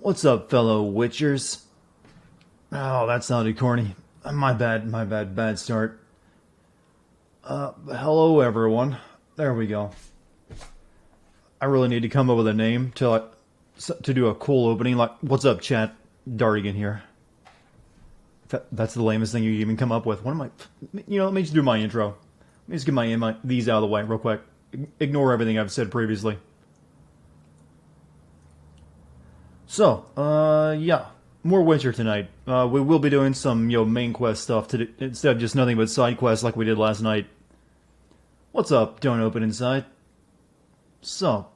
What's up, fellow Witchers? Oh, that sounded corny. My bad, bad start. Hello everyone. There we go. I really need to come up with a name to do a cool opening. Like, what's up, chat? Dartigan here. That's the lamest thing you even come up with. What am I? Let me just do my intro. Let me just get these out of the way real quick. Ignore everything I've said previously. So, yeah, more Witcher tonight. We will be doing some, main quest stuff instead of just nothing but side quests like we did last night. What's up? Don't open inside. So,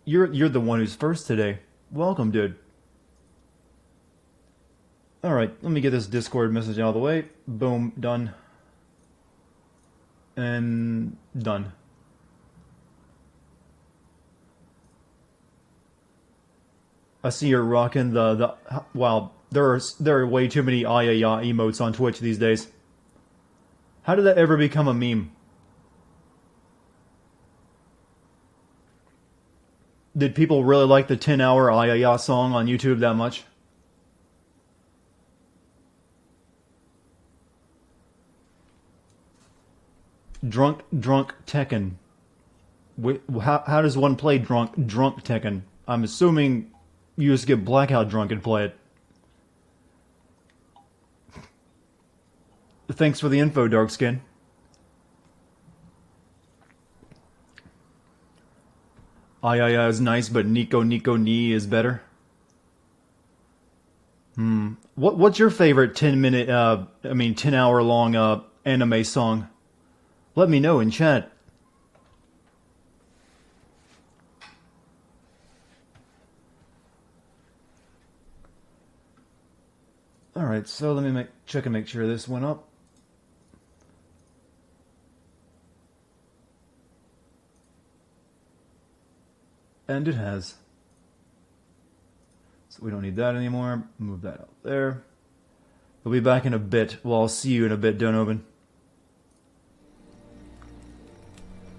you're the one who's first today. Welcome, dude. Alright, let me get this Discord message out of the way. Boom, done. And done. I see you're rocking wow, there are way too many ayaya emotes on Twitch these days. How did that ever become a meme? Did people really like the 10-hour ayaya song on YouTube that much? Drunk Tekken. How does one play drunk Tekken? I'm assuming you just get blackout drunk and play it. Thanks for the info, Darkskin. Ayaya is nice, but Nico Ni is better. What's your favorite 10-hour long anime song? Let me know in chat. Alright, so let me check and make sure this went up. And it has. So we don't need that anymore. Move that out there. We'll be back in a bit. Well, I'll see you in a bit, Donovan.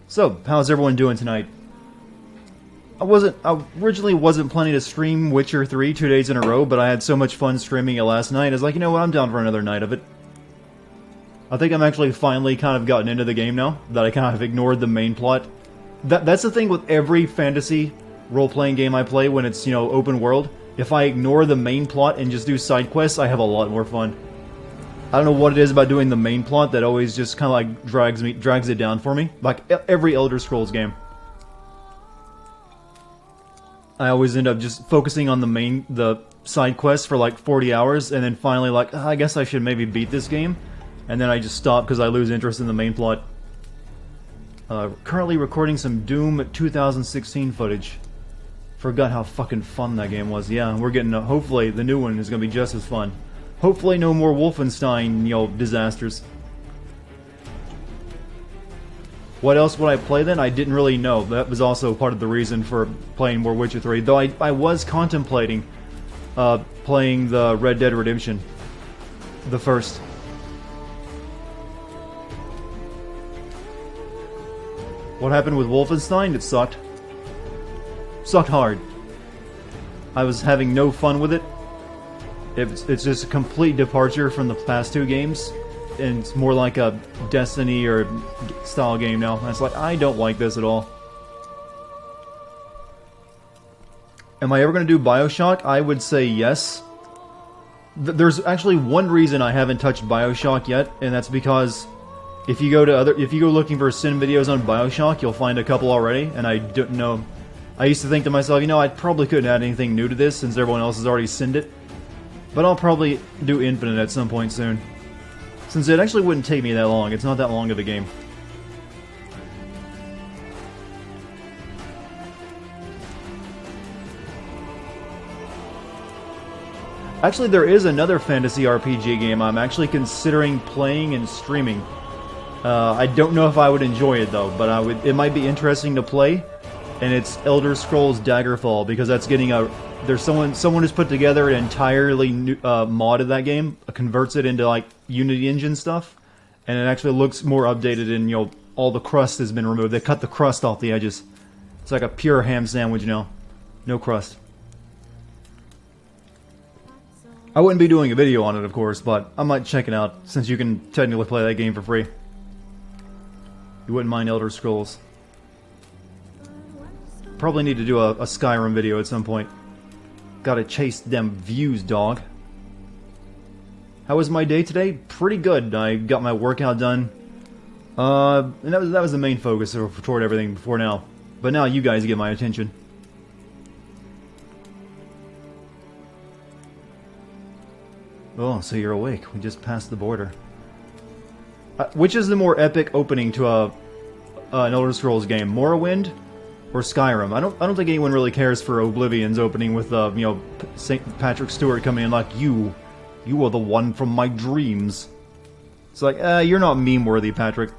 So, how's everyone doing tonight? I originally wasn't planning to stream Witcher 3 2 days in a row, but I had so much fun streaming it last night. I was like, you know what, I'm down for another night of it. I think I'm actually finally kind of gotten into the game now, that I kind of ignored the main plot. That's the thing with every fantasy role-playing game I play when it's, open world. If I ignore the main plot and just do side quests, I have a lot more fun. I don't know what it is about doing the main plot that always just kind of like drags it down for me. Like every Elder Scrolls game. I always end up just focusing on the side quests for like 40 hours, and then finally like, I guess I should maybe beat this game. And then I just stop because I lose interest in the main plot. Currently recording some Doom 2016 footage. Forgot how fucking fun that game was. Yeah, we're getting, hopefully the new one is going to be just as fun. Hopefully no more Wolfenstein, disasters. What else would I play then? I didn't really know. That was also part of the reason for playing more Witcher 3. Though I was contemplating playing the Red Dead Redemption. The first. What happened with Wolfenstein? It sucked. Sucked hard. I was having no fun with it. It's just a complete departure from the past two games. And it's more like a Destiny or style game now. And it's like, I don't like this at all. Am I ever going to do BioShock? I would say yes. There's actually one reason I haven't touched BioShock yet, and that's because if you go looking for sim videos on BioShock, you'll find a couple already, and I don't know. I used to think to myself, I probably couldn't add anything new to this since everyone else has already sinned it. But I'll probably do Infinite at some point soon. Since it actually wouldn't take me that long. It's not that long of a game. Actually, there is another fantasy RPG game I'm actually considering playing and streaming. I don't know if I would enjoy it though, but it might be interesting to play. And it's Elder Scrolls Daggerfall, because that's getting there's someone who's put together an entirely new mod of that game, converts it into like Unity Engine stuff, and it actually looks more updated, and all the crust has been removed. They cut the crust off the edges. It's like a pure ham sandwich now. No crust. I wouldn't be doing a video on it, of course, but I might check it out, since you can technically play that game for free. You wouldn't mind Elder Scrolls. Probably need to do a Skyrim video at some point. Gotta chase them views, dog. How was my day today? Pretty good. I got my workout done. And that was the main focus toward everything before now. But now you guys get my attention. Oh, so you're awake. We just passed the border. Which is the more epic opening to an Elder Scrolls game? Morrowind or Skyrim? I don't think anyone really cares for Oblivion's opening with you know, St. Patrick Stewart coming in like, you are the one from my dreams. It's like, you're not meme worthy, Patrick.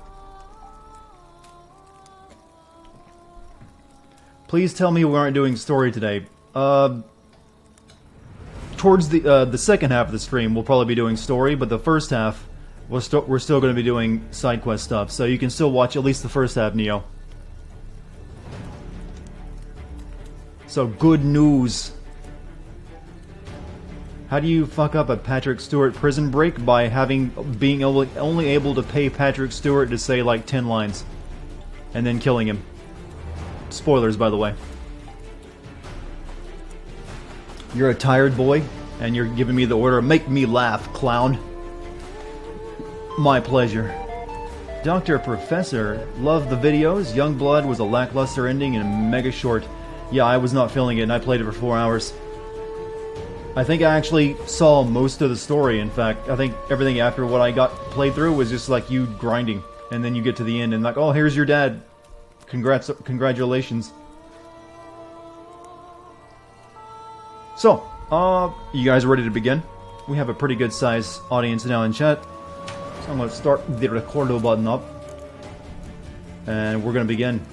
Please tell me we aren't doing story today. Towards the second half of the stream, we'll probably be doing story, but the first half, we're still going to be doing side quest stuff. So you can still watch at least the first half, Neo. So good news. How do you fuck up a Patrick Stewart prison break? By being only able to pay Patrick Stewart to say like 10 lines, and then killing him. Spoilers, by the way. You're a tired boy, and you're giving me the order. Make me laugh, clown. My pleasure. Dr. Professor, loved the videos. Youngblood was a lackluster ending and mega short. Yeah, I was not feeling it, and I played it for 4 hours. I think I actually saw most of the story, in fact. I think everything after what I got played through was just like you grinding. And then you get to the end and like, oh, here's your dad. Congratulations. So, you guys ready to begin? We have a pretty good sized audience now in chat. So I'm going to start the recordo button up. And we're going to begin.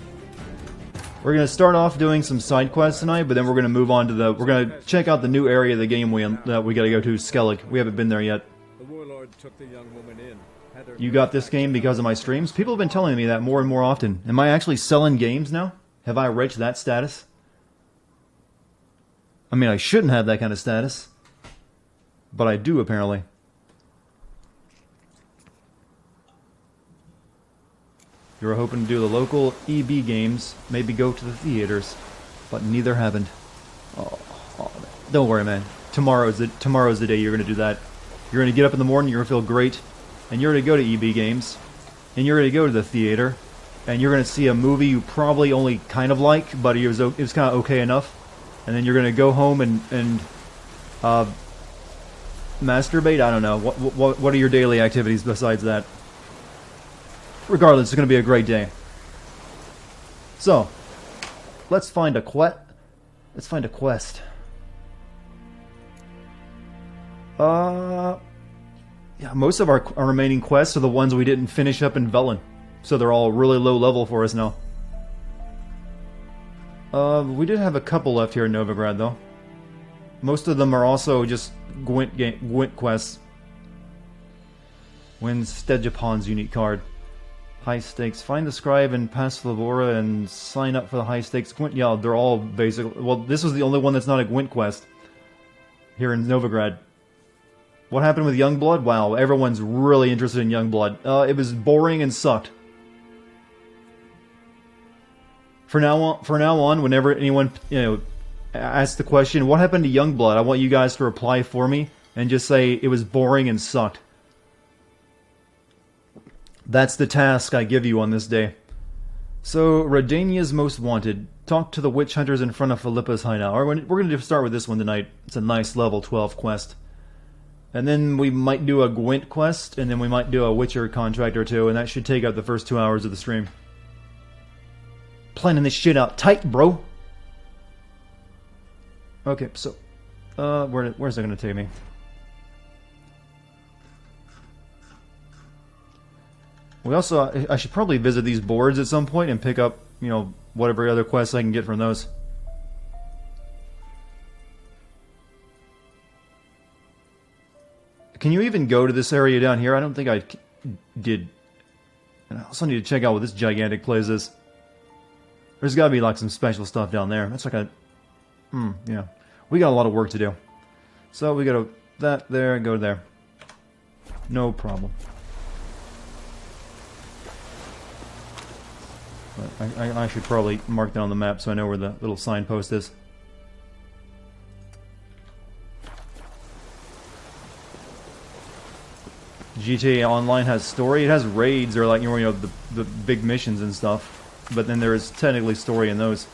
We're going to start off doing some side quests tonight, but then we're going to move on to we're going to check out the new area of the game that we got to go to, Skellig. We haven't been there yet. The warlord took the young woman in. You got this game because of my streams? People have been telling me that more and more often. Am I actually selling games now? Have I reached that status? I mean, I shouldn't have that kind of status. But I do, apparently. You were hoping to do the local EB games, maybe go to the theaters, but neither happened. Oh, don't worry, man. Tomorrow's the day you're going to do that. You're going to get up in the morning, you're going to feel great, and you're going to go to EB games, and you're going to go to the theater, and you're going to see a movie you probably only kind of like, but it was kind of okay enough, and then you're going to go home and masturbate? I don't know. What are your daily activities besides that? Regardless, it's going to be a great day. So, let's find a quest. Let's find a quest. Yeah, most of our remaining quests are the ones we didn't finish up in Velen. So they're all really low level for us now. We did have a couple left here in Novigrad, though. Most of them are also just Gwent quests. Win Stejapon's unique card. High stakes. Find the scribe and pass Flavora and sign up for the high stakes Gwent. Yeah, they're all basically... Well, this was the only one that's not a Gwent quest. Here in Novigrad. What happened with Youngblood? Wow, everyone's really interested in Youngblood. It was boring and sucked. For now on, whenever anyone, asks the question, what happened to Youngblood? I want you guys to reply for me and just say it was boring and sucked. That's the task I give you on this day. So, Redania's Most Wanted. Talk to the witch hunters in front of Philippa's hideout. We're going to start with this one tonight. It's a nice level 12 quest. And then we might do a Gwent quest, and then we might do a Witcher contract or two, and that should take up the first 2 hours of the stream. Planning this shit out tight, bro. Okay, so, where's that going to take me? We also, I should probably visit these boards at some point and pick up, whatever other quests I can get from those. Can you even go to this area down here? I don't think I did. And I also need to check out what this gigantic place is. There's got to be like some special stuff down there. That's like a... yeah. We got a lot of work to do. So we got to that there, go there. No problem. But I should probably mark that on the map so I know where the little signpost is. GTA Online has story. It has raids or like you know the big missions and stuff, but then there is technically story in those.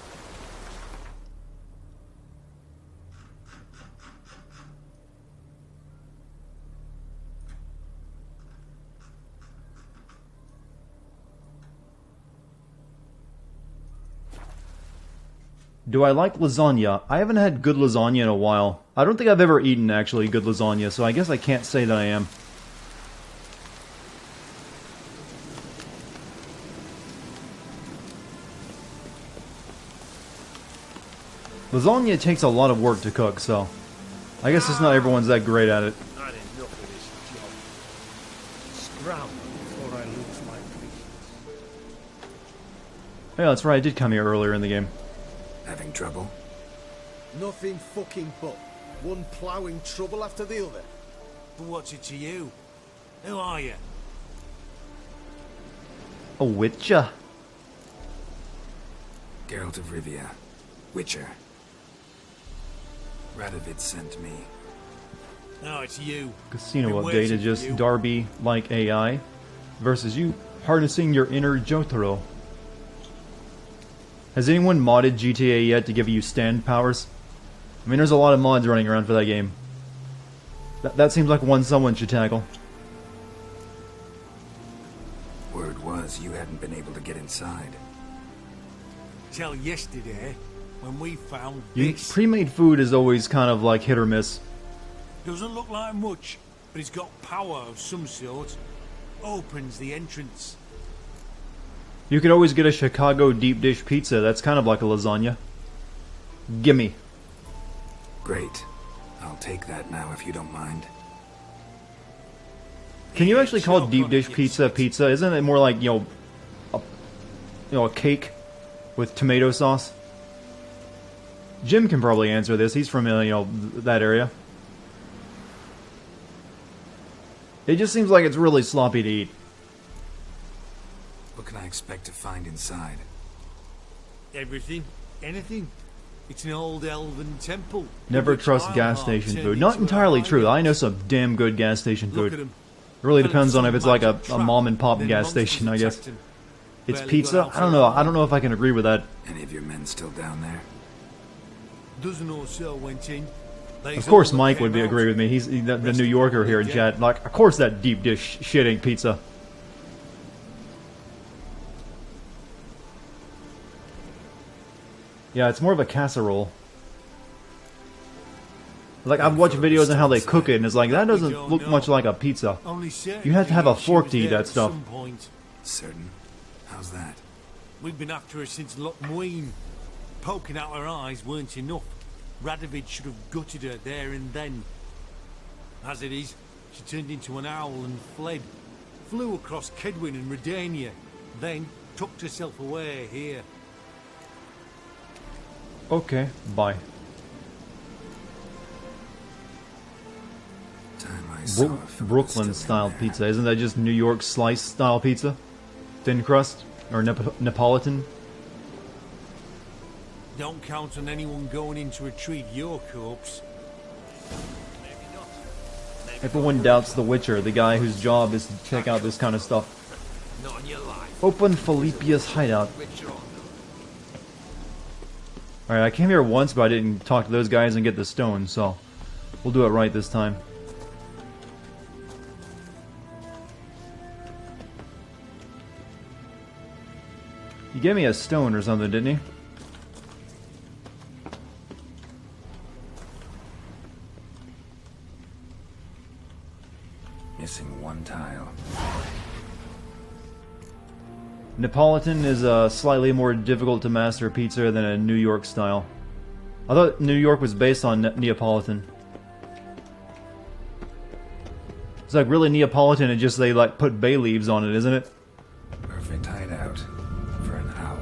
Do I like lasagna? I haven't had good lasagna in a while. I don't think I've ever eaten actually good lasagna, so I guess I can't say that I am. Lasagna takes a lot of work to cook, so I guess it's not everyone's that great at it. I had enough of this job. Scram before I lose my patience. Yeah, that's right, I did come here earlier in the game. Having trouble? Nothing fucking but. One ploughing trouble after the other. But what's it to you? Who are you? A witcher. Geralt of Rivia. Witcher. Radovid sent me. No, it's you. Casino Been update waiting is just for you. Darby like AI versus you harnessing your inner Jotaro. Has anyone modded GTA yet to give you stand powers? I mean, there's a lot of mods running around for that game. That seems like one someone should tackle. Word was you hadn't been able to get inside. Till yesterday, when we found You, this. pre-made food is always kind of like hit or miss. Doesn't look like much, but it's got power of some sort. Opens the entrance. You could always get a Chicago deep dish pizza. That's kind of like a lasagna. Gimme. Great. I'll take that now if you don't mind. Can you actually call Sure, deep gonna dish get pizza sweet. pizza? Isn't it more like, you know, a cake with tomato sauce? Jim can probably answer this. He's from, you know, that area. It just seems like it's really sloppy to eat. What can I expect to find inside? Everything. Anything. It's an old elven temple. Never Which trust I'll gas have station turned food. Not into a entirely true. I know hideout. some damn good gas station Look food. at 'em. It really Fell depends on into if it's some like a magic trap, mom and pop then gas monsters station, I guess. attacked 'em. It's Barely pizza? got out I don't know. alive. I don't know if I can agree with that. Any of your men still down there? Dozen or so went in. They's Of course all that Mike came would be out. agree with me. He's the Rest New of Yorker them here in dead. chat. Like, of course that deep dish shit ain't pizza. Yeah, it's more of a casserole. Like, I've watched videos on how they cook it, and it's like, that doesn't look much like a pizza. Only certain You have to have a she fork was to eat there that at stuff. some point. Certain? How's that? We've been after her since Lochmuin. Poking out her eyes weren't enough. Radovid should have gutted her there and then. As it is, she turned into an owl and fled. Flew across Kedwin and Redania, then tucked herself away here. Okay, bye. Time I saw Bro if it was Brooklyn still style in there. pizza. Isn't that just New York slice style pizza? Thin crust? Or Neapolitan? Don't count on anyone going in to retrieve your corpse. Maybe not. Maybe Everyone doubts The Witcher, the guy whose job is to check out this kind of stuff. not in your life. Open Felipia's hideout. Witcher or not. Alright, I came here once, but I didn't talk to those guys and get the stone, so we'll do it right this time. He gave me a stone or something, didn't he? Missing one tile. Neapolitan is a slightly more difficult to master pizza than a New York style. I thought New York was based on Neapolitan. It's like really Neapolitan and just they like put bay leaves on it, isn't it? Perfect hideout. For an owl.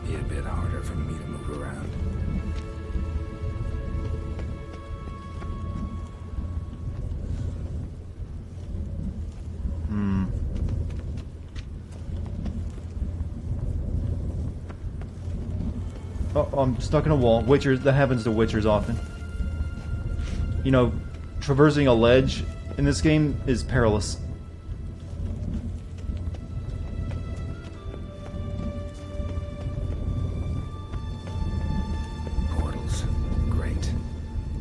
Be a bit harder for me to move around. Oh, I'm stuck in a wall. Witchers, that happens to Witchers often. You know, traversing a ledge in this game is perilous. Portals. Great.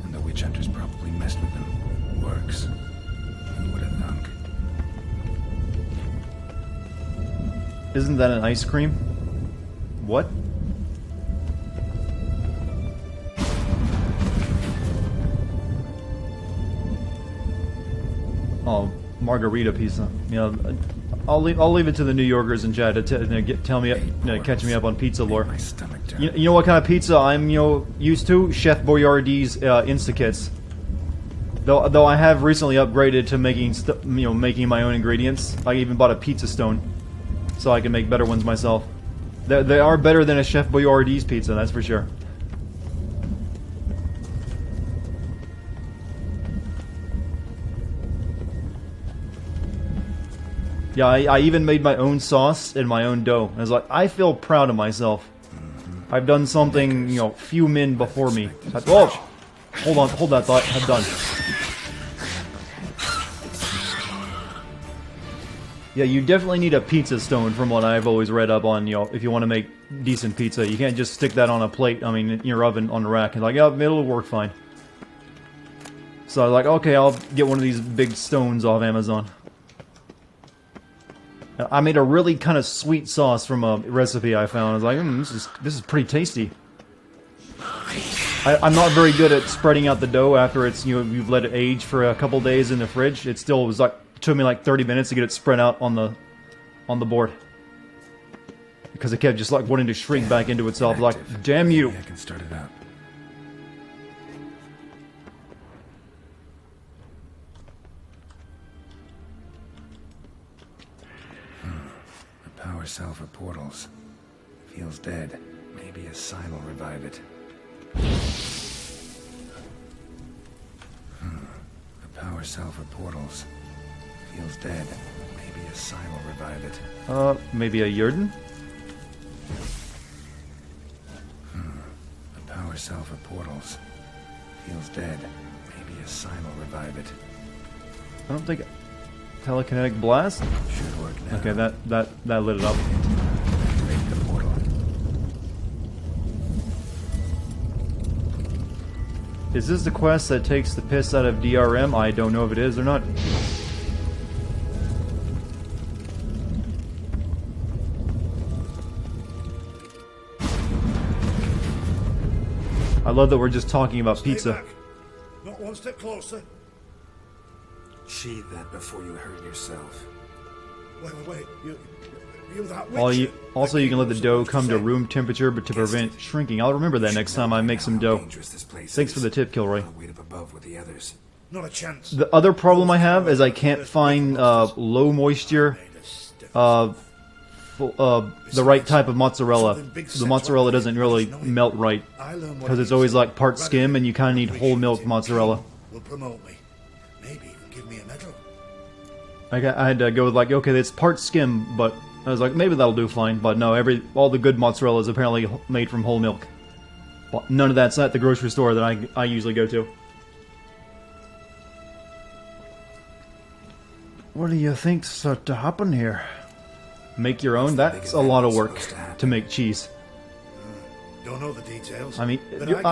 And the witch hunters probably messed with them. Works. Who would have thunk? Isn't that an ice cream? What? Oh, margarita pizza. You know, I'll leave it to the New Yorkers in chat to tell me, catch me up on pizza lore. My stomach You know what kind of pizza I'm used to? Chef Boyardee's Instakits. Though I have recently upgraded to making my own ingredients. I even bought a pizza stone, so I can make better ones myself. They are better than a Chef Boyardee's pizza, that's for sure. Yeah, I even made my own sauce and my own dough. I was like, I feel proud of myself. I've done something, few men before me. Whoa! Hold that thought. I'm done. Yeah, you definitely need a pizza stone from what I've always read up on, if you want to make decent pizza. You can't just stick that on a plate, in your oven on the rack. And like, yeah, it'll work fine. So I was like, okay, I'll get one of these big stones off Amazon. I made a really kind of sweet sauce from a recipe I found. I was like, this is pretty tasty. I'm not very good at spreading out the dough after it's you've let it age for a couple days in the fridge. It took me like 30 minutes to get it spread out on the board because it kept just like wanting to shrink back into itself. Like, damn you! I can start it out. Power cell for portals. Feels dead. Maybe a sign will revive it. A power cell for portals. Feels dead. Maybe a sign will revive it. Maybe a Yurden? A power cell for portals. Feels dead. Maybe a sign will revive it. I don't think... Telekinetic blast? Should work now. Okay, that lit it up. Activate the portal. Is this the quest that takes the piss out of DRM? I don't know if it is or not. I love that we're just talking about pizza. Back. Not one step closer. Sheathe that before you hurt yourself. Wait. You that witch? Also, you can let the dough come to room temperature, but to prevent shrinking. I'll remember that next time I make some dough. Thanks for the tip, Kilroy. Not a chance. The other problem I have is I can't find low moisture, the right type of mozzarella. The mozzarella doesn't really melt right because it's always like part skim, and you kind of need whole milk mozzarella. Will promote me. Maybe even give me a medal. I had to go with like, okay, it's part skim, but I was like, maybe that'll do fine. But no, all the good mozzarella is apparently made from whole milk. But none of that's at the grocery store that I usually go to. What do you think's to happen here? Make your own? That's a lot of work to make cheese. Don't know the details. I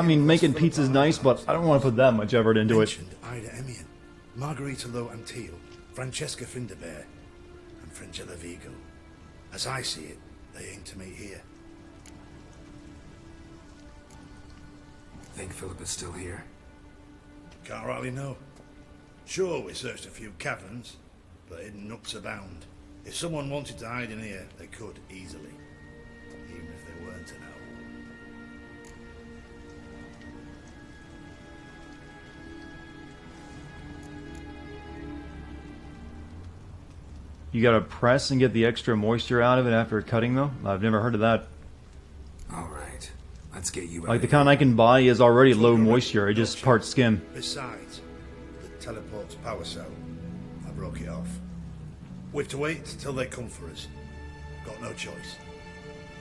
mean, making pizza's nice, but I don't want to put that much effort into it. Ida Emian, Margarita Lo Antillo, Francesca Finderbear, and Fringilla Vigo. As I see it, they aim to meet here. Think Philip is still here? Can't rightly know. Sure, we searched a few caverns, but hidden nooks abound. If someone wanted to hide in here, they could easily, even if they weren't an owl. You gotta press and get the extra moisture out of it after cutting, though? I've never heard of that. Alright, let's get you out. Like, the kind I can buy is already low moisture, it just part skim. Besides, the teleport's power cell, I broke it off. We have to wait till they come for us. Got no choice.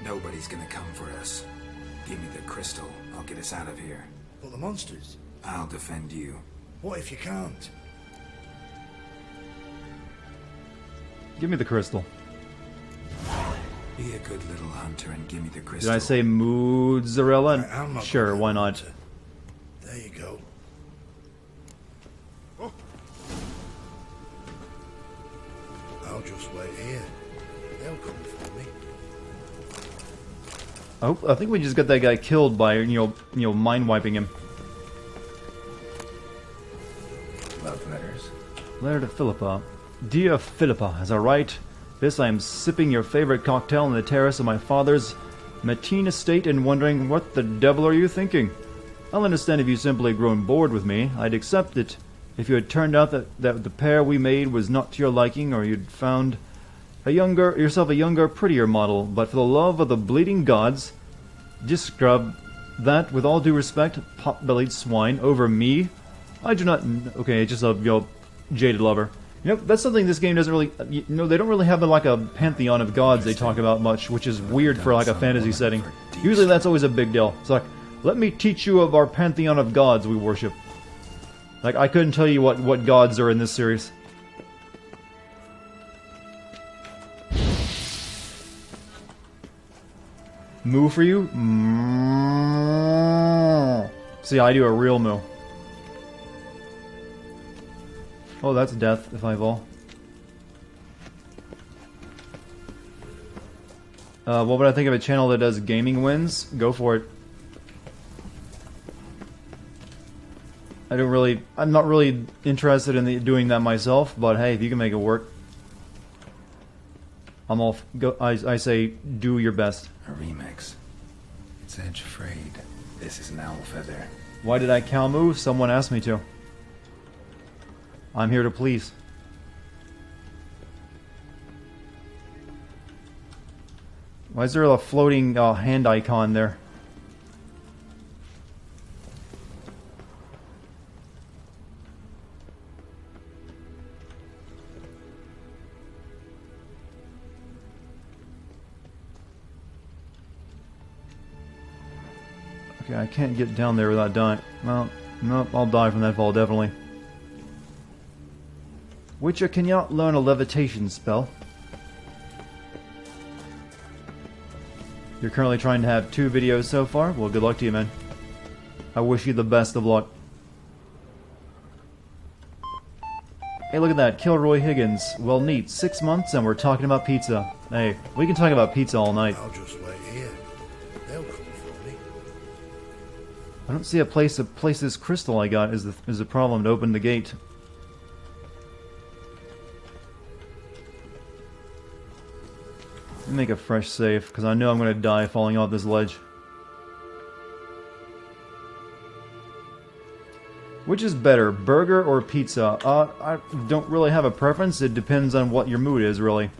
Nobody's gonna come for us. Give me the crystal. I'll get us out of here. But the monsters? I'll defend you. What if you can't? Give me the crystal. Be a good little hunter and give me the crystal. Did I say mozzarella? I'm not Sure, gonna why not? hunter. There you go. I'll just wait here. They'll come for me. Oh, I think we just got that guy killed by, you know, mind wiping him. Love letters. Letter to Philippa. Dear Philippa, as I write this, I am sipping your favorite cocktail on the terrace of my father's Mateen estate and wondering, what the devil are you thinking? I'll understand if you simply grown bored with me. I'd accept it if you had turned out that the pair we made was not to your liking, or you'd found yourself a younger, prettier model. But for the love of the bleeding gods, discrub that, with all due respect, pot-bellied swine, over me. I do not... Okay, just a jaded lover. You know, that's something this game doesn't really... You know, they don't really have like a pantheon of gods they talk about much, which is weird for like a fantasy setting. Usually that's always a big deal. It's like, let me teach you of our pantheon of gods we worship. Like, I couldn't tell you what gods are in this series. Moo for you? See, I do a real moo. Oh, that's death, if I fall. What would I think of a channel that does gaming wins? Go for it. I'm not really interested in doing that myself, but hey, if you can make it work, I'm all, I say, do your best. A remix. It's edge frayed. This is an owl feather. Why did I cow moo? Someone asked me to. I'm here to please. Why is there a floating hand icon there? Okay, I can't get down there without dying. Well, nope, I'll die from that fall, definitely. Witcher cannot learn a levitation spell. You're currently trying to have 2 videos so far? Well, good luck to you, man. I wish you the best of luck. Hey, look at that. Kilroy Higgins. Well, neat. 6 months and we're talking about pizza. Hey, we can talk about pizza all night. I'll just wait here. They'll come for me. I don't see a place to place this crystal I got is the problem to open the gate. Let me make a fresh save, because I know I'm going to die falling off this ledge. Which is better, burger or pizza? I don't really have a preference. It depends on what your mood is, really.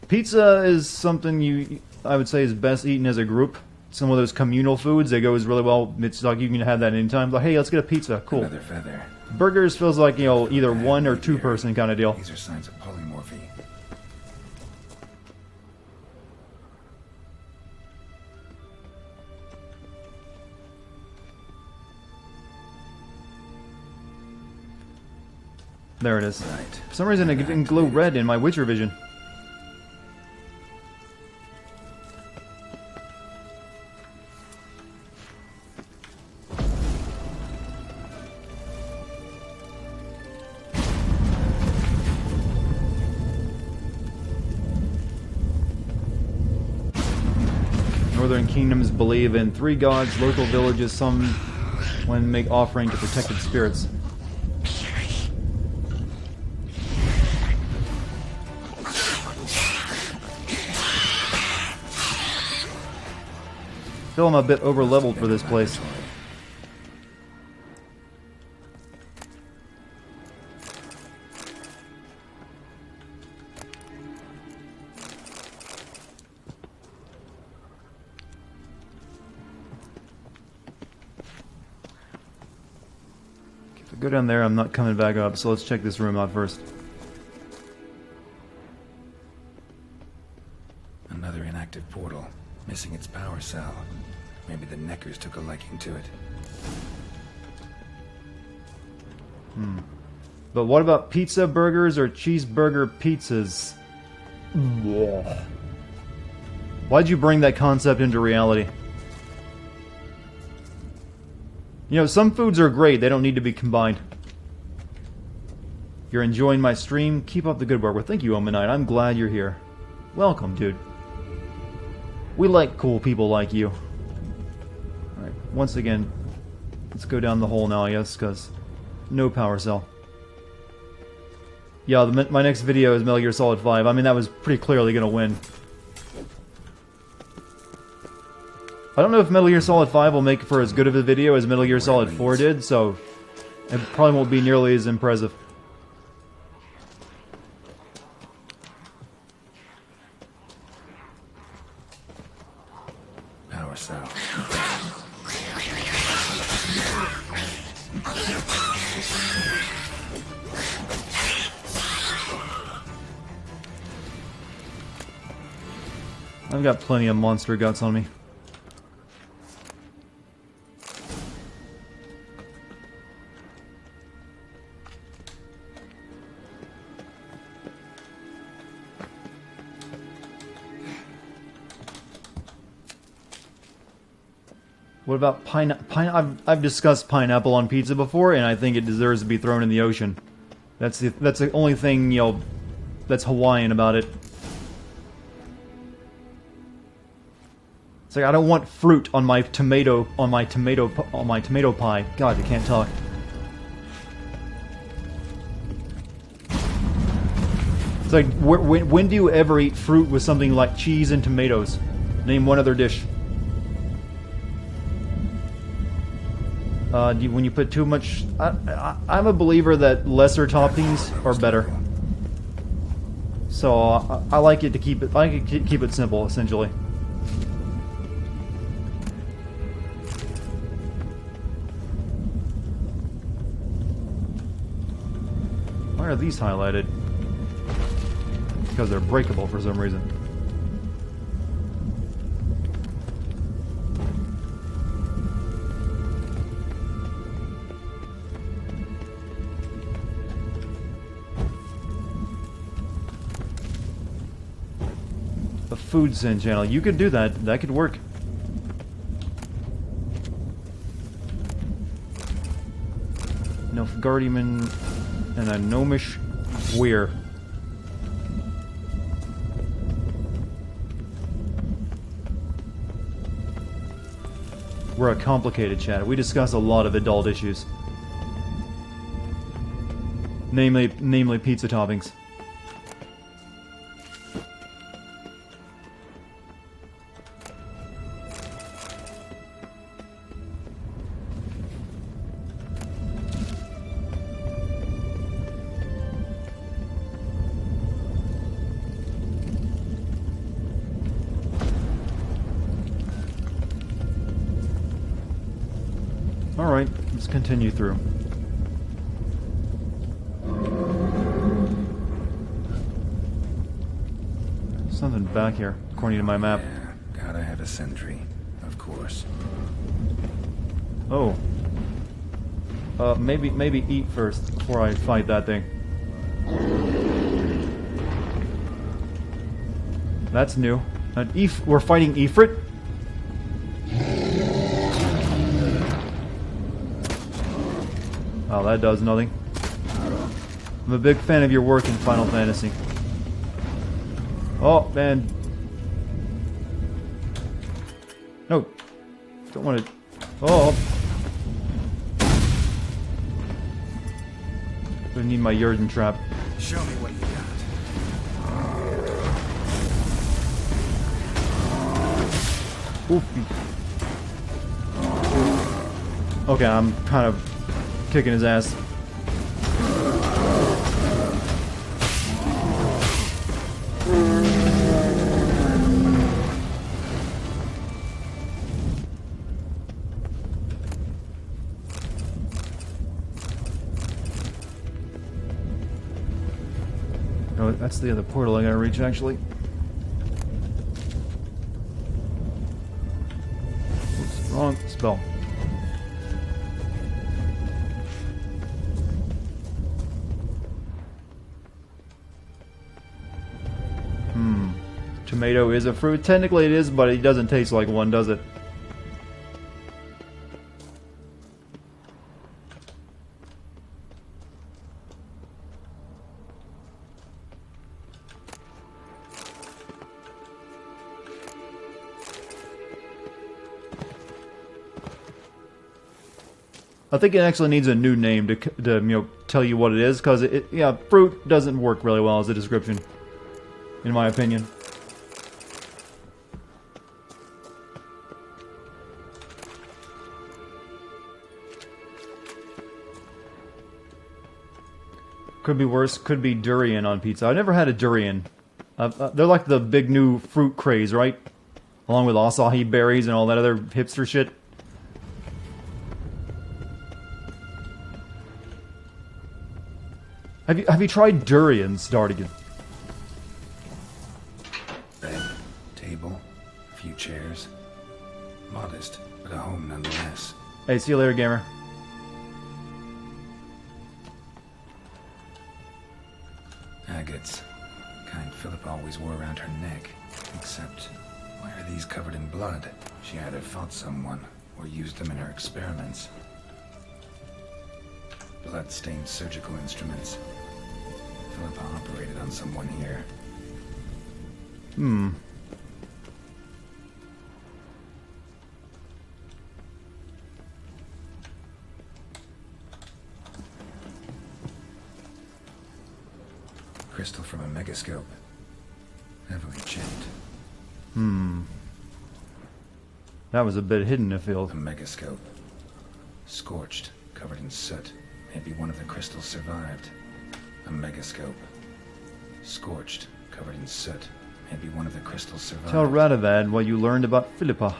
Pizza is something I would say is best eaten as a group. Some of those communal foods that goes really well. It's like you can have that anytime. Like, hey, let's get a pizza. Cool. Another feather. Burgers feels like, you know, either 1 or 2 person kind of deal. These are signs of polymorphy. There it is. Right. For some reason it didn't glow red in my Witcher vision. Northern kingdoms believe in 3 gods, local villages, some when make offering to protected spirits. I feel I'm a bit over-leveled for this place. If I go down there, I'm not coming back up, so let's check this room out first. Another inactive portal, missing its power cell. Maybe the Neckers took a liking to it. But what about pizza burgers or cheeseburger pizzas? Blech. Why'd you bring that concept into reality? You know, some foods are great, they don't need to be combined. You're enjoying my stream? Keep up the good work. Well, thank you, Omanite. I'm glad you're here. Welcome, dude. We like cool people like you. Alright, once again, let's go down the hole now, I guess, because no power cell. Yeah, my next video is Metal Gear Solid 5. I mean, that was pretty clearly going to win. I don't know if Metal Gear Solid 5 will make for as good of a video as Metal Gear Solid 4 did, so it probably won't be nearly as impressive. Power cell. I've got plenty of monster guts on me. What about I've discussed pineapple on pizza before, and I think it deserves to be thrown in the ocean. That's the only thing, you know, that's Hawaiian about it. It's like I don't want fruit on my tomato pie. God, I can't talk. It's like when do you ever eat fruit with something like cheese and tomatoes? Name one other dish. When you put too much, I'm a believer that lesser toppings are better. So I like it to keep it. I like to keep it simple, essentially. Why are these highlighted? Because they're breakable for some reason. A food sin channel. You could do that. That could work. Nilfgaardian and a gnomish weir. We're a complicated chat. We discuss a lot of adult issues. Namely pizza toppings. Alright, let's continue through. Something back here, according to my map. Yeah, gotta have a sentry, of course. Oh. Maybe eat first before I fight that thing. That's new. We're fighting Ifrit? Oh, that does nothing. I'm a big fan of your work in Final Fantasy. Oh, man. No. Don't want to... Oh. I need my Yurden trap. Show me what you got. Oof. Okay, I'm kind of kicking his ass. Oh, that's the other portal I gotta reach, actually. Oops. spell. Tomato is a fruit. Technically it is, but it doesn't taste like one, does it? I think it actually needs a new name to tell you what it is, because yeah, fruit doesn't work really well as a description, in my opinion. Could be worse. Could be durian on pizza. I've never had a durian. They're like the big new fruit craze, right? Along with acai berries and all that other hipster shit. Have you tried durians, Dartigan? Bed, table, a few chairs. Modest, but a home nonetheless. Hey, see you later, gamer. Agates. Kind Philip always wore around her neck. Except, why are these covered in blood? She either fought someone, or used them in her experiments. Blood-stained surgical instruments. Philippa operated on someone here. Crystal from a megascope. Heavily chipped. That was a bit hidden, I feel. A megascope. Scorched, covered in soot. Maybe one of the crystals survived. A megascope. Scorched, covered in soot. Maybe one of the crystals survived. Tell Radovad what you learned about Philippa.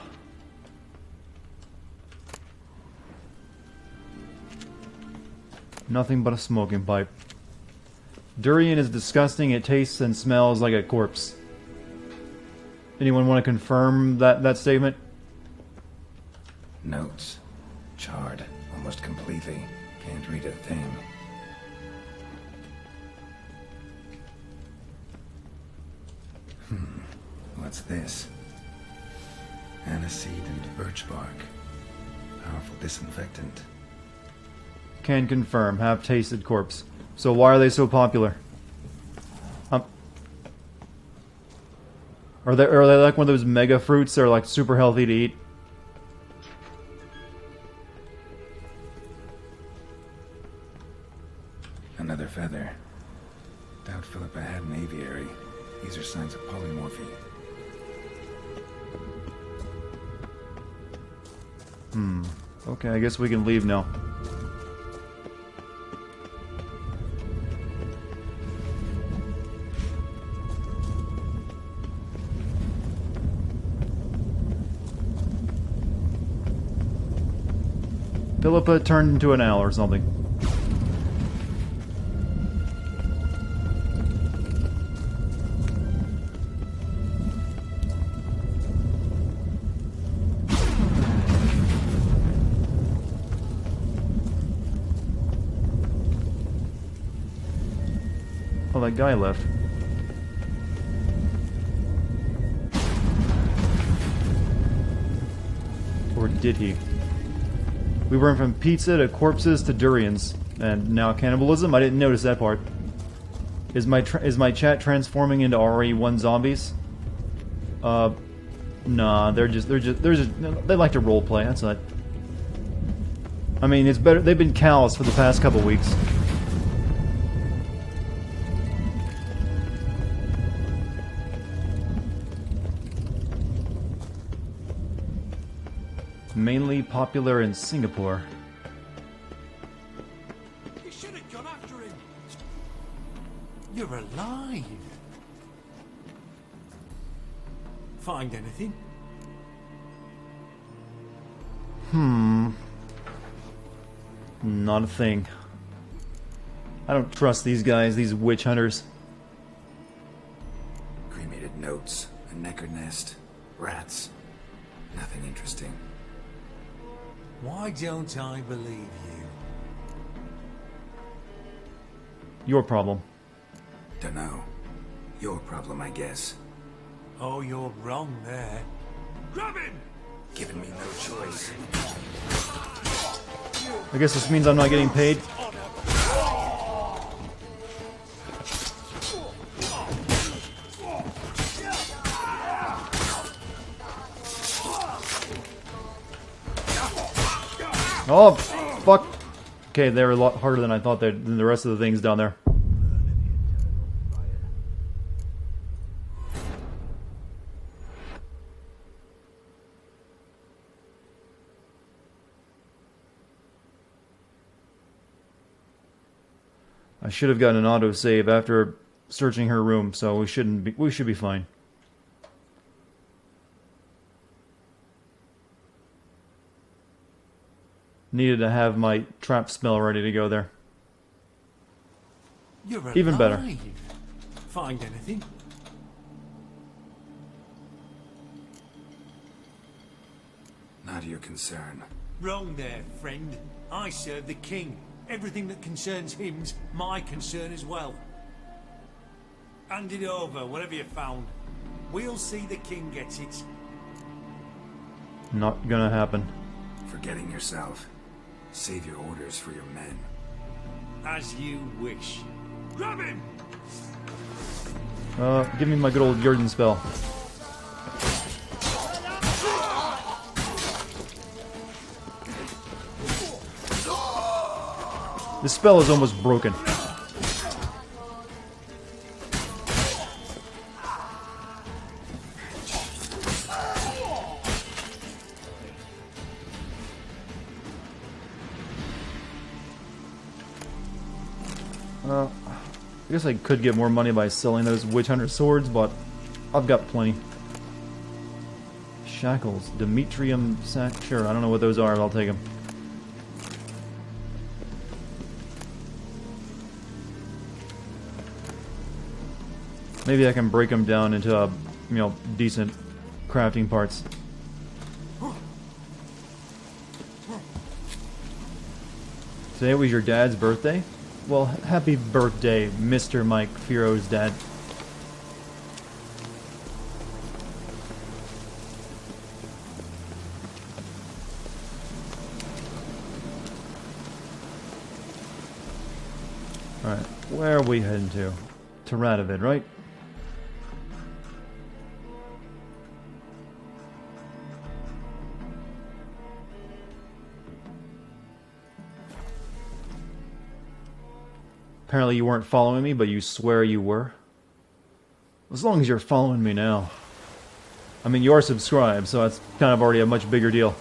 Nothing but a smoking pipe. Durian is disgusting. It tastes and smells like a corpse. Anyone want to confirm that statement? Notes. Charred, almost completely. Can't read a thing. What's this? Aniseed and birch bark. Powerful disinfectant. Can confirm. Have tasted corpse. So why are they so popular? Are they like one of those mega fruits that are like super healthy to eat? Another feather. Doubt Philippa had an aviary. These are signs of polymorphy. Okay, I guess we can leave now. Philippa turned into an owl or something. Oh, that guy left. Or did he? We went from pizza to corpses to durians, and now cannibalism. I didn't notice that part. Is my chat transforming into RE1 zombies? Nah, they like to roleplay. That's not. I mean, it's better. They've been callous for the past couple weeks. Mainly popular in Singapore. You should have gone after him. You're alive. Find anything? Not a thing. I don't trust these guys, these witch hunters. Cremated notes, a necker nest, rats. Nothing interesting. Why don't I believe you? Your problem. Dunno. Your problem, I guess. Oh, you're wrong there. Grab him! Giving me no choice. I guess this means I'm not getting paid. Oh, fuck. Okay, they're a lot harder than I thought than the rest of the things down there. I should have gotten an autosave after searching her room, so we should be fine. Needed to have my trap spell ready to go there. You're alive. Even better. Find anything? Not your concern. Wrong there, friend. I serve the king. Everything that concerns him's my concern as well. Hand it over, whatever you found. We'll see the king gets it. Not gonna happen. Forgetting yourself. Save your orders for your men. As you wish. Grab him! Give me my good old Jordan spell. This spell is almost broken. I guess I could get more money by selling those witch hunter swords, but I've got plenty. Shackles, Demetrium sack. Sure, I don't know what those are, but I'll take them. Maybe I can break them down into, decent crafting parts. Today was your dad's birthday? Well, happy birthday, Mr. Mike Firo's dad. Alright, where are we heading to? To Radovid, right? Apparently you weren't following me, but you swear you were. As long as you're following me now. I mean, you are subscribed, so that's kind of already a much bigger deal.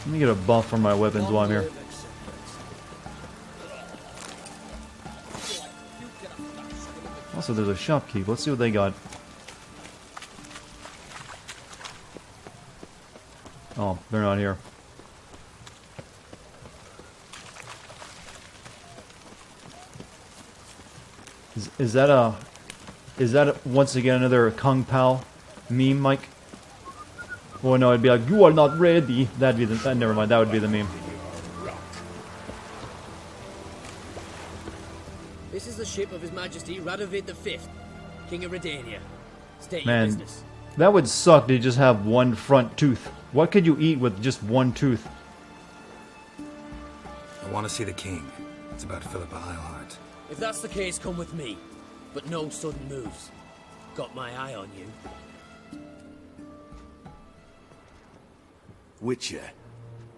Let me get a buff for my weapons while I'm here. Also, there's a shopkeep. Let's see what they got. Oh, they're not here. Is that once again another Kung Pao meme, Mike? Oh no, it'd be like, you are not ready. That'd be the, never mind, that would be the meme. This is the ship of His Majesty Radovid V, King of Redania. State your Man, business. that would suck to just have one front tooth. What could you eat with just one tooth? I want to see the king. It's about Philippa Eilhart. If that's the case, come with me. But no sudden moves. Got my eye on you. Witcher,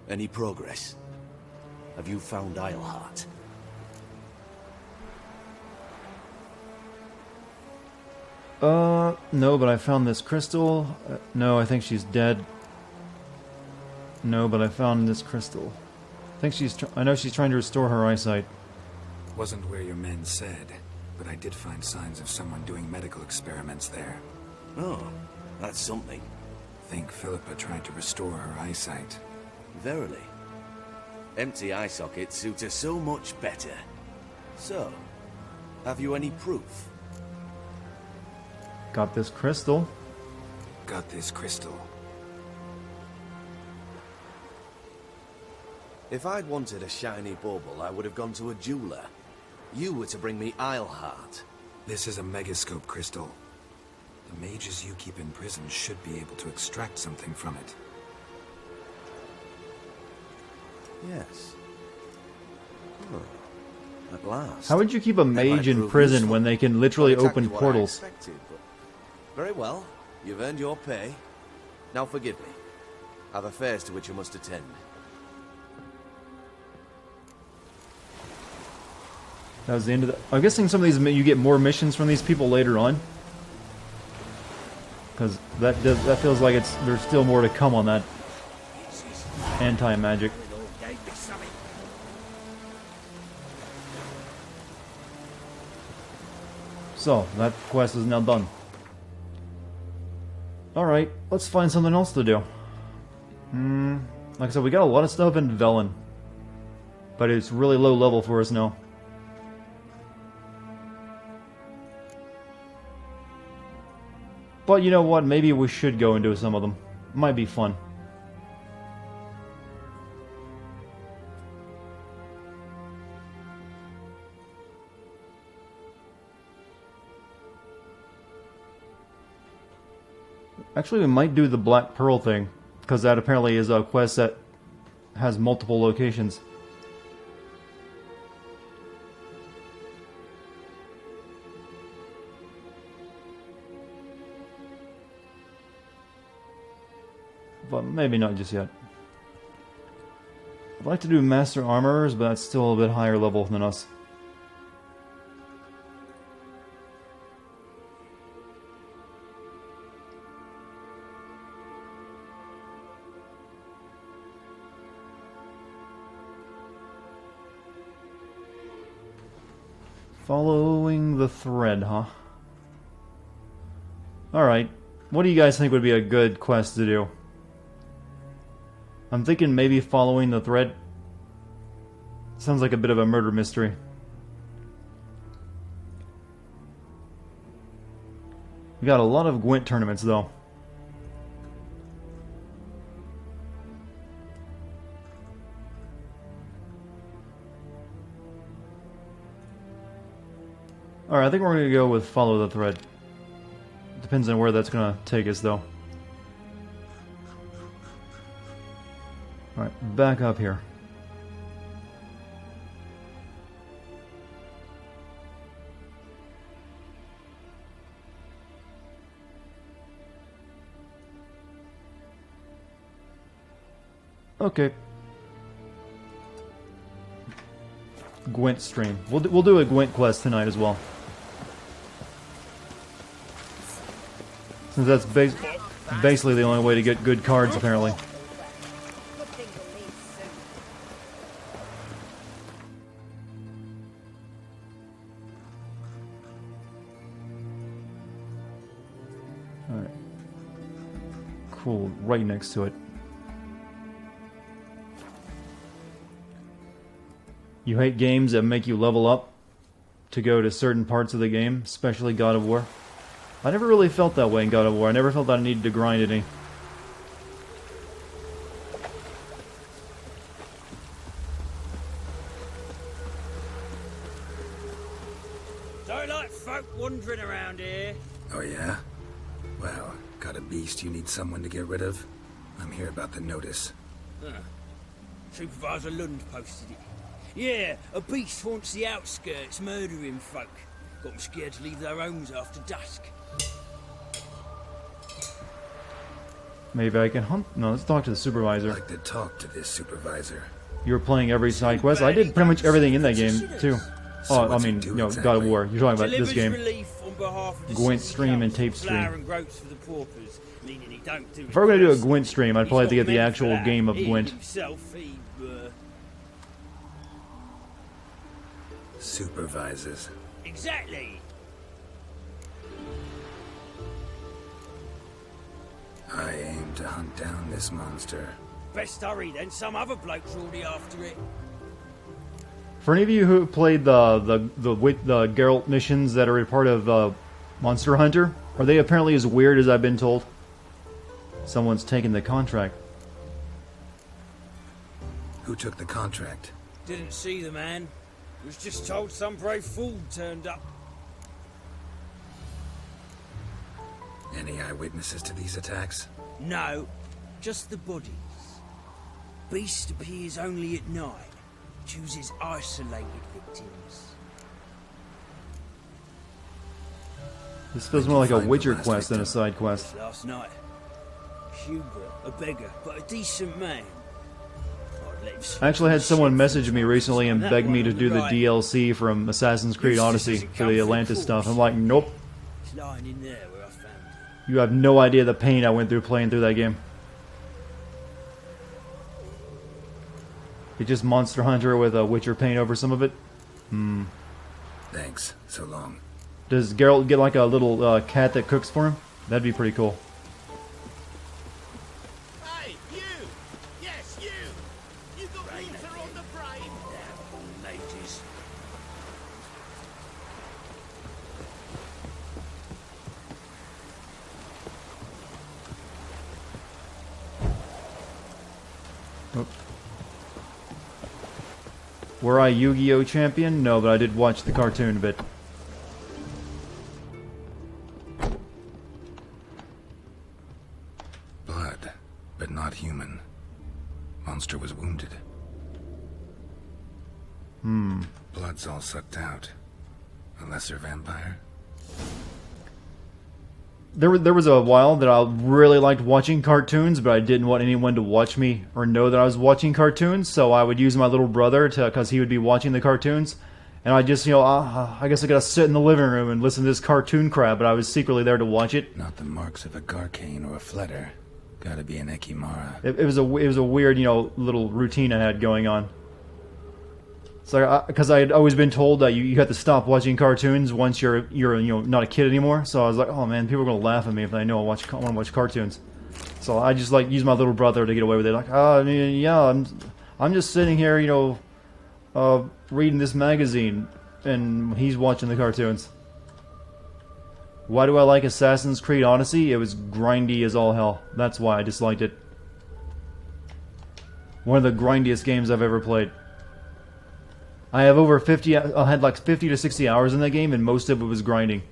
any progress? Have you found Eilhart? No, but I found this crystal. No, I think she's dead. No, but I found this crystal. I think I know she's trying to restore her eyesight. Wasn't where your men said, but I did find signs of someone doing medical experiments there. Oh, that's something. Think Philippa tried to restore her eyesight. Verily. Empty eye sockets suit her so much better. So, have you any proof? Got this crystal. Got this crystal. If I'd wanted a shiny bauble, I would have gone to a jeweler. You were to bring me Isleheart. This is a megascope crystal. The mages you keep in prison should be able to extract something from it. Yes. Oh, at last. How would you keep a That might mage in prove prison useful. when they can literally Not exactly open what I portals? expected, but very well. You've earned your pay. Now forgive me. I've affairs to which I must attend. That was the end of the... I'm guessing some of these you get more missions from these people later on. Because that feels like there's still more to come on that anti-magic. So, that quest is now done. Alright, let's find something else to do. Like I said, we got a lot of stuff in Velen. But it's really low level for us now. But you know what, maybe we should go and do some of them. Might be fun. Actually, we might do the Black Pearl thing, because that apparently is a quest that has multiple locations. But maybe not just yet. I'd like to do Master Armorers, but that's still a bit higher level than us. Following the thread, huh? Alright. What do you guys think would be a good quest to do? I'm thinking maybe following the thread. Sounds like a bit of a murder mystery. We got a lot of Gwent tournaments, though. Alright, I think we're going to go with follow the thread. Depends on where that's going to take us, though. Alright, back up here. Okay. Gwent stream. We'll do a Gwent quest tonight as well. Since that's basically the only way to get good cards, apparently. Alright. Cool, right next to it. You hate games that make you level up to go to certain parts of the game, especially God of War? I never really felt that way in God of War. I never felt that I needed to grind any. Don't like folk wandering around here. Oh yeah? Well, got a beast you need someone to get rid of? I'm here about the notice. Supervisor Lund posted it. Yeah, a beast haunts the outskirts, murdering folk. Got them scared to leave their homes after dusk. Maybe I can hunt? No, let's talk to the supervisor. I'd like to talk to this supervisor. You were playing every side quest? I did pretty much everything in that game, too. So Oh, I what's it mean, do you know, exactly? God of War. You're talking about this Delivers game. relief on behalf of the Gwent city stream and council, tape stream. flour and groats for the paupers, meaning he don't do If I were going to do a first. Gwent stream, I'd He's probably have to not get the meant for actual that. game of He Gwent. himself, he, Supervisors. Exactly. I aim to hunt down this monster. Best hurry then, some other bloke's already after it. For any of you who played the Geralt missions that are a part of Monster Hunter, are they apparently as weird as I've been told? Someone's taken the contract. Who took the contract? Didn't see the man. Was just told some brave fool turned up. Any eyewitnesses to these attacks? No, just the bodies. Beast appears only at night. Chooses isolated victims. This feels more like a Witcher quest than a side quest. Last night. Hubert, a beggar, but a decent man. I'd let him I actually had someone shit message me from recently and that beg one me to on do the right. DLC from Assassin's Creed This Odyssey doesn't for come the from Atlantis course. stuff. I'm like, nope. It's lying in there where I found it. You have no idea the pain I went through playing through that game. It's just Monster Hunter with a Witcher paint over some of it. Thanks. So long. Does Geralt get like a little cat that cooks for him? That'd be pretty cool. Hey, you! Yes, you! You got water on the brain? Ladies. Were I Yu-Gi-Oh champion? No, but I did watch the cartoon a bit. Blood, but not human. Monster was wounded. Blood's all sucked out. A lesser vampire? There was a while that I really liked watching cartoons, but I didn't want anyone to watch me or know that I was watching cartoons, so I would use my little brother because he would be watching the cartoons, and I just, I guess I gotta sit in the living room and listen to this cartoon crap, but I was secretly there to watch it. Not the marks of a Garcane or a Fletter. Gotta be an Ekimara. It was a weird, little routine I had going on. So, because I had always been told that you have to stop watching cartoons once you're not a kid anymore. So I was like, oh man, people are gonna laugh at me if they know I want to watch cartoons. So I just use my little brother to get away with it. Like, I'm just sitting here, reading this magazine, and he's watching the cartoons. Why do I like Assassin's Creed Odyssey? It was grindy as all hell. That's why I disliked it. One of the grindiest games I've ever played. I have over 50, I had like 50 to 60 hours in that game, and most of it was grinding.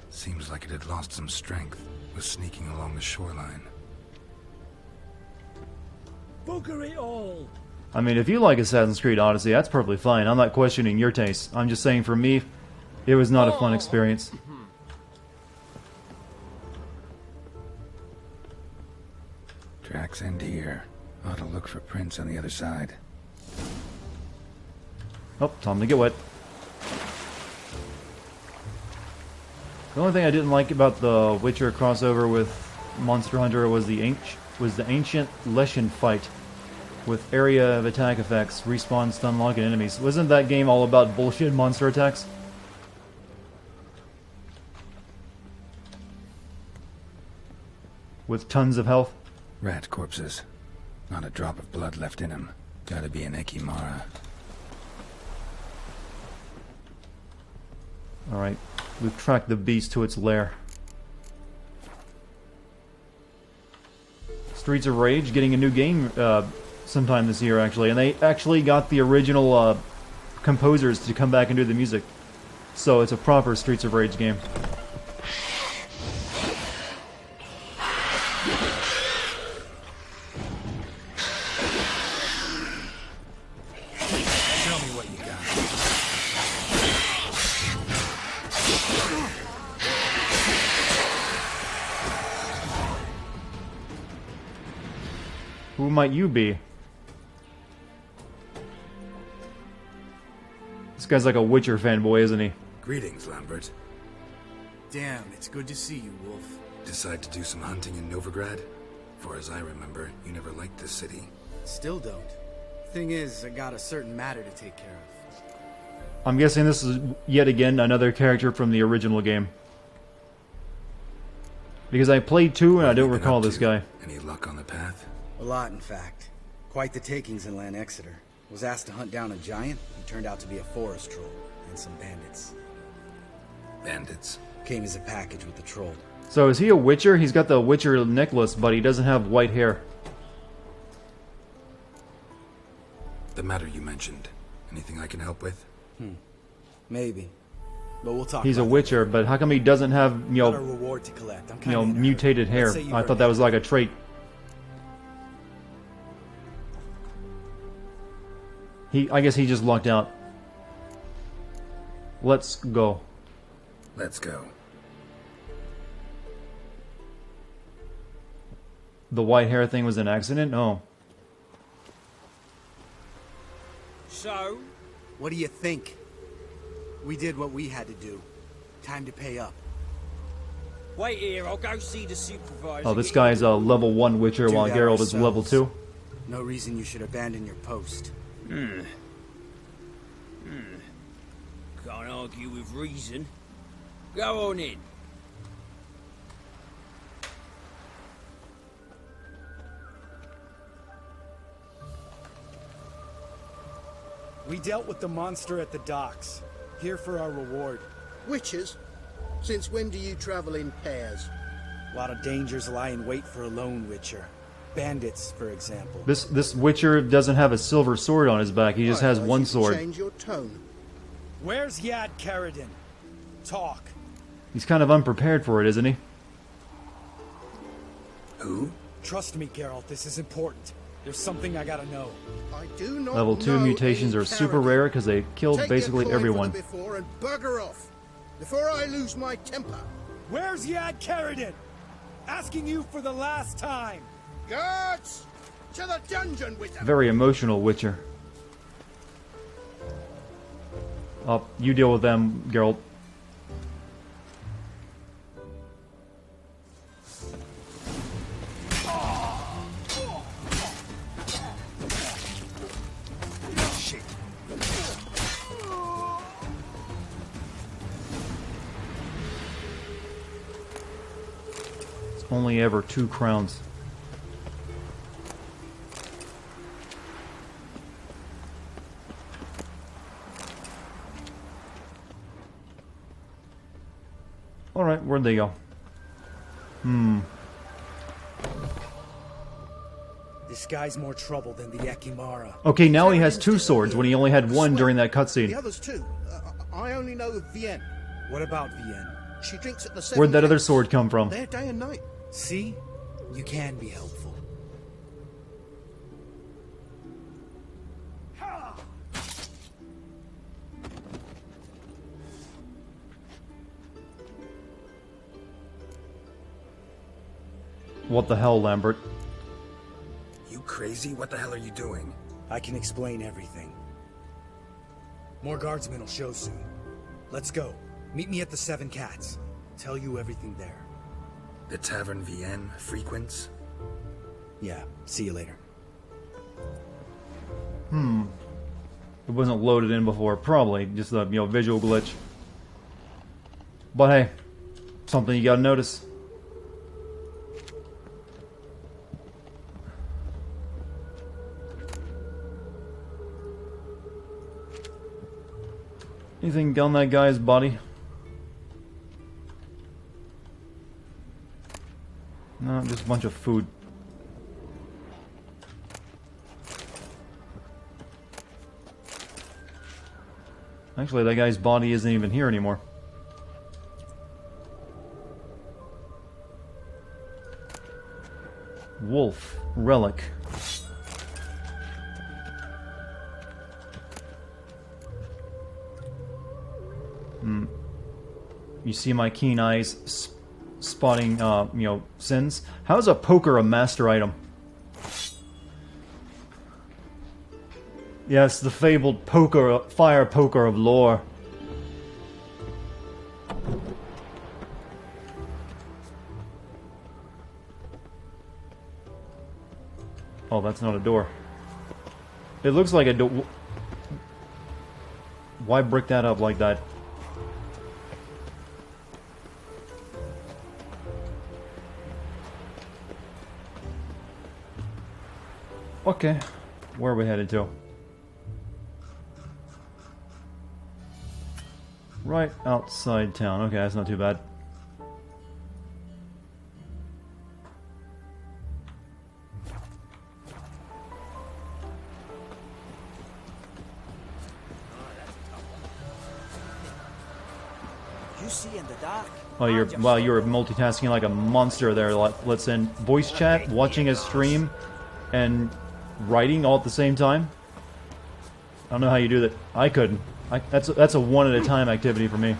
Seems like it had lost some strength. Was sneaking along the shoreline. Bugger it all! I mean, if you like Assassin's Creed Odyssey, that's perfectly fine. I'm not questioning your taste. I'm just saying for me, it was not a fun experience. Tracks end here. Ought to look for prints on the other side. Oh, time to get wet. The only thing I didn't like about the Witcher crossover with Monster Hunter was the ancient Leshen fight with area of attack effects, respawn, stun, lock, and enemies. Wasn't that game all about bullshit monster attacks? With tons of health? Rat corpses. Not a drop of blood left in them. Gotta be an Ekimara. Alright, we've tracked the beast to its lair. Streets of Rage getting a new game sometime this year, actually. And they actually got the original composers to come back and do the music. So it's a proper Streets of Rage game. Tell me what you got. Who might you be? This guy's like a Witcher fanboy, isn't he? Greetings, Lambert. Damn, it's good to see you, Wolf. Decide to do some hunting in Novigrad? Far as I remember, you never liked this city. Still don't. Thing is, I got a certain matter to take care of. I'm guessing this is yet again another character from the original game. Because I played 2 and I don't recall this guy. Any luck on the path? A lot, in fact. Quite the takings in Lan Exeter. Was asked to hunt down a giant. He turned out to be a forest troll and some bandits. Bandits? Came as a package with the troll. So is he a Witcher? He's got the Witcher necklace, but he doesn't have white hair. The matter you mentioned. Anything I can help with? Maybe. But we'll talk He's a about it Witcher, later. but how come he doesn't have, Got a reward to collect. I'm kinda in a hurry. mutated hair? Let's say you I were thought that was like a trait. I guess he just lucked out. Let's go. Let's go. The white hair thing was an accident? Oh. So, What do you think? We did what we had to do. Time to pay up. wait here, I'll go see the supervisor. Oh, this guy's a level 1 Witcher Do while that Geralt is level ourselves. 2. No reason you should abandon your post. Can't argue with reason. Go on in. We dealt with the monster at the docks. Here for our reward. Witches? Since when do you travel in pairs? A lot of dangers lie in wait for a lone witcher. Bandits, for example. This Witcher doesn't have a silver sword on his back. He just has Otherwise one you can sword. Change your tone. Where's Yad Karadin? Talk. He's kind of unprepared for it, isn't he? Who? Trust me, Geralt, this is important. There's something I gotta know. I do not Level 2 know mutations any are super Karadin. rare because they killed Take basically your coin everyone. from the before and bugger off before I lose my temper. Where's Yad Karadin? Asking you for the last time. Guards, to the dungeon with them. Very emotional Witcher. Oh, you deal with them, Geralt. It's only ever 2 crowns. Alright, where'd they go? This guy's more trouble than the Ekimara. Okay, now he has 2 swords when he only had 1 during that The cutscene. others too. I only know of Vienne. What about Vienne? She drinks at the Where'd that other Cats. sword come from? There day and night. See? You can be helpful. What the hell, Lambert? You crazy? What the hell are you doing? I can explain everything. More guardsmen will show soon. Let's go. Meet me at the Seven Cats. Tell you everything there. The Tavern Vienne frequents? Yeah, see you later. It wasn't loaded in before. Probably just a visual glitch. But hey, something you gotta notice. Anything on that guy's body? No, just a bunch of food. Actually, that guy's body isn't even here anymore. Wolf relic. You see my keen eyes spotting, sins. How is a poker a master item? Yes, the fabled poker, fire poker of lore. Oh, that's not a door. It looks like a door. Why brick that up like that? Okay, where are we headed to? Right outside town. Okay, that's not too bad. You see in the dark. Oh, you're multitasking like a monster there. Let's end voice chat, watching a stream, and writing all at the same time. I don't know how you do that. I couldn't. That's a one at a time activity for me.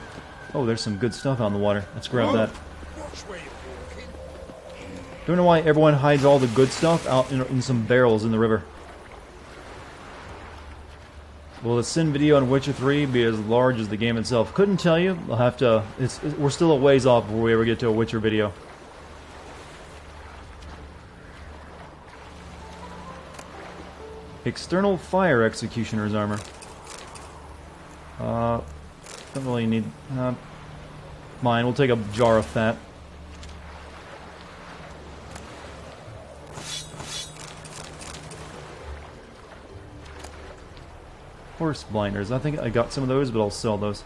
Oh, there's some good stuff out in the water. Let's grab that. Don't know why everyone hides all the good stuff out in some barrels in the river. Will the Sin video on Witcher 3 be as large as the game itself? Couldn't tell you. I'll have to. We're still a ways off before we ever get to a Witcher video. External fire executioner's armor. Don't really need. Mine. We'll take a jar of fat. Horse blinders. I think I got some of those, but I'll sell those.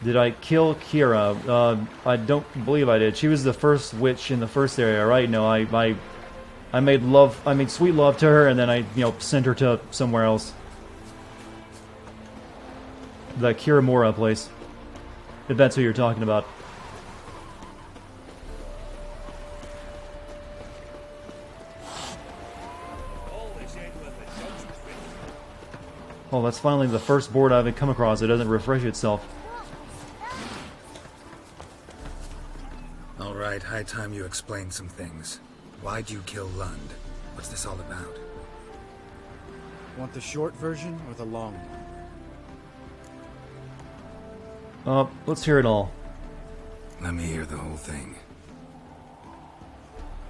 Did I kill Kira? I don't believe I did. She was the first witch in the first area, right? No, I made love. I made sweet love to her, and then I, sent her to somewhere else. The Kiramura place. If that's who you're talking about. Oh, that's finally the first board I've come across. It doesn't refresh itself. Alright, high time you explain some things. Why'd you kill Lund? What's this all about? Want the short version or the long one? Let's hear it all. Let me hear the whole thing.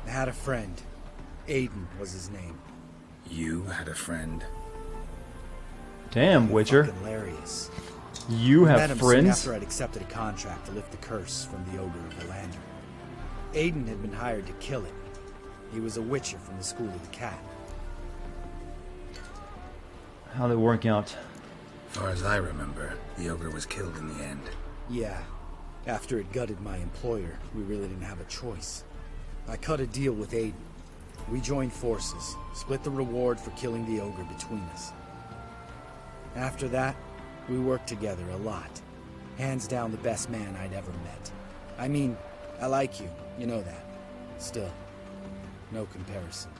I had a friend. Aiden was his name. You had a friend? Damn, Witcher. Hilarious. You have met him friends? Soon after I'd accepted a contract to lift the curse from the Ogre of Valander. Aiden had been hired to kill it. He was a Witcher from the School of the Cat. How'd it work out? As far as I remember, the Ogre was killed in the end. Yeah. After it gutted my employer, we really didn't have a choice. I cut a deal with Aiden. We joined forces, split the reward for killing the Ogre between us. After that, we worked together a lot. Hands down the best man I'd ever met. I mean, I like you, you know that. Still, no comparison.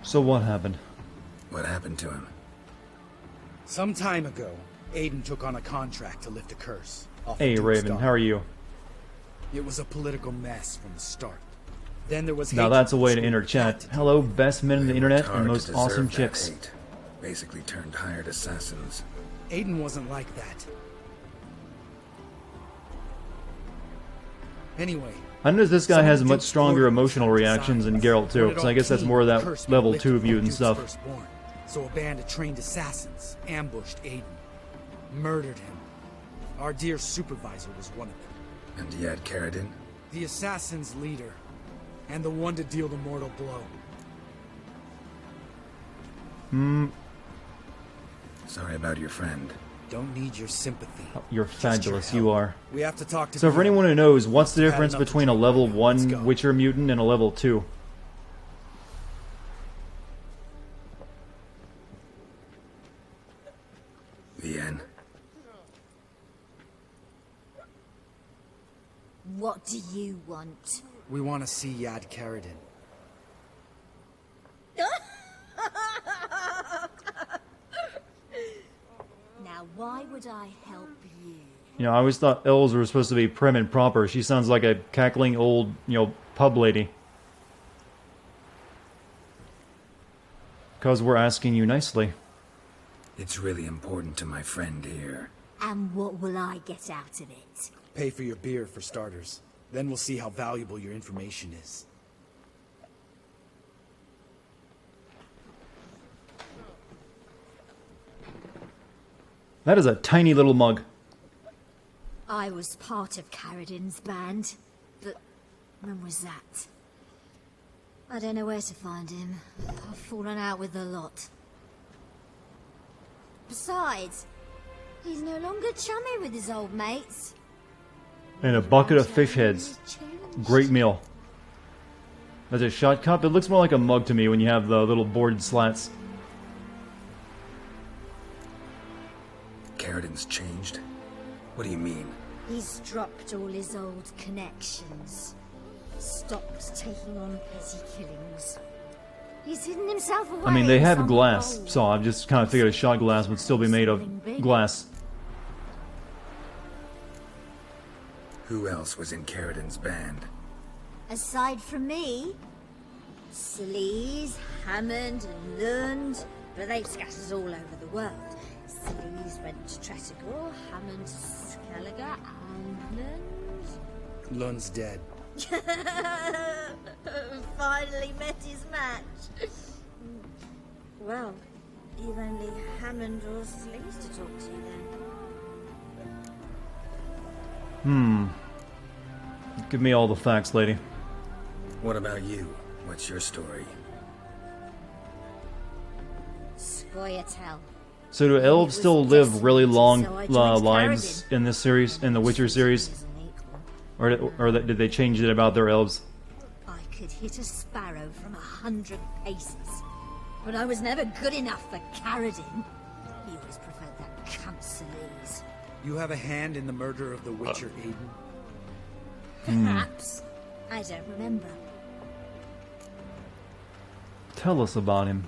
So what happened? What happened to him? Some time ago, Aiden took on a contract to lift a curse. Hey, Raven, how are you? It was a political mess from the start. Then there was now that's a way to enter chat. Hello, best men on the internet and most awesome chicks. Basically turned hired assassins. Aiden wasn't like that. Anyway, I noticed this guy has much stronger emotional reactions than Geralt too, so I guess that's more of that level 2 view and stuff. So a band of trained assassins ambushed Aiden, murdered him. Our dear supervisor was one of them. And you had Caradin? The assassin's leader, and the one to deal the mortal blow. Sorry about your friend. Don't need your sympathy. You're fabulous, you are. We have to talk to so for anyone who knows, what's the difference between a level 1 Let's go. Witcher mutant and a level 2? Vienne. What do you want? We want to see Yad Caradin. Now, why would I help you? You know, I always thought elves were supposed to be prim and proper. She sounds like a cackling old, pub lady. Because we're asking you nicely. It's really important to my friend here. And what will I get out of it? Pay for your beer, for starters. Then we'll see how valuable your information is. That is a tiny little mug. I was part of Carradin's band, but when was that? I don't know where to find him. I've fallen out with the lot. Besides, he's no longer chummy with his old mates. And a bucket of fish heads. Great meal. That's a shot cup. It looks more like a mug to me when you have the little boarded slats. Carradin's changed? What do you mean? He's dropped all his old connections. Stopped taking on petty killings. He's hidden himself away. I mean, they in have some glass, hole. so I've just kind of figured a shot glass would still be made of glass. Who else was in Carradin's band? Aside from me, Sleaze, Hammond, and Lund, but they scattered all over the world. Sleaze went to Tretigor, Hammond to Skellige, and Lund... Lund's dead. Finally met his match. Well, you've only Hammond or Sleaze to talk to then. Give me all the facts, lady. What about you? What's your story? Scoia'tael. So do elves still live really long so I joined lives in this series, in the Witcher series? Or did they change it about their elves? I could hit a sparrow from 100 paces, but I was never good enough for Carradin. He always preferred that cunt Sleaze. You have a hand in the murder of the Witcher, Aiden? Perhaps. I don't remember. Tell us about him.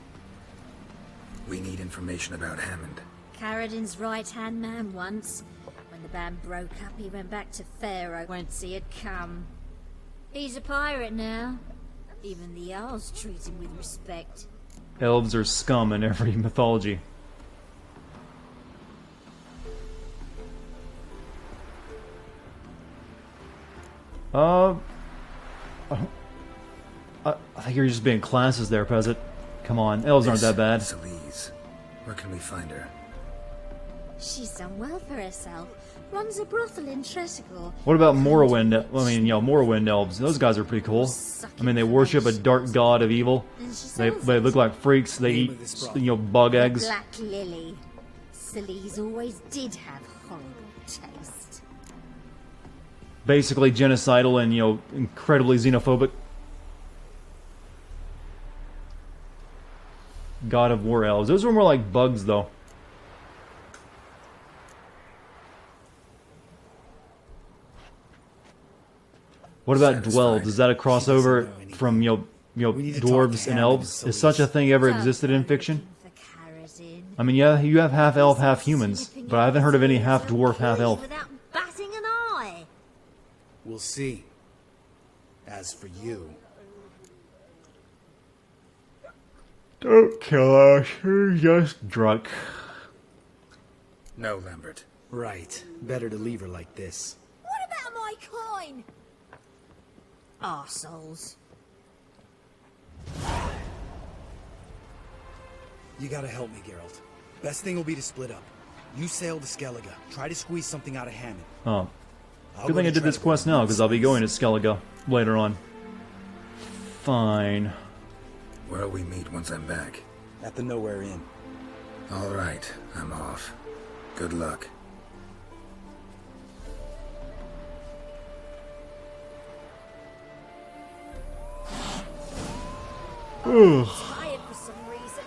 We need information about Hammond. Carradin's right-hand man once. When the band broke up, he went back to Pharaoh whence he had come. He's a pirate now. Even the Jarls treat him with respect. Elves are scum in every mythology. I think you're just being classes there, peasant. Come on, elves aren't that bad. Sleaze. Where can we find her? She's done well for herself. Runs a brothel in Tretigor. What about Morrowind? I mean, you know, Morrowind elves. Those guys are pretty cool. I mean, they worship a dark god of evil. They look like freaks. They eat, you know, bug eggs. Black Lily. Sleaze always did have horrible taste. Basically genocidal and, you know, incredibly xenophobic. God of War elves. Those were more like bugs, though. What about dwells? Is that a crossover from, you know, dwarves and elves? Is such a thing ever existed in fiction? I mean, yeah, you have half elf, half humans, but I haven't heard of any half dwarf, half elf. Without batting an eye. We'll see. As for you... Don't kill us, you're just drunk. No, Lambert. Right. Better to leave her like this. What about my coin? Arseholes. You gotta help me, Geralt. Best thing will be to split up. You sail to Skellige. Try to squeeze something out of Hammond. Oh. Good thing I did this quest now, because I'll be going to Skellige later on. Fine. Where'll we meet once I'm back? At the Nowhere Inn. All right, I'm off. Good luck. Tired for some reason.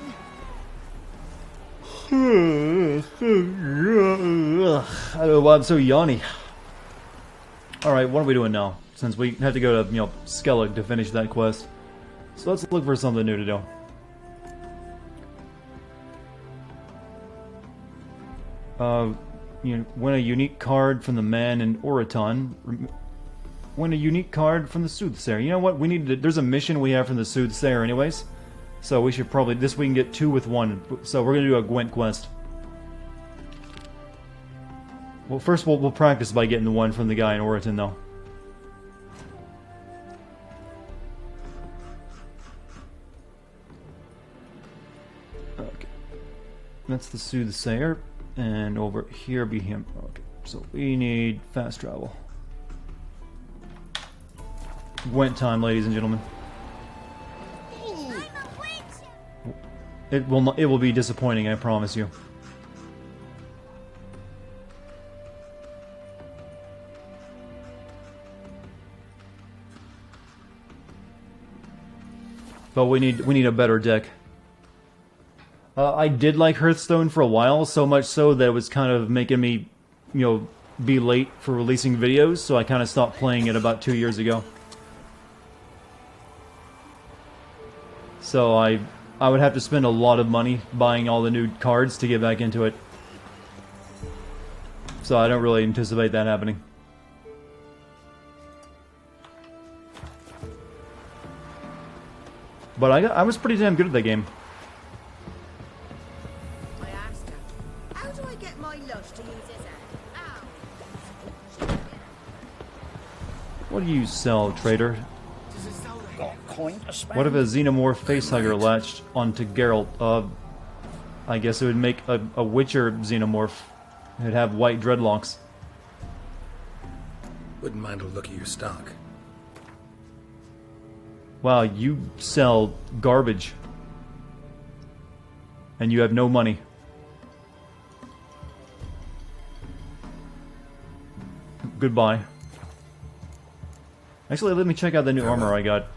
I don't know why I'm so yawny. Alright, what are we doing now? Since we have to go to, you know, Skellige to finish that quest. So let's look for something new to do. You know, win a unique card from the man in Oraton. Win a unique card from the Soothsayer. You know what? We need to, there's a mission we have from the Soothsayer anyways. So we should probably, this we can get 2 with 1. So we're going to do a Gwent quest. Well, first we'll practice by getting the one from the guy in Oraton though. Okay. That's the Soothsayer. And over here be him. Okay, so we need fast travel. Gwent time, ladies and gentlemen. It will not, it will be disappointing, I promise you. But we need a better deck. I did like Hearthstone for a while, so much so that it was kind of making me, you know, be late for releasing videos, so I kind of stopped playing it about 2 years ago. So I would have to spend a lot of money buying all the new cards to get back into it. So I don't really anticipate that happening. But I was pretty damn good at that game. I asked her, how do I get my lush to use his hand? Ow. What do you sell, trader? What if a xenomorph facehugger latched onto Geralt? I guess it would make a Witcher xenomorph. It'd have white dreadlocks. Wouldn't mind a look at your stock. Wow, you sell garbage. And you have no money. Goodbye. Actually, let me check out the new armor I got.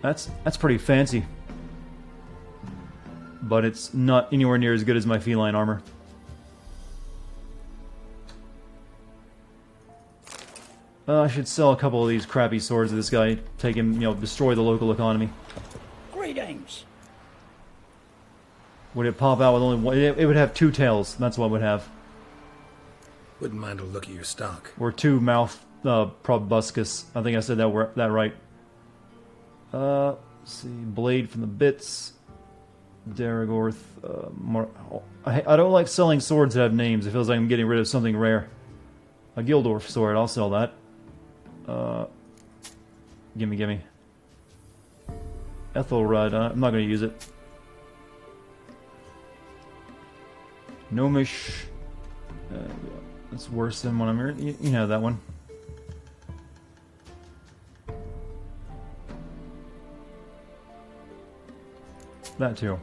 That's pretty fancy. But it's not anywhere near as good as my feline armor. I should sell a couple of these crappy swords to this guy. Take him, you know, destroy the local economy. Greetings. Would it pop out with only one? It would have two tails. That's what it would have. Wouldn't mind a look at your stock. Or two mouth proboscis. I think I said that right. Let's see. Blade from the bits. Daragorth. I don't like selling swords that have names. It feels like I'm getting rid of something rare. A Gildorf sword. I'll sell that. Gimme. Ethelred. I'm not going to use it. Gnomish. That's worse than what I'm hearing. You know that one. That too.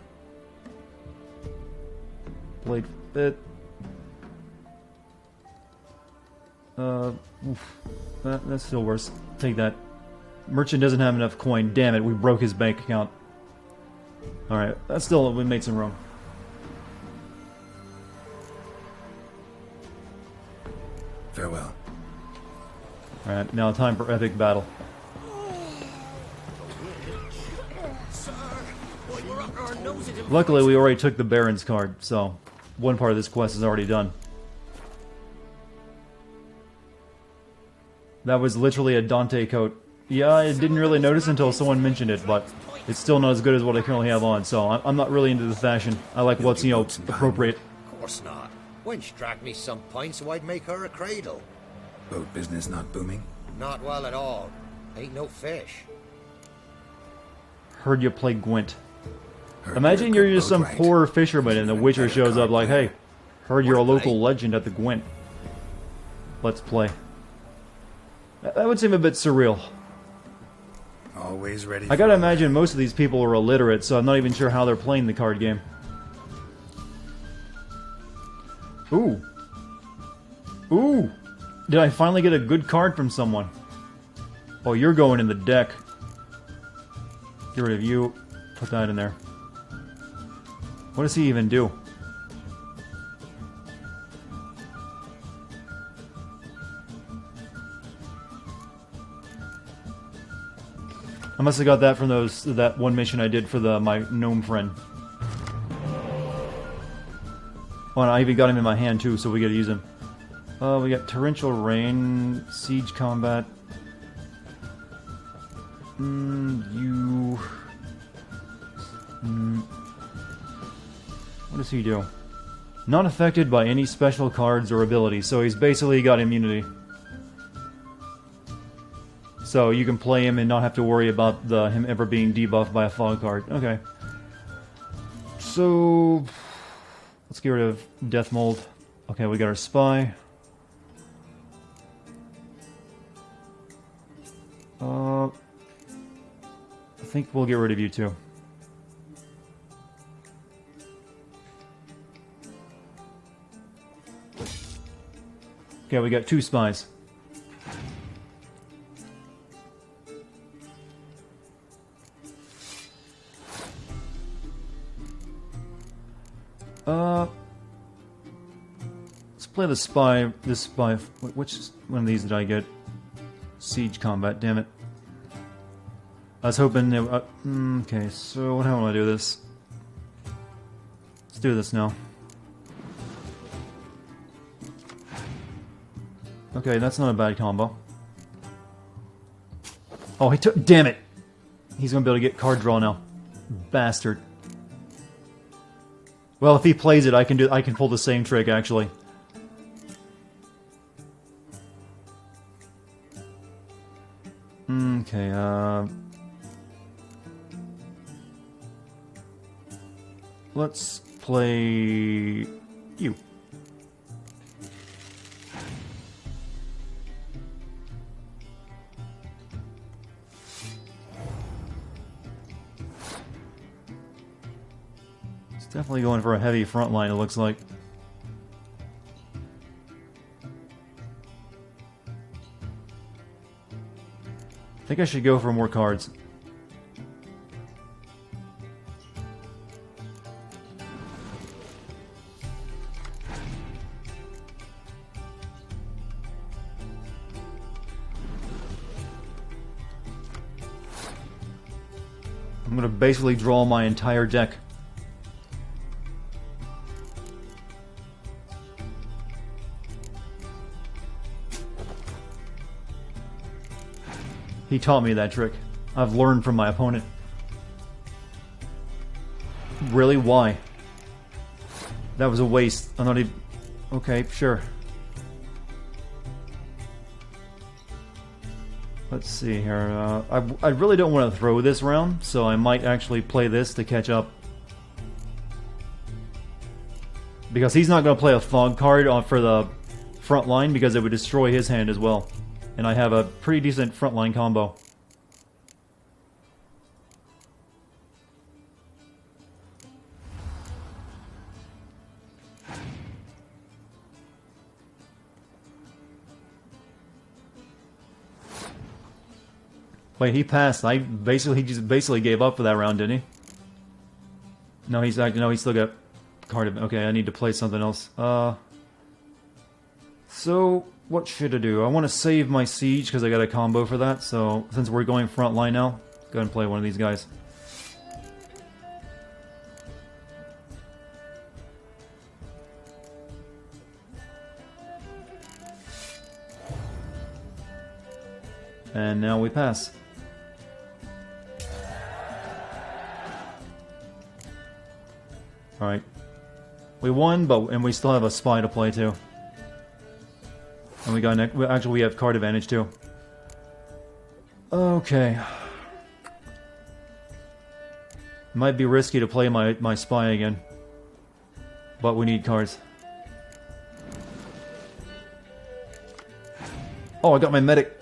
Blade fit. That's still worse. Take that. Merchant doesn't have enough coin. Damn it, we broke his bank account. Alright, that's still, we made some room. Farewell. Alright, now time for epic battle. Luckily, we already took the Baron's card, so one part of this quest is already done. That was literally a Dante coat. Yeah, I didn't really notice until someone mentioned it, but it's still not as good as what I currently have on, so I'm not really into the fashion. I like what's, you know, appropriate. Of course not. Wench dragged me some pints so I'd make her a cradle. Boat business not booming? Not well at all. Ain't no fish. Heard you play Gwent. Imagine you're just some poor fisherman and the Witcher shows up like, hey, heard you're a local legend at the Gwent. Let's play. That would seem a bit surreal. Always ready. I gotta imagine most of these people are illiterate, so I'm not even sure how they're playing the card game. Ooh. Ooh! Did I finally get a good card from someone? Oh, you're going in the deck. Get rid of you. Put that in there. What does he even do? I must have got that from that one mission I did for my gnome friend. Oh, and I even got him in my hand too, so we gotta use him. We got torrential rain, siege combat. What does he do? Not affected by any special cards or abilities, so he's basically got immunity. So you can play him and not have to worry about him ever being debuffed by a fog card. Okay. So let's get rid of Death Mold. Okay, we got our spy. I think we'll get rid of you too. Okay, we got 2 spies. Let's play the spy. This spy. Which one of these did I get? Siege combat. Damn it. I was hoping. Okay, so how do I do this? Let's do this now. Okay, that's not a bad combo. Oh, he took. Damn it! He's gonna be able to get card draw now. Bastard. Well, if he plays it, I can pull the same trick actually. Okay, let's play you. It's definitely going for a heavy front line, it looks like. I think I should go for more cards. I'm gonna basically draw my entire deck. He taught me that trick. I've learned from my opponent. Really? Why? That was a waste. I'm not even... Okay, sure. Let's see here. I really don't want to throw this round, so I might actually play this to catch up. Because he's not going to play a fog card for the front line because it would destroy his hand as well. And I have a pretty decent frontline combo. Wait, he passed. He just basically gave up for that round, didn't he? No, he's still got card. Okay, I need to play something else. So what should I do? I want to save my siege because I got a combo for that. So since we're going front line now, go ahead and play one of these guys. And now we pass. Alright. We won, and we still have a spy to play too. And we got actually we have card advantage too. Okay. Might be risky to play my spy again. But we need cards. Oh, I got my medic.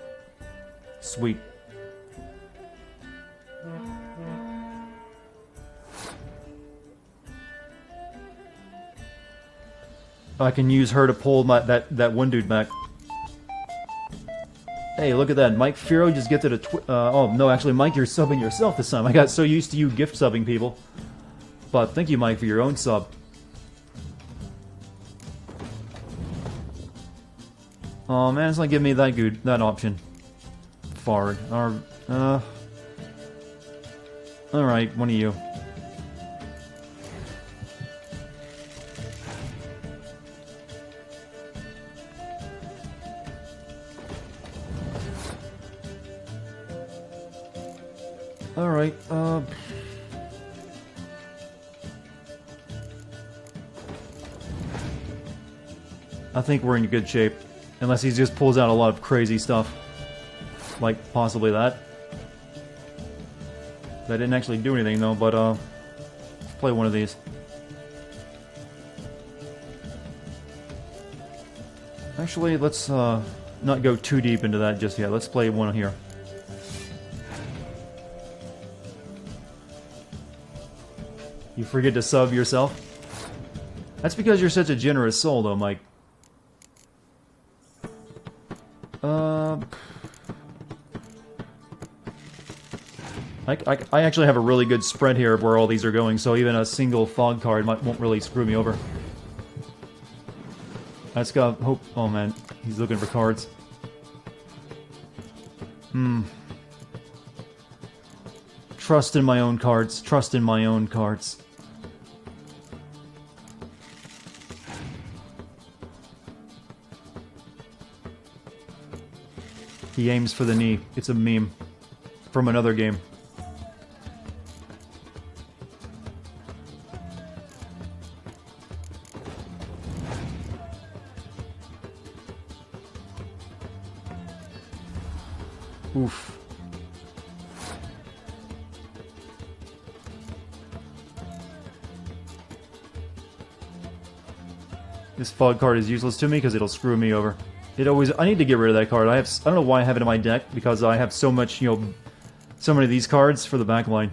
Sweet. I can use her to pull that one dude back. Hey, look at that. Mike Firo just gifted a oh, no, actually, Mike, you're subbing yourself this time. I got so used to you gift subbing people. But thank you, Mike, for your own sub. Oh, man, it's not giving me that option. Forward. Alright, one of you. Alright, I think we're in good shape. Unless he just pulls out a lot of crazy stuff. Like, possibly that. That didn't actually do anything, though, but, let's play one of these. Actually, let's not go too deep into that just yet. Let's play one here. You forget to sub yourself? That's because you're such a generous soul, though, Mike. I actually have a really good spread here of where all these are going, so even a single fog card won't really screw me over. I just got hope. Oh man, he's looking for cards. Trust in my own cards. Trust in my own cards. He aims for the knee. It's a meme from another game. Oof. This fog card is useless to me because it'll screw me over. It always. I need to get rid of that card. I don't know why I have it in my deck because I have so much, you know, so many of these cards for the back line.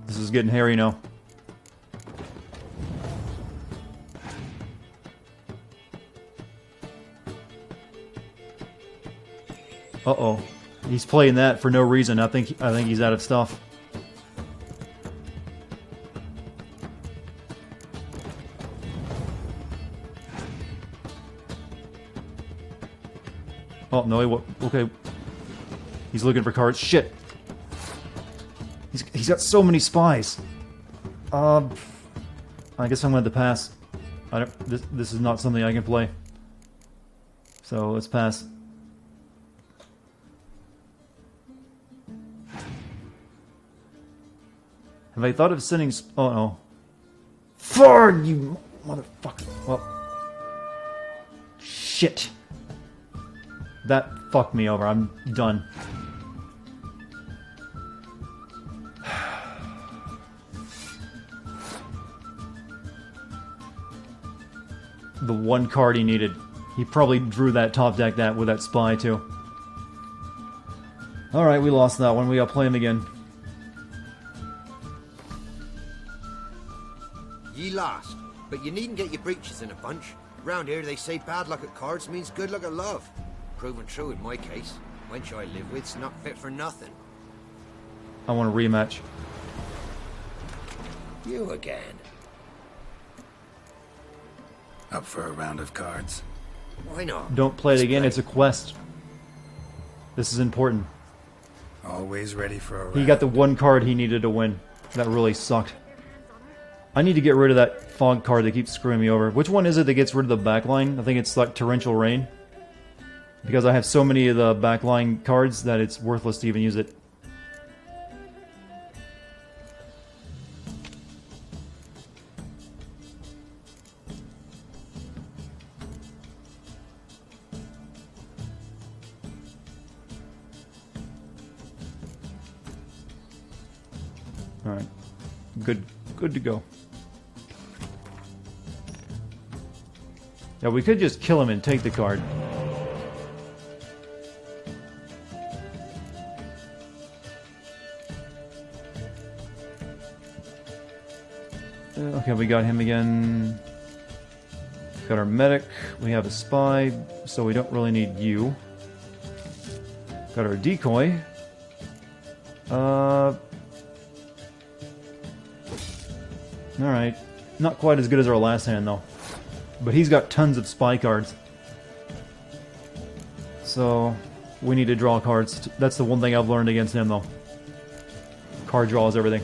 This is getting hairy now. Uh-oh. He's playing that for no reason. I think he's out of stuff. Oh, no, he won't. Okay. He's looking for cards. Shit! He's got so many spies. I guess I'm going to have to pass. This is not something I can play. So, let's pass. Have I thought of sending... Oh, no. Ford, you motherfucker. Well... Shit. That fucked me over. I'm done. The one card he needed. He probably drew that top deck that with that spy, too. Alright, we lost that one. We gotta play him again. Ye lost, but you needn't get your breeches in a bunch. Round here they say bad luck at cards means good luck at love. Proven true in my case. Wench I live with's not fit for nothing. I want a rematch. You again. Up for a round of cards? Why not? Don't play it again, it's a quest. This is important. Always ready for a round. He got the one card he needed to win. That really sucked. I need to get rid of that fog card that keeps screwing me over. Which one is it that gets rid of the backline? I think it's like Torrential Rain. Because I have so many of the backline cards that it's worthless to even use it. Alright. Good to go. Yeah, we could just kill him and take the card. Okay, we got him again. Got our medic. We have a spy, so we don't really need you. Got our decoy. Alright. Not quite as good as our last hand, though. But he's got tons of spy cards. So, we need to draw cards. That's the one thing I've learned against him, though. Card draw is everything.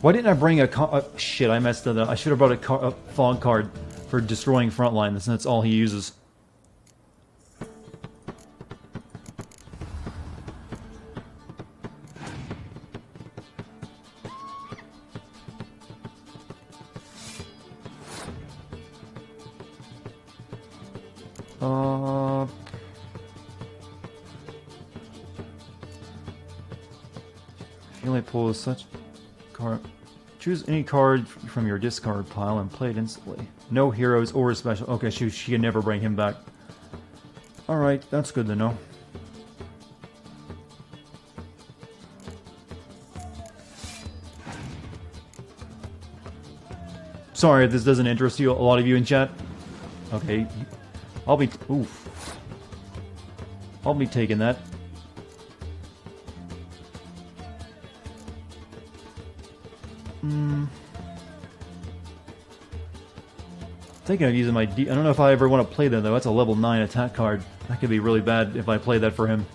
Why didn't I bring a shit, I messed it up. I should have brought a fog card for destroying frontline, since that's all he uses. You only pull such card. Choose any card from your discard pile and play it instantly. No heroes or special. Okay, she can never bring him back. Alright, that's good to know. Sorry if this doesn't interest you, a lot of you in chat. Okay, I'll be taking that. Thinking of using my I don't know if I ever want to play that though. That's a level 9 attack card. That could be really bad if I play that for him.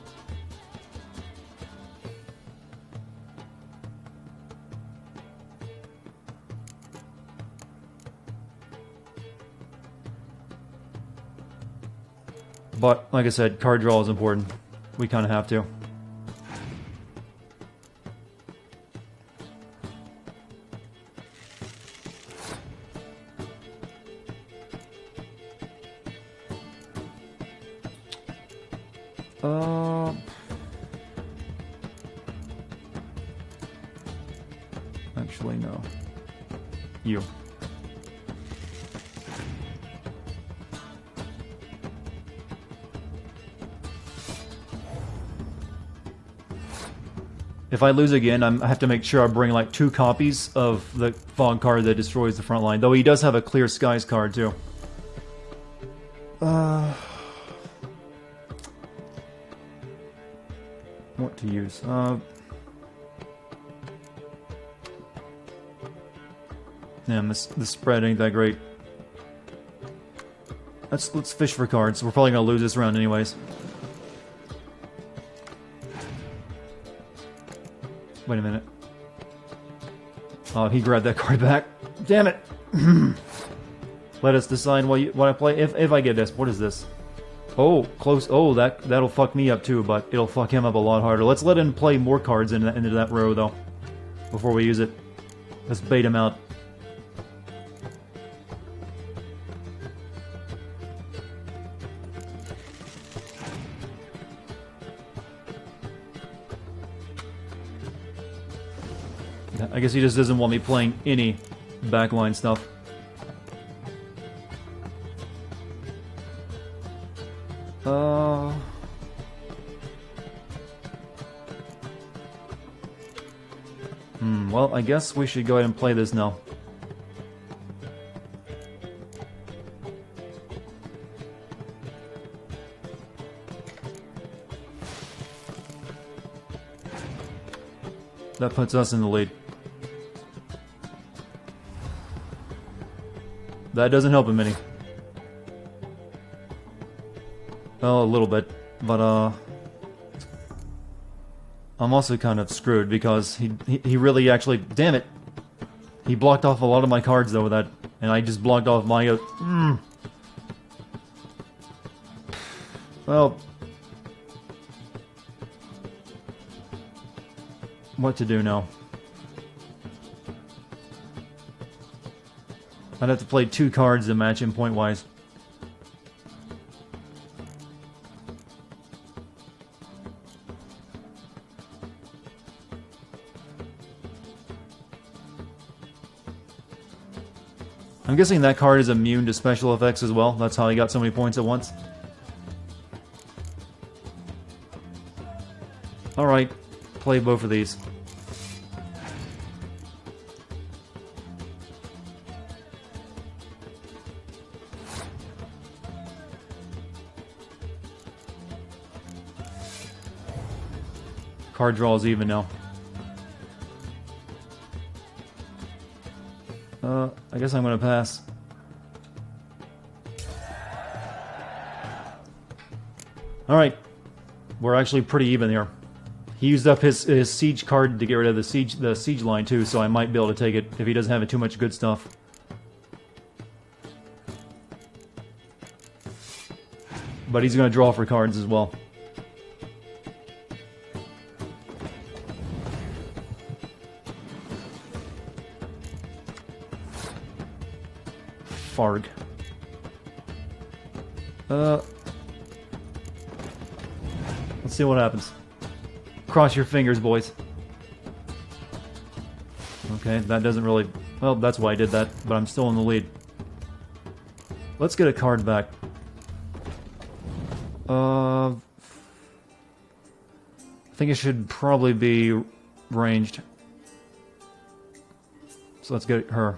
But, like I said, card draw is important. We kind of have to. Actually, no. You. If I lose again, I have to make sure I bring like 2 copies of the fog card that destroys the front line. Though he does have a clear skies card too. What to use? Damn, this spread ain't that great. Let's fish for cards. We're probably gonna lose this round anyways. Wait a minute. Oh, he grabbed that card back. Damn it! Let us decide what I play. If I get this, what is this? Oh, close. Oh, that'll fuck me up too, but it'll fuck him up a lot harder. Let's let him play more cards into that row though, before we use it. Let's bait him out. I guess he just doesn't want me playing any backline stuff. Well, I guess we should go ahead and play this now. That puts us in the lead. That doesn't help him any. Well, a little bit, but I'm also kind of screwed because he really actually, damn it, he blocked off a lot of my cards though with that, and I just blocked off my. Well, what to do now? I'd have to play 2 cards to match him point-wise. I'm guessing that card is immune to special effects as well. That's how he got so many points at once. Alright, play both of these. Card draw is even now. I guess I'm gonna pass. Alright. We're actually pretty even here. He used up his siege card to get rid of the siege line too, so I might be able to take it if he doesn't have too much good stuff. But he's gonna draw for cards as well. Farg. Let's see what happens. Cross your fingers, boys. Okay, that doesn't really... Well, that's why I did that, but I'm still in the lead. Let's get a card back. I think it should probably be ranged. So let's get her.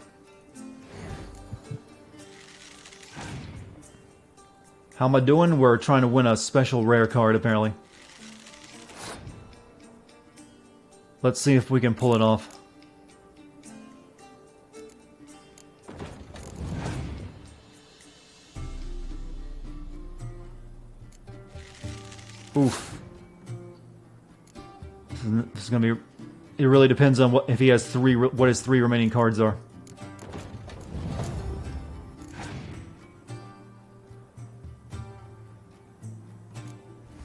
How am I doing? We're trying to win a special rare card, apparently. Let's see if we can pull it off. Oof. This is gonna be... It really depends on what if he has what his 3 remaining cards are.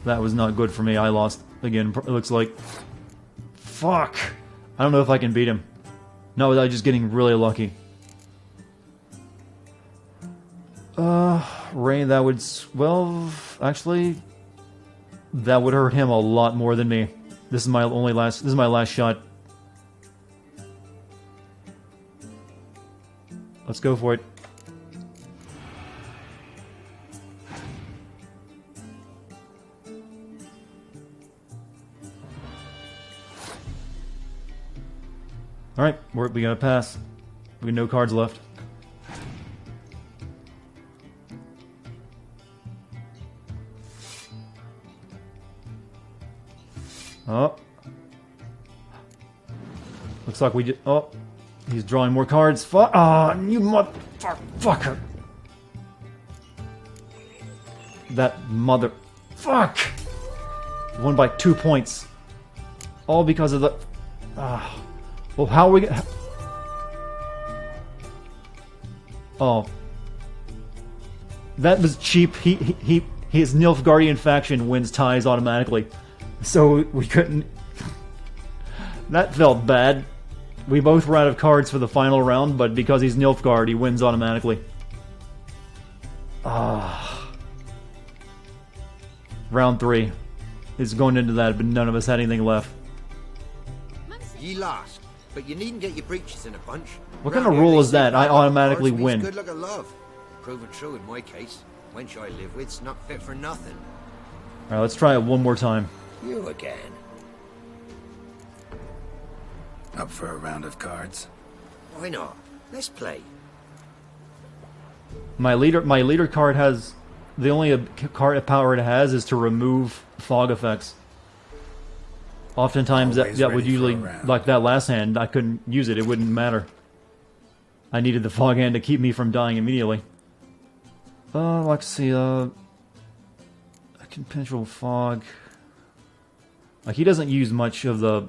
That was not good for me. I lost again. It looks like. Fuck! I don't know if I can beat him. No, without just getting really lucky. Rain, that would... Well, actually... That would hurt him a lot more than me. This is my last shot. Let's go for it. Alright, we got a pass. We got no cards left. Oh. Looks like we just... Oh. He's drawing more cards. Fuck. Ah, you motherfucker. That mother... Fuck! Won by 2 points. All because of the... Ah. Well, how are we gonna... Oh. That was cheap. His Nilfgaardian faction wins ties automatically. So we couldn't... That felt bad. We both were out of cards for the final round, but because he's Nilfgaard, he wins automatically. Ah. Round 3 is going into that, but none of us had anything left. Ye lost, but you needn't get your breeches in a bunch. What kind of rule is that? I automatically win. Good luck of love. Proven true in my case. Wench I live with's not fit for nothing. Alright, let's try it one more time. You again. Up for a round of cards? Why not? Let's play. My leader card has... The only card power it has is to remove fog effects. Oftentimes that would usually... Like that last hand, I couldn't use it. It wouldn't matter. I needed the fog hand to keep me from dying immediately. Let's see, I can control fog... Like, he doesn't use much of the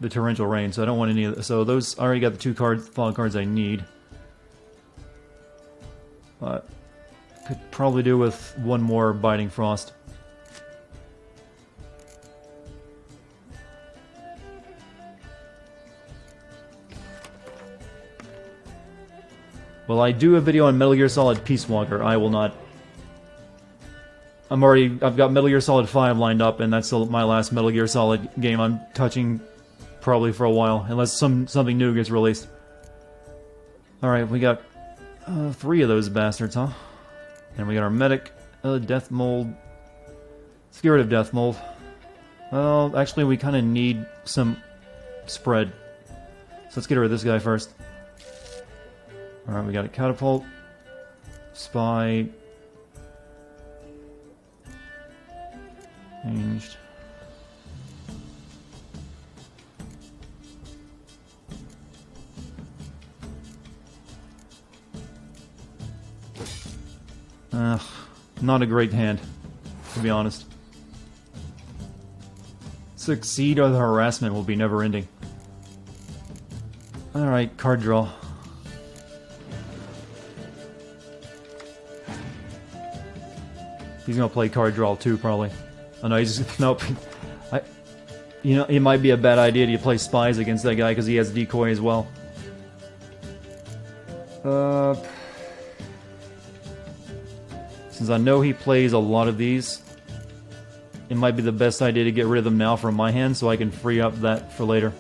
torrential rain, so I don't want any of the... So those... I already got the 2 fog cards I need. But... Could probably do with 1 more Biting Frost. Well, I do a video on Metal Gear Solid Peace Walker. I will not... I've got Metal Gear Solid 5 lined up, and that's my last Metal Gear Solid game I'm touching probably for a while, unless something new gets released. Alright, we got 3 of those bastards, huh? And we got our medic, death mold, spirit of death mold. Well, actually we kind of need some spread. So let's get rid of this guy first. Alright, we got a catapult, spy, ranged. Not a great hand, to be honest. Succeed or the harassment will be never ending. Alright, card draw. He's gonna play card draw too, probably. Oh no, he's just... Nope. You know, it might be a bad idea to play spies against that guy because he has decoy as well. Since I know he plays a lot of these, it might be the best idea to get rid of them now from my hand so I can free up that for later.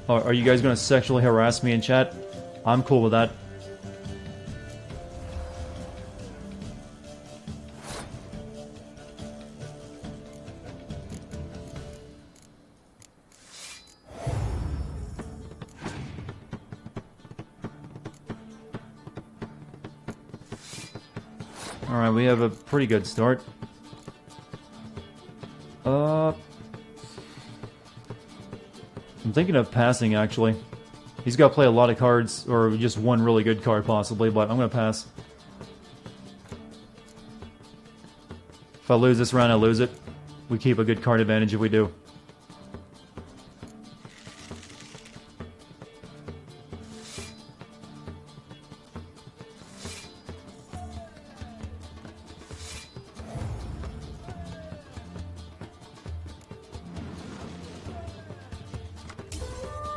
Are you guys going to sexually harass me in chat? I'm cool with that. Alright, we have a pretty good start. I'm thinking of passing, actually. He's got to play a lot of cards, or just one really good card, possibly, but I'm going to pass. If I lose this round, I lose it. We keep a good card advantage if we do.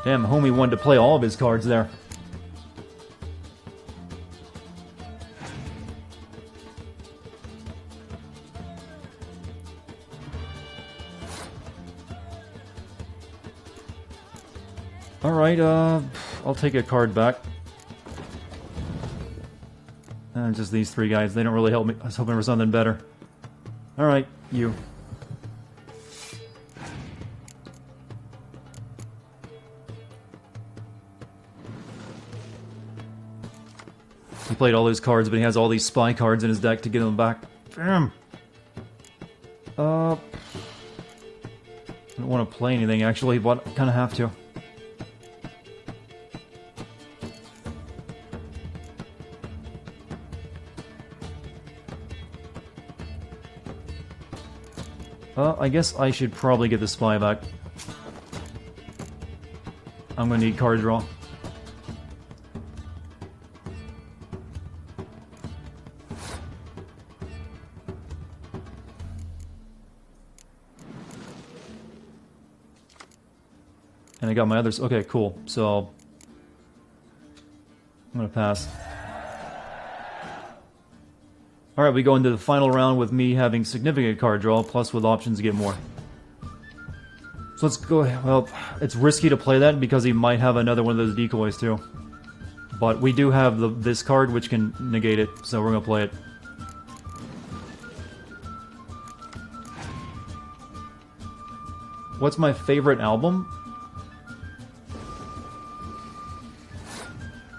Damn, homie wanted to play all of his cards there. Alright, I'll take a card back. Just these three guys, they don't really help me. I was hoping for something better. Alright, you. He played all those cards, but he has all these spy cards in his deck to get them back. Damn. I don't want to play anything, actually, but I kind of have to. I guess I should probably get the spy back. I'm going to need card draw. And I got my others. Okay, cool. So I'm gonna pass. Alright, we go into the final round with me having significant card draw, plus with options to get more. So let's go. Well, it's risky to play that because he might have another one of those decoys too. But we do have this card which can negate it, so we're gonna play it. What's my favorite album?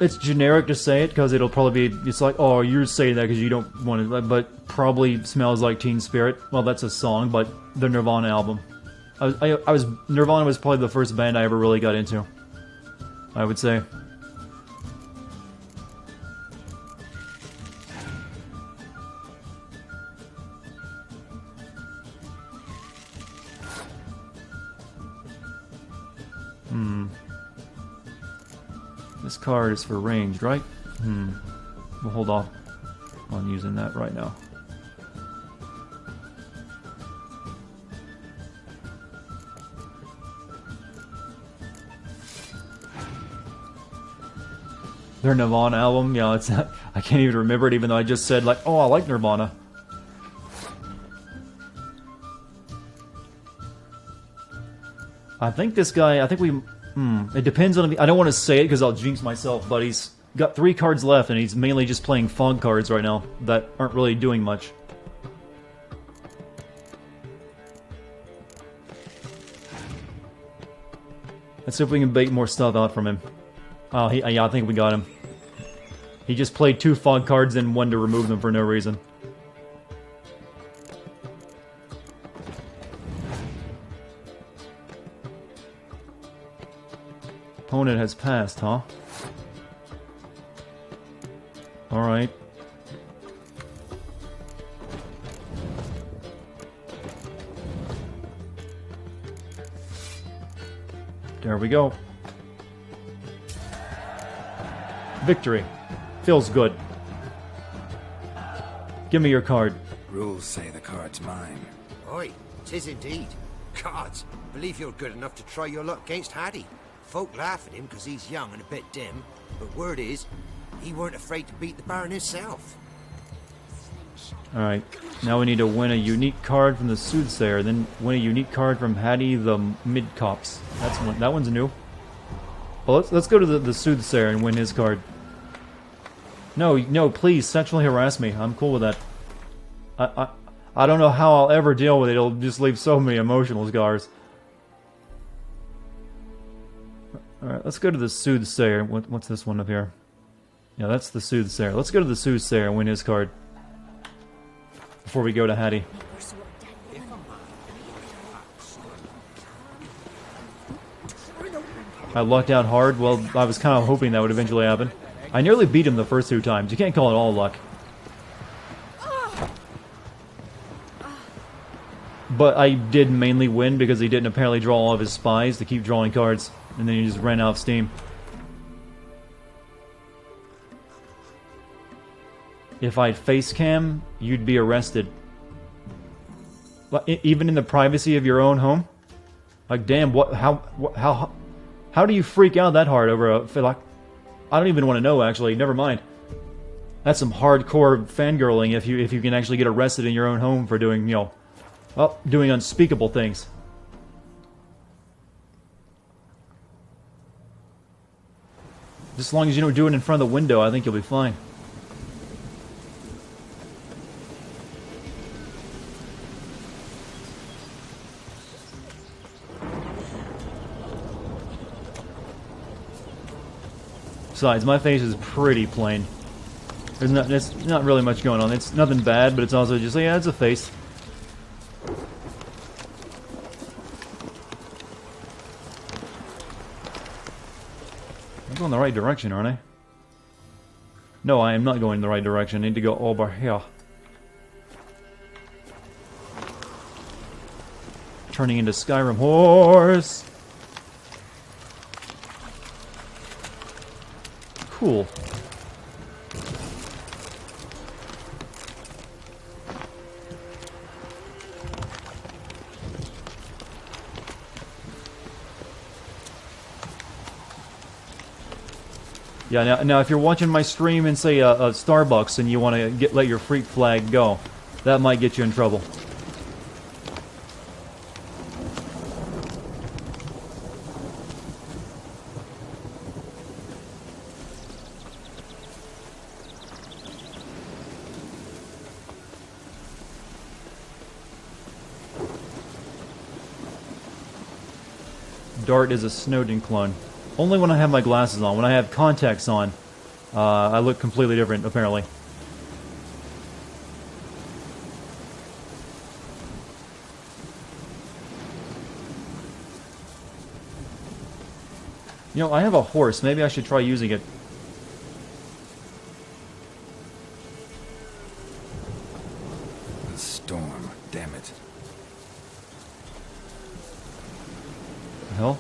It's generic to say it, because it'll probably be, it's like, oh, you're saying that because you don't want it, but probably Smells Like Teen Spirit. Well, that's a song, but the Nirvana album. Nirvana was probably the first band I ever really got into, I would say. This card is for ranged, right? We'll hold off on using that right now. Their Nirvana album, yeah, it's I can't even remember it, even though I just said, like, oh, I like Nirvana. I think this guy, it depends on... I don't want to say it because I'll jinx myself, but he's got 3 cards left, and he's mainly just playing fog cards right now that aren't really doing much. Let's see if we can bait more stuff out from him. Oh, yeah, I think we got him. He just played 2 fog cards and 1 to remove them for no reason. Opponent has passed, huh? Alright. There we go. Victory. Feels good. Give me your card. Rules say the card's mine. Oi, 'Tis indeed. Gods, believe you're good enough to try your luck against Hattie. Folk laugh at him because he's young and a bit dim, but word is, he weren't afraid to beat the Baron himself. Alright, now we need to win a unique card from the Soothsayer, then win a unique card from Hattie the Mid-Cops. That one's new. Well, let's go to the Soothsayer and win his card. No, please, sexually harass me. I'm cool with that. I don't know how I'll ever deal with it. It'll just leave so many emotional scars. Alright, let's go to the Soothsayer. What's this one up here? Yeah, that's the Soothsayer. Let's go to the Soothsayer and win his card. Before we go to Hattie. I lucked out hard. Well, I was kind of hoping that would eventually happen. I nearly beat him the first 2 times. You can't call it all luck. But I did mainly win because he didn't apparently draw all of his spies to keep drawing cards. And then he just ran out of steam. If I'd face cam, you'd be arrested. Even in the privacy of your own home? Like, damn, how do you freak out that hard over a... Like, I don't even want to know, actually. Never mind. That's some hardcore fangirling if you can actually get arrested in your own home for doing, you know... Well, doing unspeakable things. Just as long as you don't do it in front of the window, I think you'll be fine. Besides, my face is pretty plain. There's not really much going on. It's nothing bad, but it's also just, yeah, it's a face. I'm going the right direction, aren't I? No, I am not going in the right direction. I need to go over here. Turning into Skyrim horse. Cool. Yeah, now if you're watching my stream in, say, a Starbucks and you want to let your freak flag go, that might get you in trouble. Dart is a Snowden clone. Only when I have my glasses on. When I have contacts on, I look completely different, apparently. You know, I have a horse. Maybe I should try using it. The storm, damn it. The hell?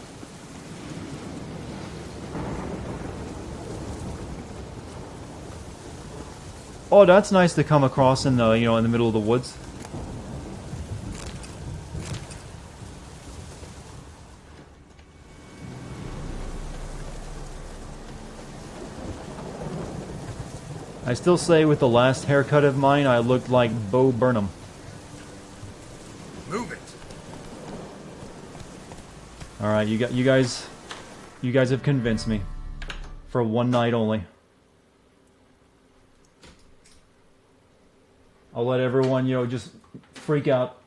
Oh, that's nice to come across in the, you know, in the middle of the woods. I still say with the last haircut of mine, I looked like Bo Burnham. Move it. All right, you guys have convinced me for one night only. I'll let everyone, you know, just freak out.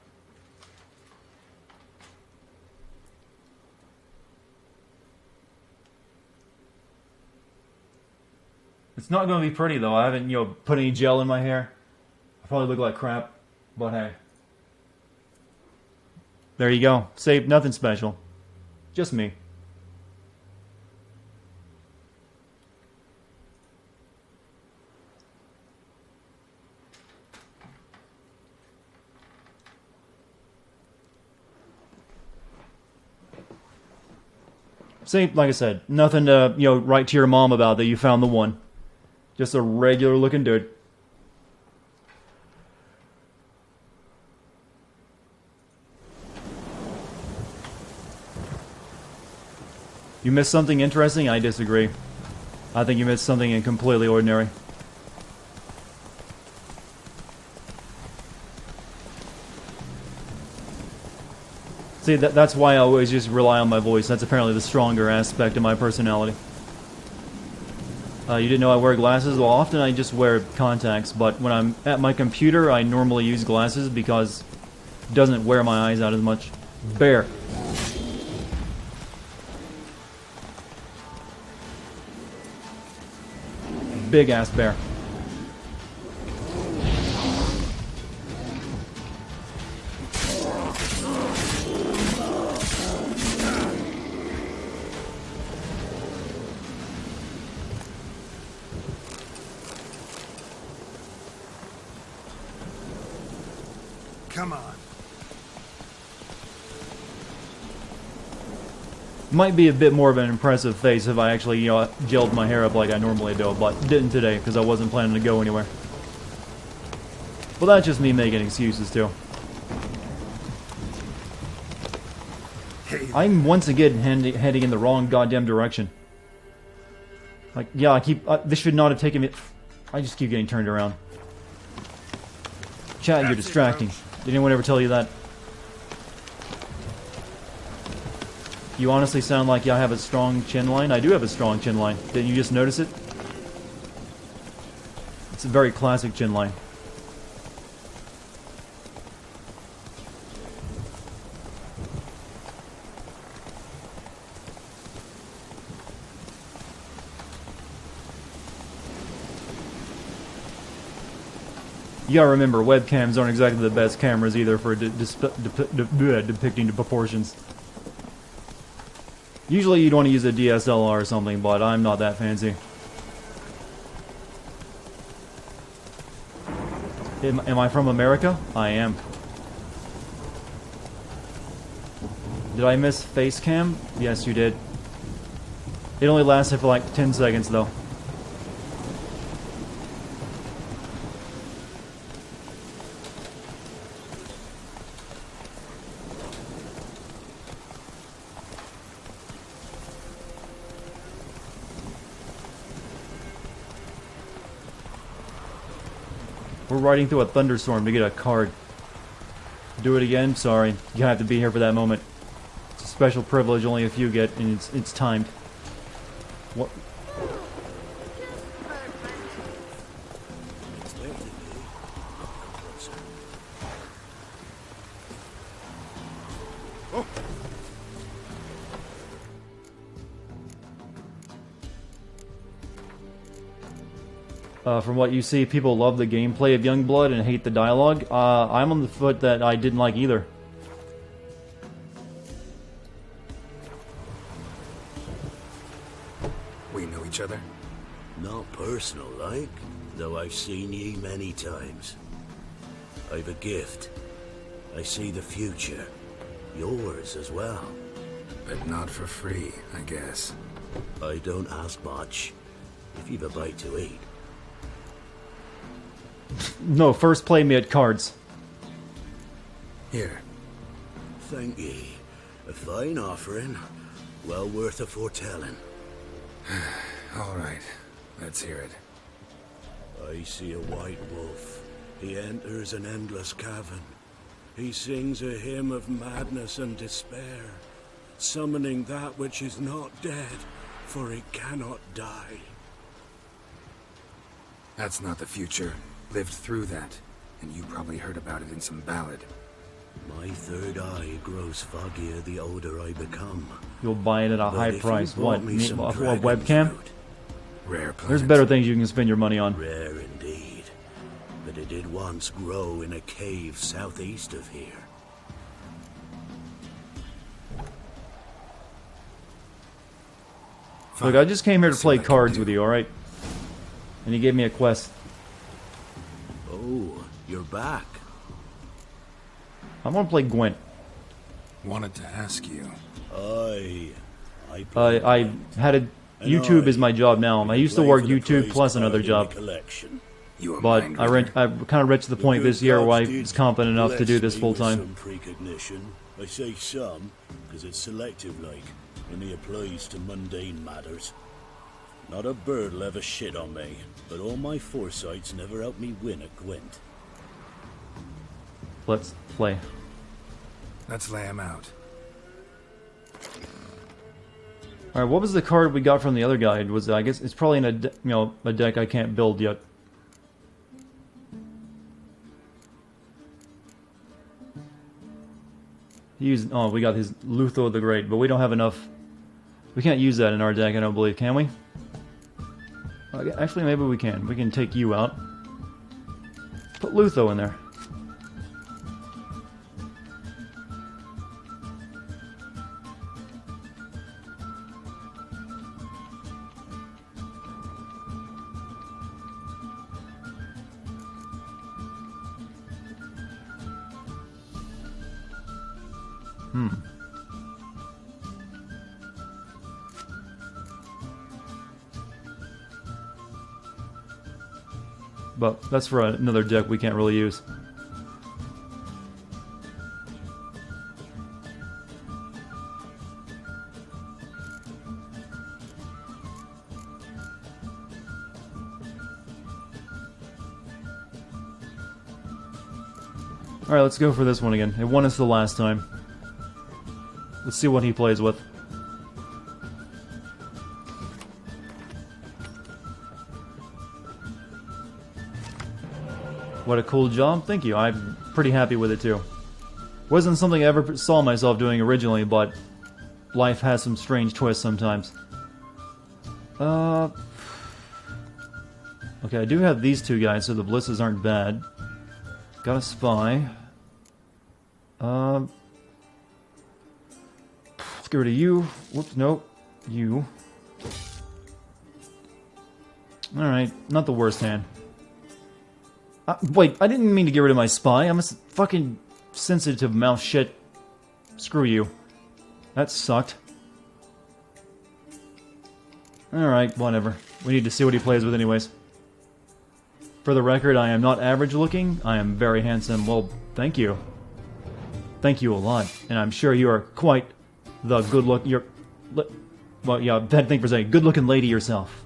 It's not going to be pretty, though. I haven't, you know, put any gel in my hair. I probably look like crap, but hey. There you go. Save nothing special. Just me. See, like I said, nothing to, you know, write to your mom about that you found the one. Just a regular looking dude. You missed something interesting? I disagree. I think you missed something completely ordinary. See, that's why I always just rely on my voice. That's apparently the stronger aspect of my personality. You didn't know I wear glasses? Well, often I just wear contacts, but when I'm at my computer, I normally use glasses because it doesn't wear my eyes out as much. Bear. Big ass bear. Come on. Might be a bit more of an impressive face if I actually, gelled my hair up like I normally do, but didn't today because I wasn't planning to go anywhere. Well, that's just me making excuses too. I'm once again heading in the wrong goddamn direction. Like, yeah, this should not have taken me. I just keep getting turned around. Chad, you're distracting. Did anyone ever tell you that? You honestly sound like I have a strong chin line. I do have a strong chin line. Didn't you just notice it? It's a very classic chin line. You gotta remember, webcams aren't exactly the best cameras either for depicting the proportions. Usually you'd want to use a DSLR or something, but I'm not that fancy. Am I from America? I am. Did I miss face cam? Yes, you did. It only lasted for like 10 seconds though. We're riding through a thunderstorm to get a card. Do it again? Sorry. You have to be here for that moment. It's a special privilege only a few get, and it's timed. What? From what you see, people love the gameplay of Youngblood and hate the dialogue. I'm on the foot that I didn't like either. We know each other? Not personal, like, though I've seen ye many times. I've a gift. I see the future. Yours as well. But not for free, I guess. I don't ask much. If you've a bite to eat. No, first play me at cards. Here. Thank ye. A fine offering. Well worth a foretelling. All right. Let's hear it. I see a white wolf. He enters an endless cavern. He sings a hymn of madness and despair, summoning that which is not dead, for it cannot die. That's not the future. Lived through that, and you probably heard about it in some ballad. My third eye grows foggier the older I become. You'll buy it at a high price. What? A webcam? Fruit. Rare plant. There's better things you can spend your money on. Rare indeed. But it did once grow in a cave southeast of here. Look, I just came here to play cards with you, alright? And you gave me a quest. Oh, you're back. I want to play Gwent. Wanted to ask you. I had a... YouTube is my job now. I used to work YouTube plus another job. But I kind of reached the point this year where I was confident enough to do this full time. I say some, because it's selective like. only applies to mundane matters. Not a bird'll ever shit on me, but all my foresights never helped me win a Gwent. Let's play. Let's lay him out. Alright, what was the card we got from the other guy? Was I guess it's probably in a a deck I can't build yet. Oh, we got his Lutho the Great, but we don't have enough. We can't use that in our deck, I don't believe, can we? Actually, maybe we can. We can take you out. Put Lutho in there. But that's for another deck we can't really use. Alright, let's go for this one again. It won us the last time. Let's see what he plays with. What a cool job. Thank you. I'm pretty happy with it too. Wasn't something I ever saw myself doing originally, but life has some strange twists sometimes. Okay, I do have these two guys, so the blisses aren't bad. Got a spy. Let's get rid of you. Whoops, nope. You. Alright, not the worst hand. Wait, I didn't mean to get rid of my spy. I'm a fucking sensitive mouse shit. Screw you. That sucked. Alright, whatever. We need to see what he plays with anyways. For the record, I am not average looking. I am very handsome. Well, thank you. Thank you a lot. And I'm sure you are quite the good look. Well, yeah, bad thing for saying. Good looking lady yourself.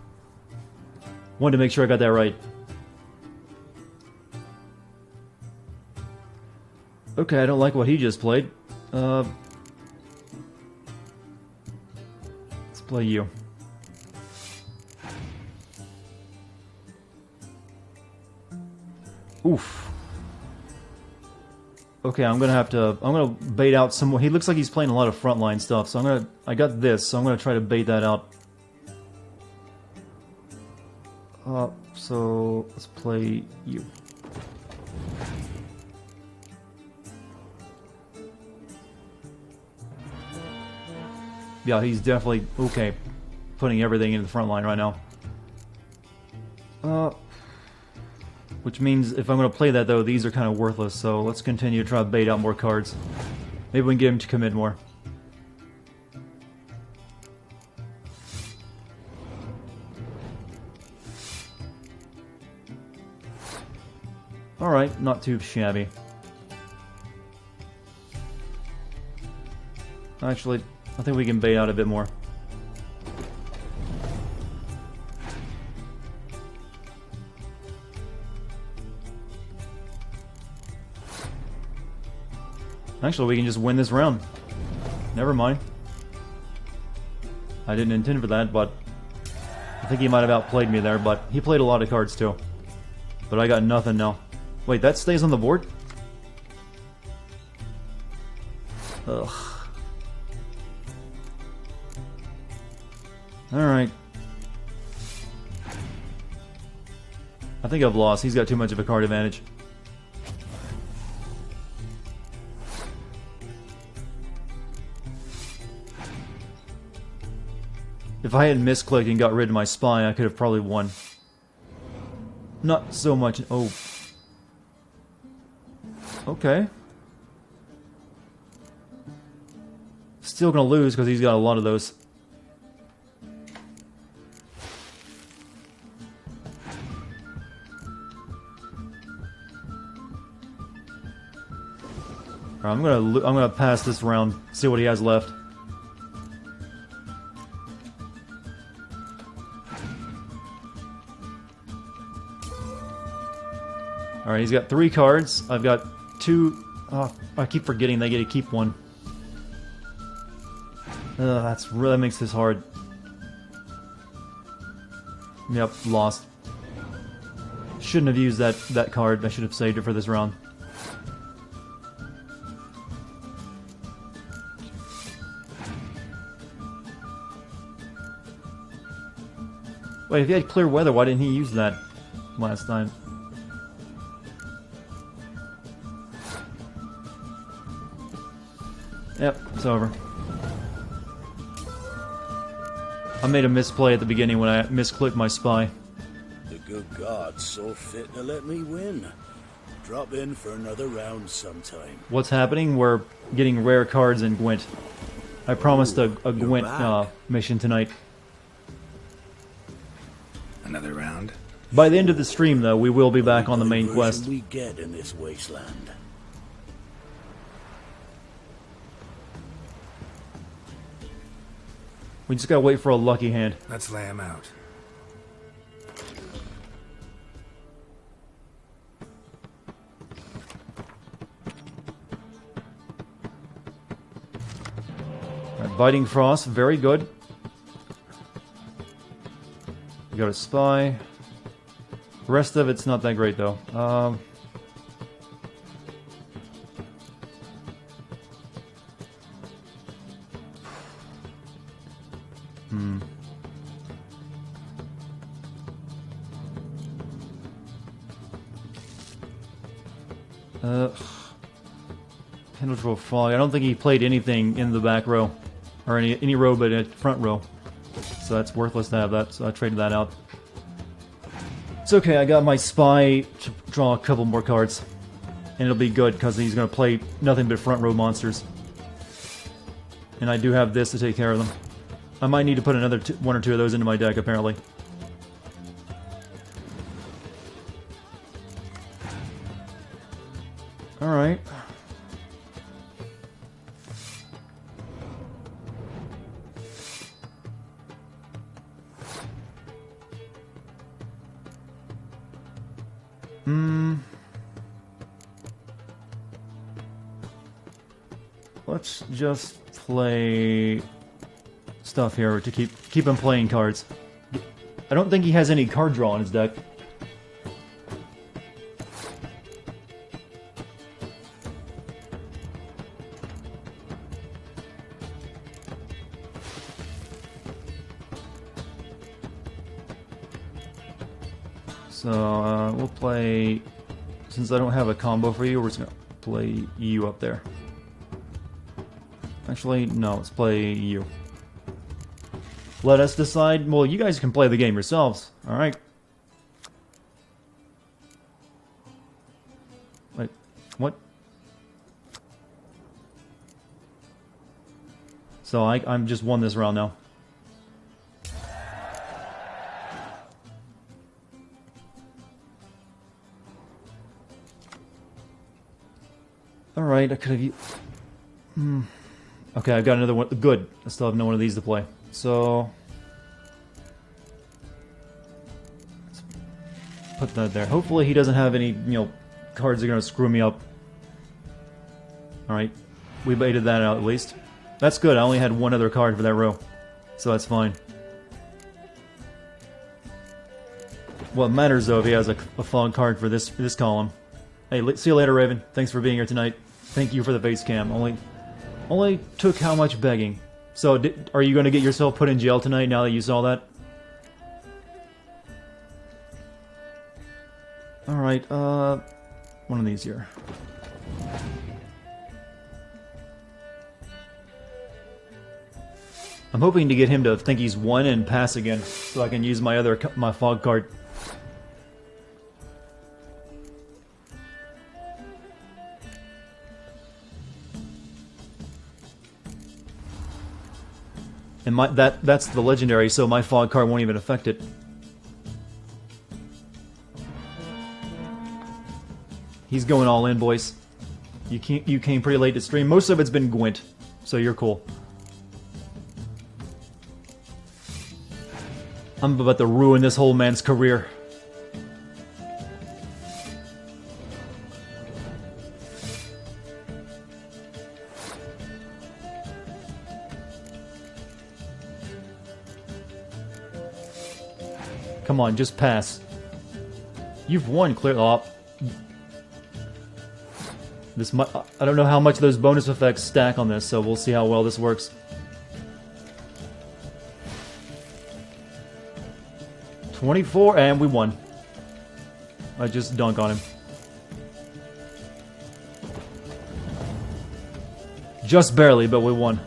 Wanted to make sure I got that right. Okay, I don't like what he just played. Let's play you. Oof. Okay, I'm gonna bait out some more. He looks like he's playing a lot of frontline stuff, so I got this, so I'm gonna try to bait that out. So let's play you. Yeah, he's definitely, okay, putting everything into the front line right now. Which means if I'm going to play that, though, these are kind of worthless, so let's continue to try to bait out more cards. Maybe we can get him to commit more. Alright, not too shabby. Actually, I think we can bait out a bit more. Actually, we can just win this round. Never mind. I didn't intend for that, but I think he might have outplayed me there, but he played a lot of cards too. But I got nothing now. Wait, that stays on the board? Ugh. Alright. I think I've lost. He's got too much of a card advantage. If I had misclicked and got rid of my spy, I could have probably won. Not so much. Oh. Okay. Still gonna lose because he's got a lot of those. Alright, I'm gonna pass this round. See what he has left. Alright, he's got 3 cards. I've got 2... Oh, I keep forgetting they get to keep 1. That makes this hard. Yep, lost. Shouldn't have used that card. I should have saved it for this round. Wait, if he had clear weather, why didn't he use that last time? Yep, it's over. I made a misplay at the beginning when I misclicked my spy. The good gods saw fit to let me win. Drop in for another round sometime. What's happening? We're getting rare cards in Gwent. I promised a Gwent mission tonight. Another round? By the end of the stream, though, we will be back on the main quest. We get in this wasteland. We just gotta wait for a lucky hand. Let's lay him out. Right, Biting Frost, very good. We got a spy. The rest of it's not that great, though. Penetrable Fog. I don't think he played anything in the back row. Or any row but in front row. So that's worthless to have that, so I traded that out. It's okay, I got my spy to draw a couple more cards. And it'll be good, because he's going to play nothing but front row monsters. And I do have this to take care of them. I might need to put another 1 or 2 of those into my deck, apparently. Alright. Let's just play stuff here to keep him playing cards. I don't think he has any card draw in his deck. So, we'll play... Since I don't have a combo for you, we're just gonna play you up there. Actually, no, let's play you. Let us decide. Well, you guys can play the game yourselves. Alright. Wait, what? So I'm just won this round now. Alright, I could have... Okay, I've got another one. Good. I still have no one of these to play. So... let's put that there. Hopefully he doesn't have any, cards that are going to screw me up. Alright. We baited that out at least. That's good. I only had 1 other card for that row. So that's fine. What matters, though, if he has a fog card for this column. Hey, see you later, Raven. Thanks for being here tonight. Thank you for the face cam. Only took how much begging. So, are you going to get yourself put in jail tonight now that you saw that? Alright, one of these here. I'm hoping to get him to think he's won and pass again, so I can use my fog card. And that's the legendary, so my fog card won't even affect it. He's going all in, boys. You came pretty late to stream. Most of it's been Gwent, so you're cool. I'm about to ruin this whole man's career. Come on, just pass. You've won, clear. Oh. This I don't know how much those bonus effects stack on this, so we'll see how well this works. 24, and we won. I just dunk on him. Just barely, but we won.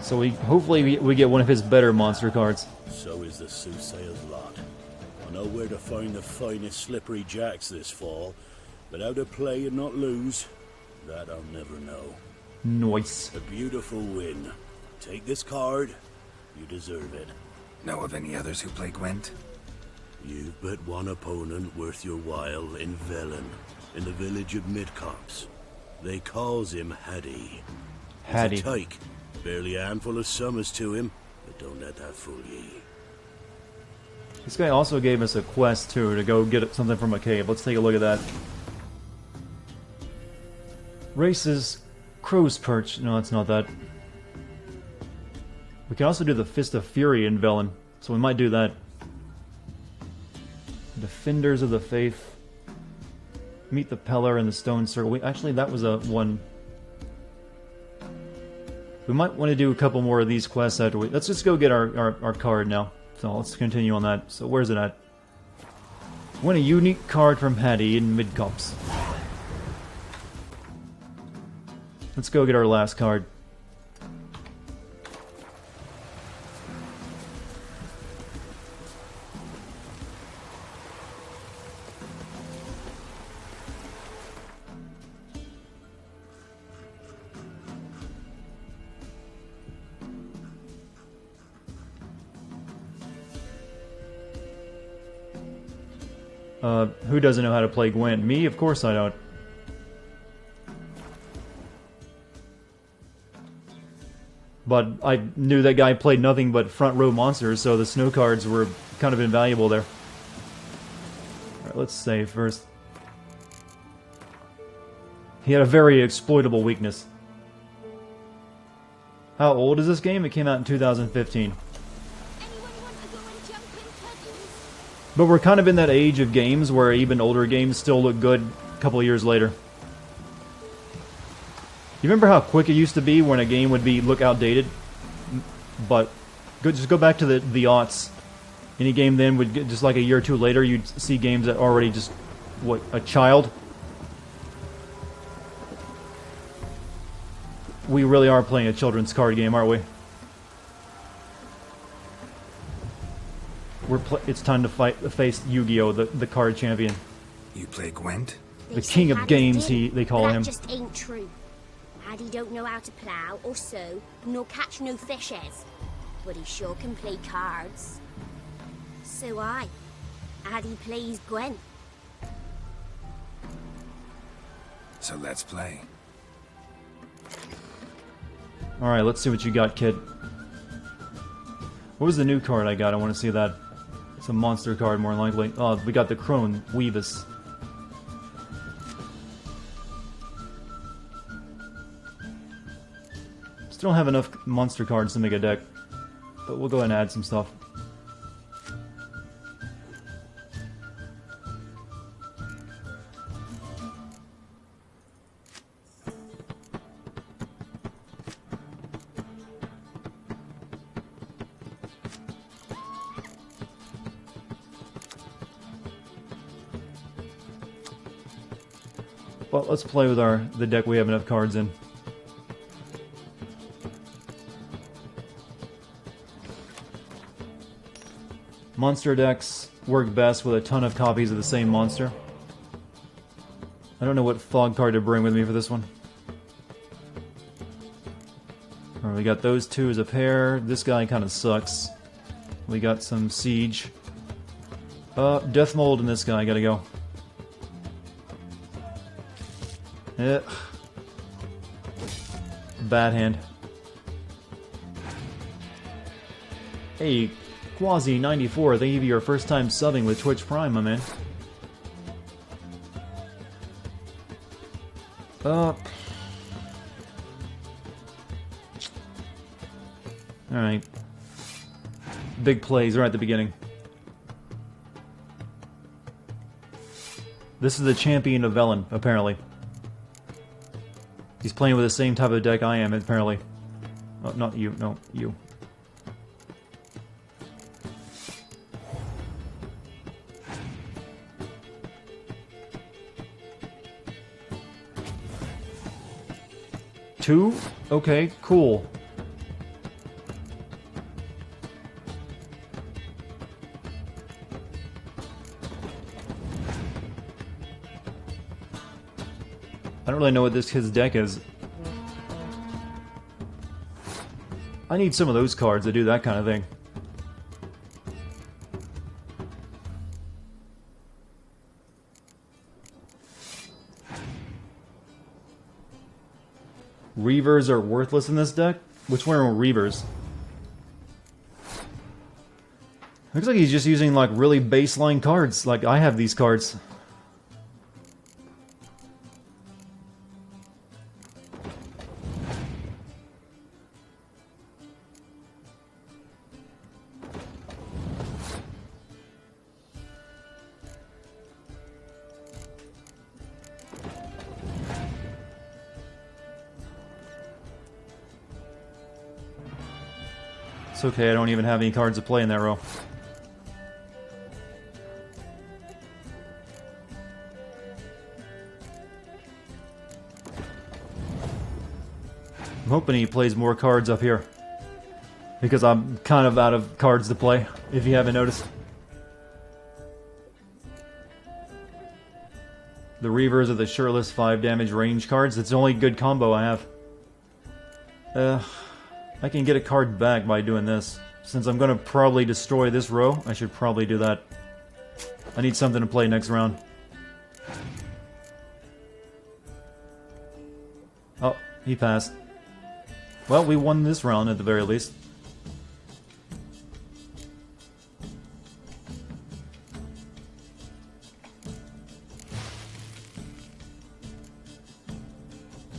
So hopefully we get one of his better monster cards. So is the soothsayer's lot. I know where to find the finest slippery jacks this fall, but how to play and not lose, that I'll never know. Nice. A beautiful win. Take this card. You deserve it. Know of any others who play Gwent? You've but one opponent worth your while in Velen, in the village of Midcopse. They calls him Hattie. Hattie. He's a tyke. Barely a handful of summers to him, but don't let that fool ye. This guy also gave us a quest, too, to go get something from a cave. Let's take a look at that. Races Crow's Perch. No, it's not that. We can also do the Fist of Fury in Velen, so we might do that. Defenders of the Faith. Meet the Peller in the Stone Circle. Actually, that was a one. We might want to do a couple more of these quests after we... Let's just go get our card now. So let's continue on that. So where's it at? Win a unique card from Hattie in Midcopse. Let's go get our last card. Who doesn't know how to play Gwent? Me? Of course I don't. But I knew that guy played nothing but front row monsters, so the snow cards were kind of invaluable there. Alright, let's save first. He had a very exploitable weakness. How old is this game? It came out in 2015. But we're kind of in that age of games where even older games still look good a couple of years later. You remember how quick it used to be when a game would look outdated? But just go back to the aughts. Any game then would get, just like a year or two later, you'd see games that already just, what, a child? We really are playing a children's card game, aren't we? It's time to face Yu-Gi-Oh, the card champion. You play Gwent? The king of games, they call him. That just ain't true. Addy don't know how to plough or sew, nor catch no fishes. But he sure can play cards. So Addy plays Gwent. So let's play. Alright, let's see what you got, kid. What was the new card I got? I want to see that. It's a monster card, more likely. Oh, we got the Crone Weavis. Still don't have enough monster cards to make a deck, but we'll go ahead and add some stuff. Well, let's play with the deck we have enough cards in. Monster decks work best with a ton of copies of the same monster. I don't know what fog card to bring with me for this one. Alright, we got those two as a pair. This guy kind of sucks. We got some Siege. Death Mold and this guy gotta go. Bad hand. Hey, Quasi94, thank you for your first time subbing with Twitch Prime, my man. Alright. Big plays right at the beginning. This is the champion of Velen, apparently. He's playing with the same type of deck I am, apparently. Oh, not you, no, you. Two? Okay, cool. I don't really know what his deck is. I need some of those cards to do that kind of thing. Reavers are worthless in this deck? Which one are Reavers? Looks like he's just using like really baseline cards, like I have these cards. It's okay, I don't even have any cards to play in that row. I'm hoping he plays more cards up here. Because I'm kind of out of cards to play, if you haven't noticed. The Reavers are the shirtless 5 damage range cards. It's the only good combo I have. I can get a card back by doing this. Since I'm gonna probably destroy this row, I should probably do that. I need something to play next round. Oh, he passed. Well, we won this round at the very least.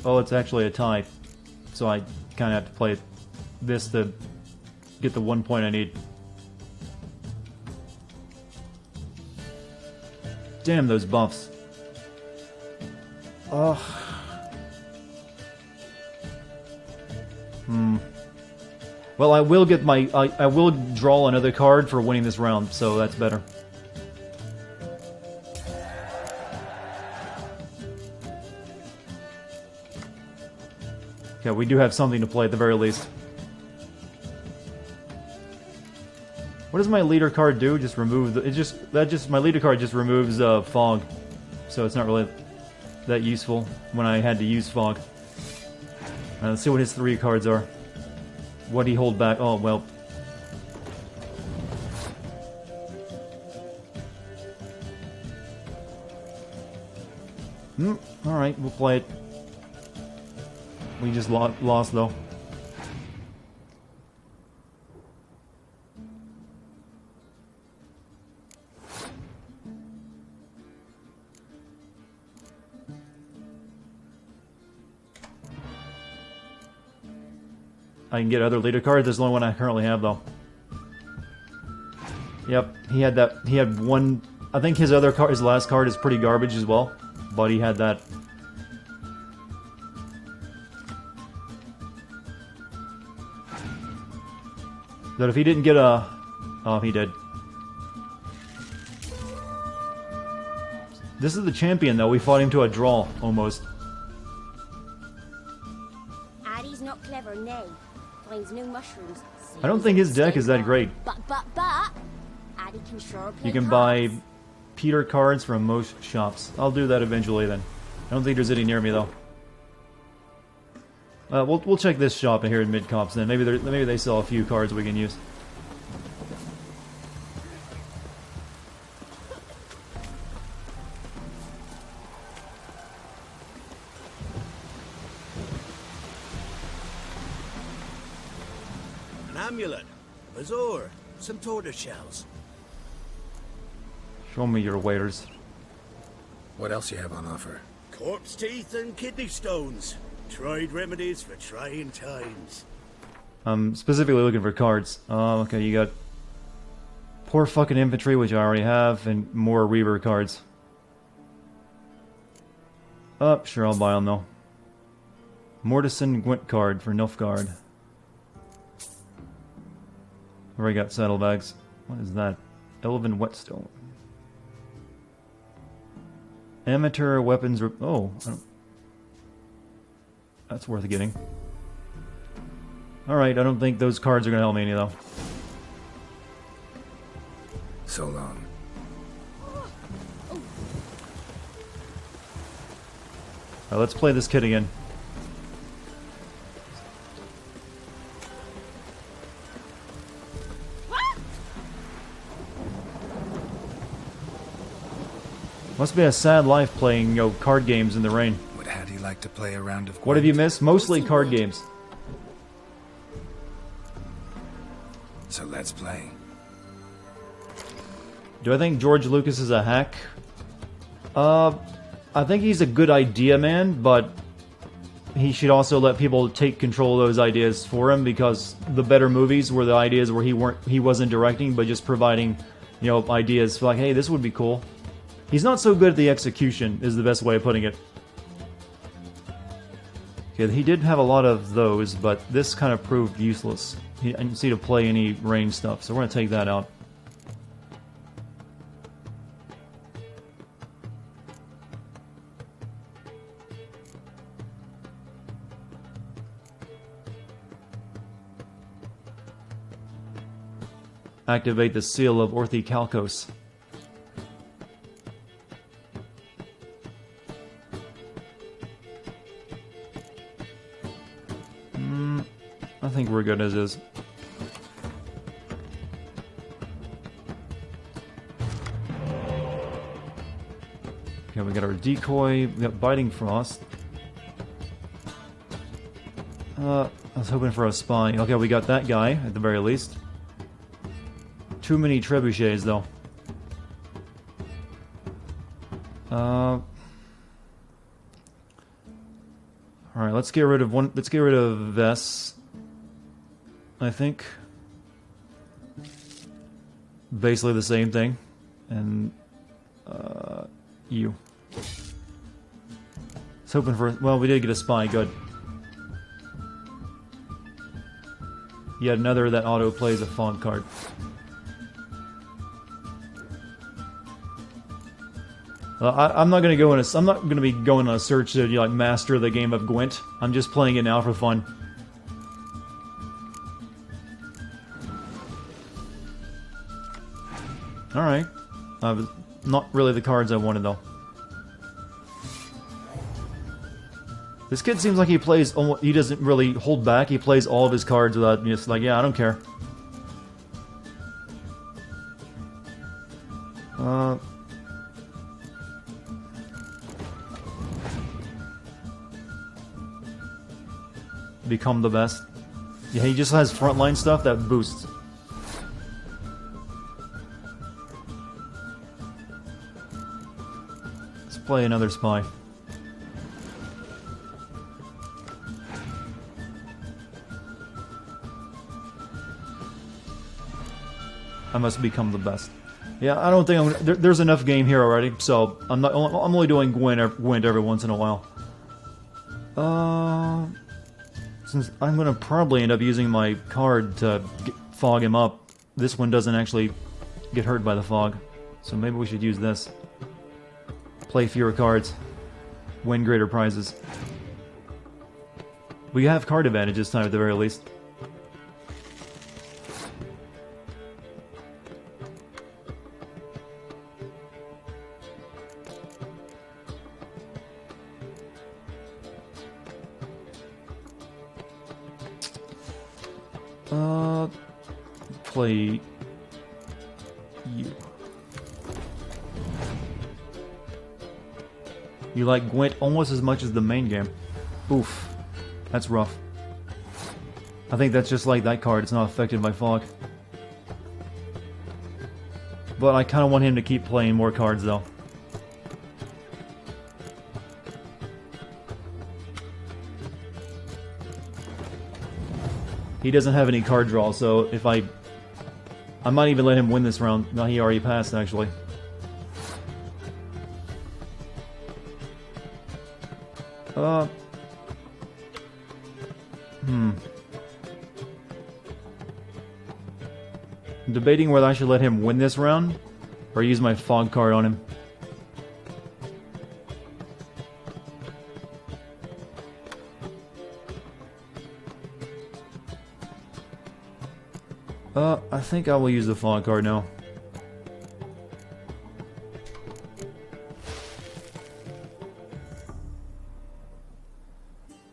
Oh, it's actually a tie. So I kind of have to play this to get the 1 point I need. Damn those buffs. Ugh. Well, I will get my... I will draw another card for winning this round, so that's better. Okay, we do have something to play at the very least. What does my leader card do? Just remove the... my leader card just removes fog. So it's not really that useful when I had to use fog. Let's see what his 3 cards are. What do he hold back? Oh, well. Alright, we'll play it. We just lost though. I can get other leader cards. There's the only one I currently have, though. Yep, he had that. He had one. I think his other card, his last card, is pretty garbage as well. But he had that. That if he didn't get a, oh, he did. This is the champion, though. We fought him to a draw almost. Addy's not clever, nay. Finds no mushrooms. I don't think his deck is that great. But, Addy can sure play You can cards. buy Peter cards from most shops. I'll do that eventually then. I don't think there's any near me though. We'll check this shop here in Mid-Cops then. Maybe they sell a few cards we can use. An amulet, a bazaar, some tortoise shells. Show me your waiters. What else you have on offer? Corpse teeth and kidney stones. Tried remedies for trying times. I'm specifically looking for cards. Okay, you got poor fucking infantry, which I already have, and more Reaver cards. Oh, sure, I'll buy them though. Mortison Gwent card for Nilfgaard. Already got saddlebags. What is that? Elven Whetstone. Amateur weapons. Oh, that's worth getting. Alright, I don't think those cards are going to help me any, though. So long. Alright, let's play this kid again. Must be a sad life playing, you know, card games in the rain. Would Hattie like to play a round of Gwent? What have you missed? Mostly card games. So let's play. Do I think George Lucas is a hack? I think he's a good idea man, but he should also let people take control of those ideas for him, because the better movies were the ideas where he wasn't directing, but just providing, you know, ideas like, hey, this would be cool. He's not so good at the execution, is the best way of putting it. Okay, he did have a lot of those, but this kind of proved useless. I didn't see to play any range stuff, so we're going to take that out. Activate the seal of Orthichalcos. I think we're good as is. Okay, we got our decoy, we got Biting Frost. I was hoping for a spy. Okay, we got that guy, at the very least. Too many trebuchets, though. Alright, let's get rid of one. Let's get rid of Vess. I think. Basically the same thing. And, you. I was hoping for. Well, we did get a spy, good. Yet another that auto plays a font card. I'm not gonna go in a. I'm not gonna be going on a search to like master the game of Gwent. I'm just playing it now for fun. All right, not really the cards I wanted though. This kid seems like he plays. He doesn't really hold back. He plays all of his cards without just like, yeah, I don't care. Become the best. Yeah, he just has frontline stuff that boosts. Let's play another spy. I must become the best. Yeah, I don't think I'm gonna, there's enough game here already, so I'm only doing Gwent every once in a while. Since I'm gonna probably end up using my card to fog him up, this one doesn't actually get hurt by the fog, so maybe we should use this. Play fewer cards, win greater prizes. We have card advantage this time at the very least. Play you. You like Gwent almost as much as the main game. Oof. That's rough. I think that's just like that card, it's not affected by fog. But I kind of want him to keep playing more cards though. He doesn't have any card draw, so if I might even let him win this round. No, he already passed, actually. I'm debating whether I should let him win this round or use my fog card on him. I think I will use the fog card now.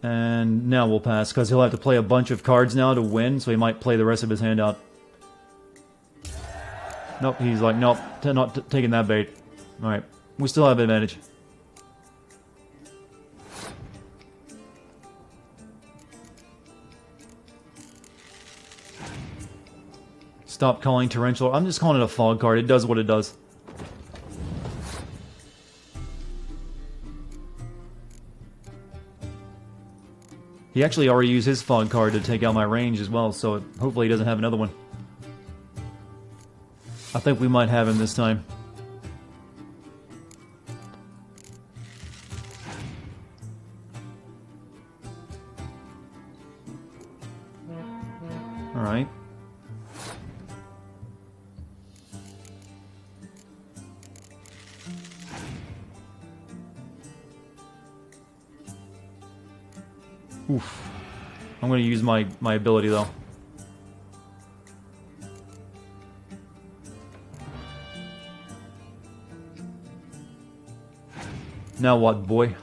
And now we'll pass, because he'll have to play a bunch of cards now to win, so he might play the rest of his hand out. Nope, he's like, nope, not taking that bait. Alright, we still have advantage. Stop calling Torrential. I'm just calling it a fog card. It does what it does. He actually already used his fog card to take out my range as well, so hopefully he doesn't have another one. I think we might have him this time. Alright. Oof. I'm going to use my ability, though. Now what, boy?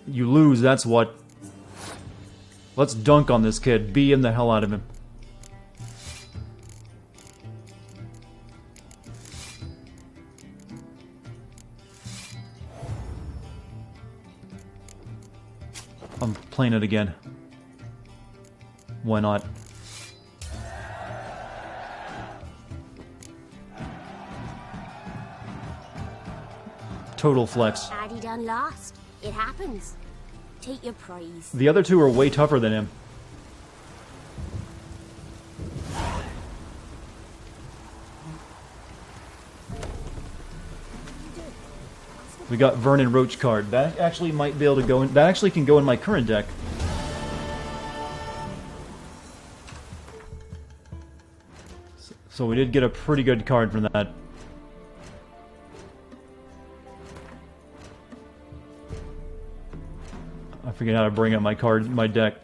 You lose, that's what. Let's dunk on this kid. BM the hell out of him. I'm playing it again. Why not? Total flex. Addy done lost. It happens. Take your prize. The other two are way tougher than him. We got Vernon Roach card. That actually might be able to go in. That actually can go in my current deck. So we did get a pretty good card from that. I forget how to bring up my card, my deck.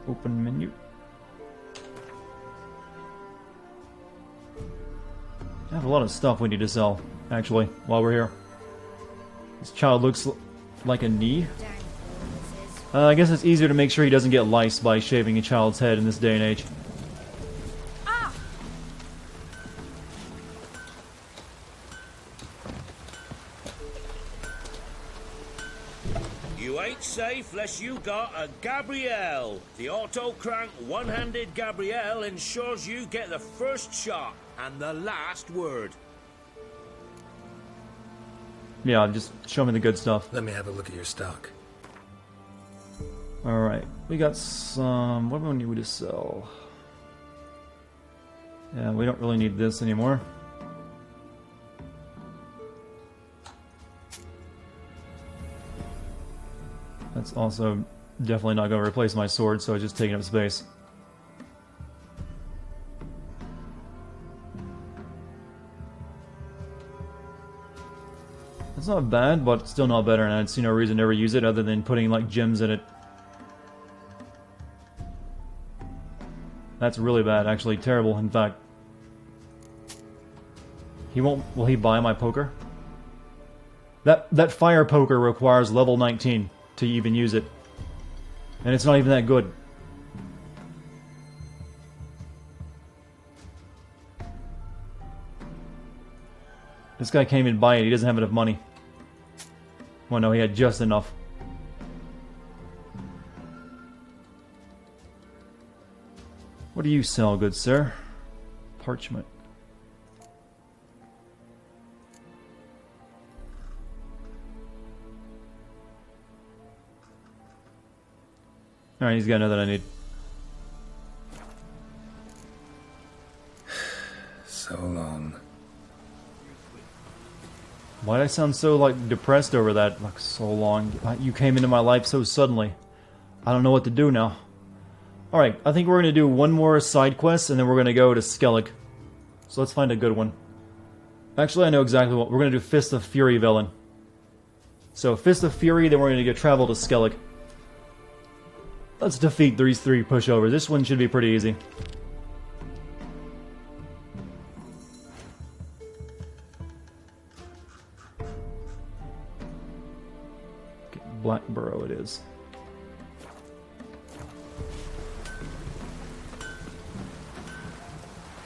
Open menu. I have a lot of stuff we need to sell, actually, while we're here. This child looks like a knee. I guess it's easier to make sure he doesn't get lice by shaving a child's head in this day and age. You ain't safe unless you got a Gabrielle. The auto-crank one-handed Gabrielle ensures you get the first shot and the last word. Yeah, just show me the good stuff. Let me have a look at your stock. Alright, we got some... What do we need to sell? Yeah, we don't really need this anymore. That's also definitely not going to replace my sword, so it's just taking up space. It's not bad, but still not better, and I'd see no reason to ever use it other than putting, like, gems in it. That's really bad, actually. Terrible, in fact. He won't... Will he buy my poker? That fire poker requires level 19 to even use it. And it's not even that good. This guy can't even buy it. He doesn't have enough money. Well, no, he had just enough. What do you sell, good sir? Parchment. Alright, he's got another I need. So long. Why'd I sound so, like, depressed over that? Like, so long. You came into my life so suddenly. I don't know what to do now. Alright, I think we're going to do one more side quest, and then we're going to go to Skellig. So let's find a good one. Actually, I know exactly what. We're going to do Fist of Fury villain. So, Fist of Fury, then we're going to go travel to Skellig. Let's defeat these 3 pushovers. This one should be pretty easy. Blackborough it is.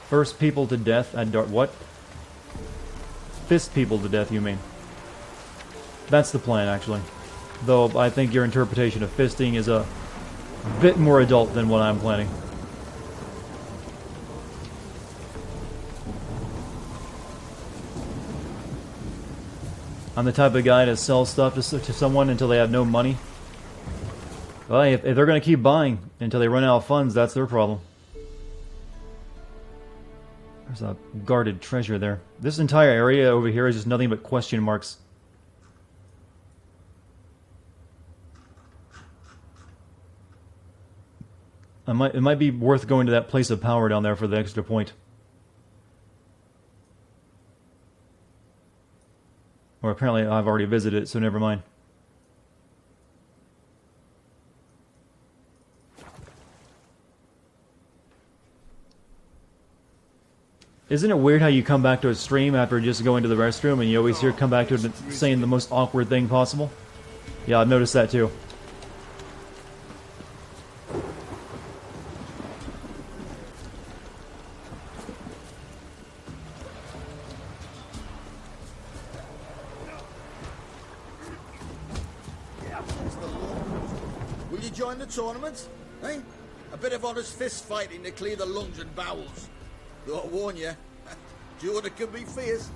First people to death at what? Fist people to death, you mean? That's the plan, actually. Though I think your interpretation of fisting is a bit more adult than what I'm planning. I'm the type of guy to sell stuff to someone until they have no money. Well, if they're going to keep buying until they run out of funds, that's their problem. There's a guarded treasure there. This entire area over here is just nothing but question marks. It might be worth going to that place of power down there for the extra point. Or apparently I've already visited it, so never mind. Isn't it weird how you come back to a stream after just going to the restroom and you always hear come back to it saying the most awkward thing possible? Yeah, I've noticed that too. Will you join the tournament? Eh? A bit of honest fist fighting to clear the lungs and bowels. Though I warn you, Jordan can be fierce.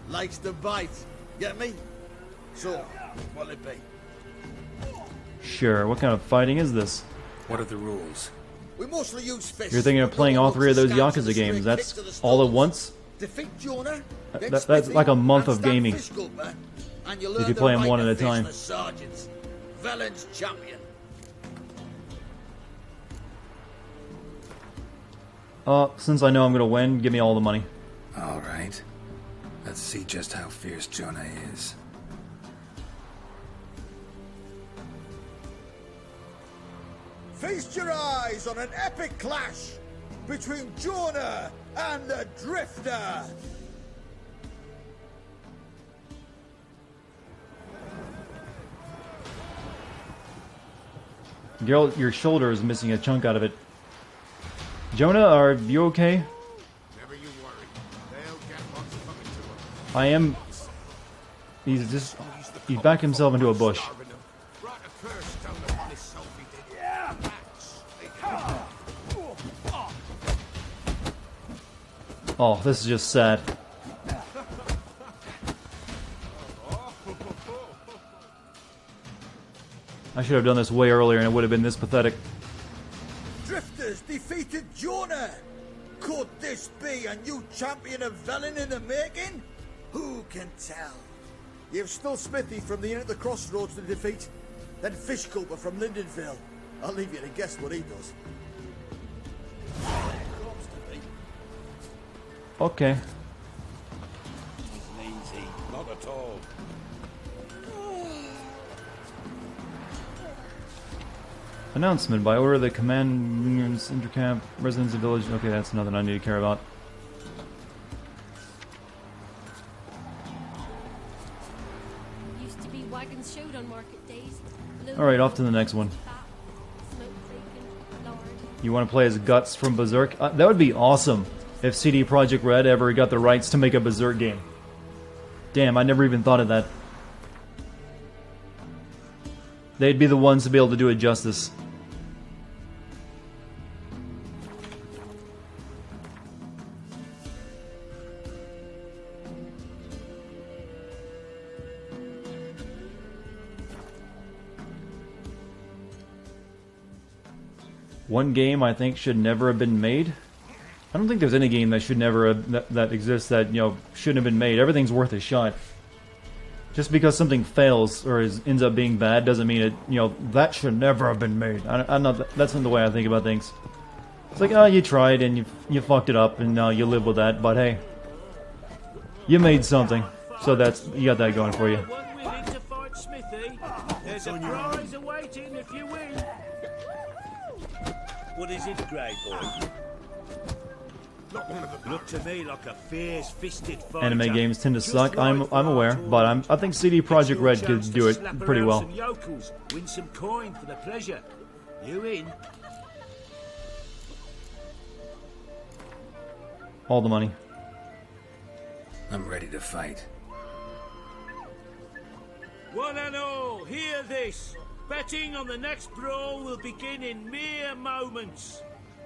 Likes to bite. Get me? So, what'll it be? Sure, what kind of fighting is this? What are the rules? We mostly use fists. You're thinking of playing all 3 of those Yakuza games. That's all at once? Defeat Jonah, That's like a month of gaming. If you play them one at a time. Velen's champion. Since I know I'm gonna win, give me all the money. Alright. Let's see just how fierce Jonah is. Feast your eyes on an epic clash between Jonah and the Drifter. Girl, your shoulder is missing a chunk out of it. Jonah, are you okay? Never you worry. They'll get what's coming to them. I am... He backed himself into a bush. Oh, this is just sad. I should have done this way earlier and it would have been this pathetic. Drifters defeated Jonah! Could this be a new champion of Velen in the making? Who can tell? You've still Smithy from the Inn at the Crossroads to defeat, then Fishculper from Lindenville. I'll leave you to guess what he does. Okay. Easy, not at all. Announcement by order of the command unions intercamp residents of village. Okay, that's nothing I need to care about. Used to be wagons showed on market days. Alright, off to the next one. You want to play as Guts from Berserk? That would be awesome if CD Projekt Red ever got the rights to make a Berserk game. Damn, I never even thought of that. They'd be the ones to be able to do it justice. One game I think should never have been made. I don't think there's any game that should never have, that exists that, you know, shouldn't have been made. Everything's worth a shot. Just because something fails or ends up being bad doesn't mean it, you know, that should never have been made. I'm not. That's not the way I think about things. It's like, oh, you tried and you fucked it up, and now you live with that. But hey, you made something, so you got that going for you. There's a prize awaiting if you win. What is it, Grey Boy? Look to me like a fierce-fisted fighter. Anime games tend to suck. I'm aware, but I think CD Projekt Red could do it pretty well. Win some coin for the pleasure. You in? All the money. I'm ready to fight. One and all, hear this. Betting on the next brawl will begin in mere moments.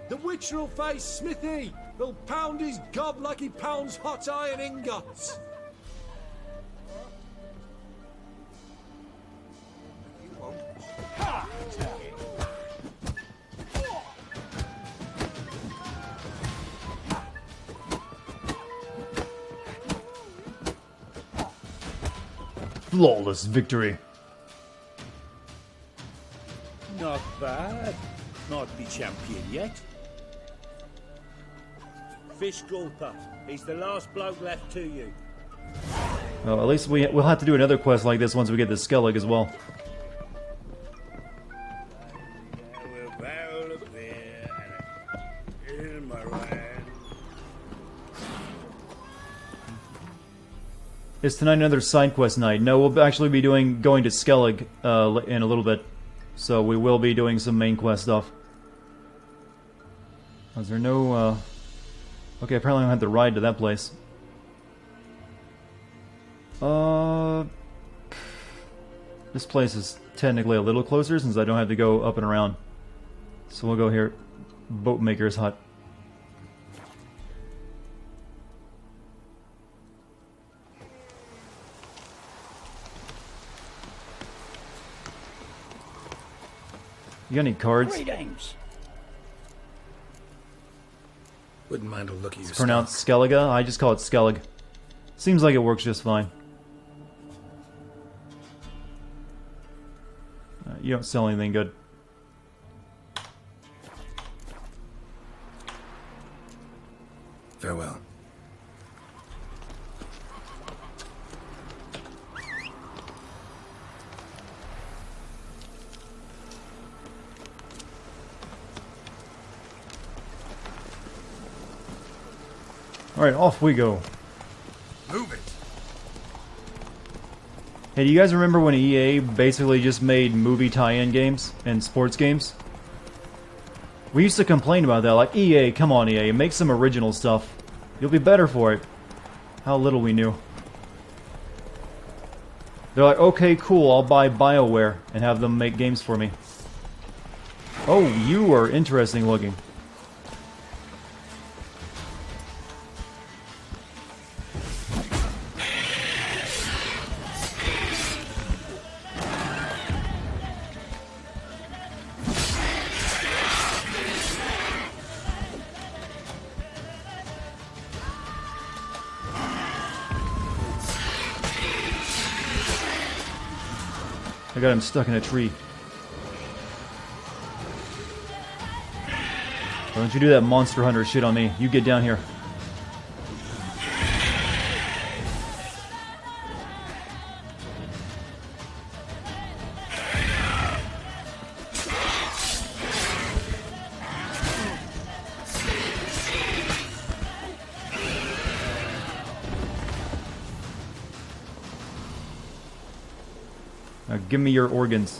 The Witcher will face Smithy. He'll pound his gob like he pounds hot iron ingots. Flawless victory. Not bad. Not the champion yet. Fish Gulper. He's the last bloke left to you. Well, at least we'll have to do another quest like this once we get the Skellig as well. A barrel of beer and in my hand. Is tonight another side quest night? No, we'll actually be going to Skellig in a little bit. So we will be doing some main quest stuff. Is there no... Okay, apparently I don't have to ride to that place. This place is technically a little closer since I don't have to go up and around. So we'll go here. Boatmaker's Hut. You got any cards? Greetings. Wouldn't mind a look at your It's pronounced Skellige. I just call it Skellig. Seems like it works just fine. You don't sell anything good. Farewell. Alright, off we go. Move it. Hey, do you guys remember when EA basically just made movie tie-in games and sports games? We used to complain about that, like, EA, come on EA, make some original stuff. You'll be better for it. How little we knew. They're like, okay, cool, I'll buy BioWare and have them make games for me. Oh, you are interesting looking. I got him stuck in a tree. Why don't you do that Monster Hunter shit on me? You get down here. Now give me your organs.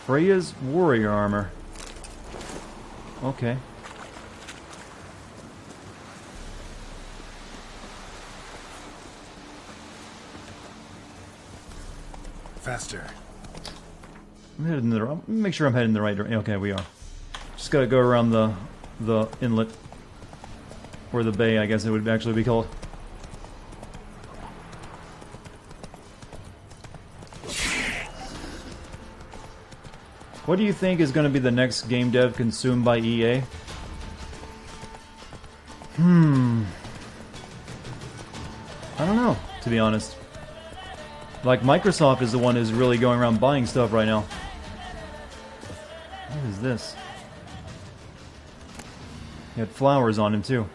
Freya's warrior armor. Okay. Faster. I'm headed in the. Make sure I'm heading in the right direction. Okay, we are. Just gotta go around the inlet. Or the bay, I guess it would actually be called. What do you think is going to be the next game dev consumed by EA? I don't know, to be honest. Like, Microsoft is the one who's really going around buying stuff right now. What is this? He had flowers on him, too.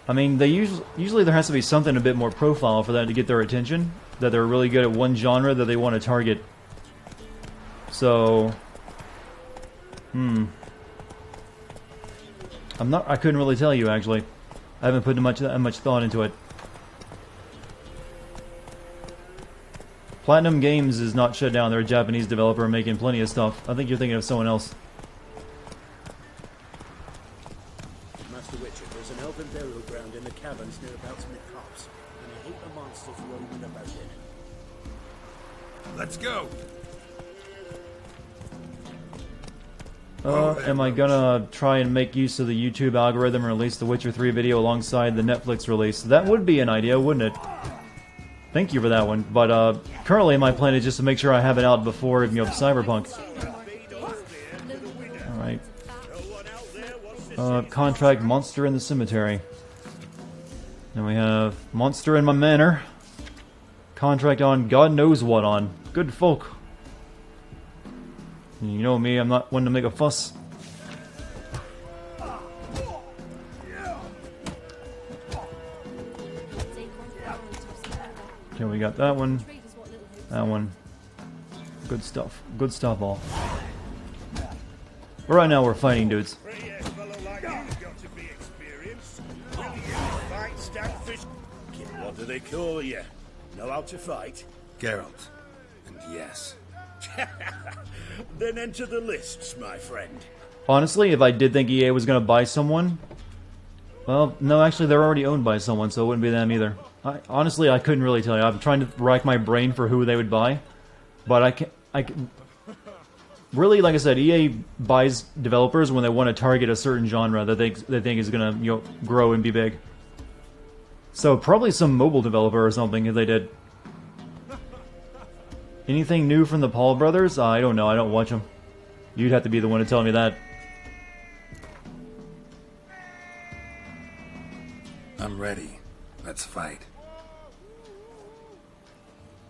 I mean, they usually there has to be something a bit more profile for that to get their attention. That they're really good at one genre that they want to target. So... I couldn't really tell you, actually. I haven't put much thought into it. Platinum Games is not shut down. They're a Japanese developer making plenty of stuff. I think you're thinking of someone else. Master Witcher, there's an elven burial ground in the caverns nearabouts in the copse, and I hate the monsters roaming about in it. Let's go! Am I gonna try and make use of the YouTube algorithm and release the Witcher 3 video alongside the Netflix release? That would be an idea, wouldn't it? Thank you for that one. But currently my plan is just to make sure I have it out before, Cyberpunk. Alright. Contract Monster in the Cemetery. Then we have Monster in My Manor. Contract on God knows what on. Good folk. You know me, I'm not one to make a fuss. Okay, we got that one. That one. Good stuff. Good stuff all. But right now we're fighting dudes. What do they call you? Know how to fight? Geralt. And yes. Then enter the lists, my friend. Honestly, if I did think EA was going to buy someone... Well, no, actually they're already owned by someone, so it wouldn't be them either. Honestly, I couldn't really tell you. I'm trying to rack my brain for who they would buy. But I can... Really, like I said, EA buys developers when they want to target a certain genre that they think is going to, grow and be big. So probably some mobile developer or something if they did. Anything new from the Paul brothers? I don't know. I don't watch them. You'd have to be the one to tell me that. I'm ready. Let's fight.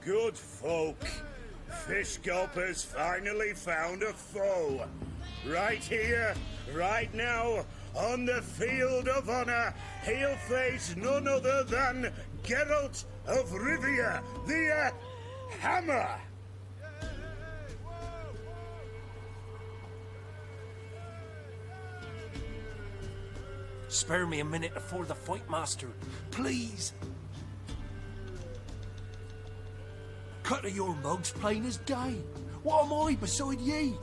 Good folk. Fish Gulper's finally found a foe. Right here, right now, on the field of honor, he'll face none other than Geralt of Rivia, the Hammer. Spare me a minute before the fight, Master. Please. Cut of your mugs plain as day. What am I beside ye?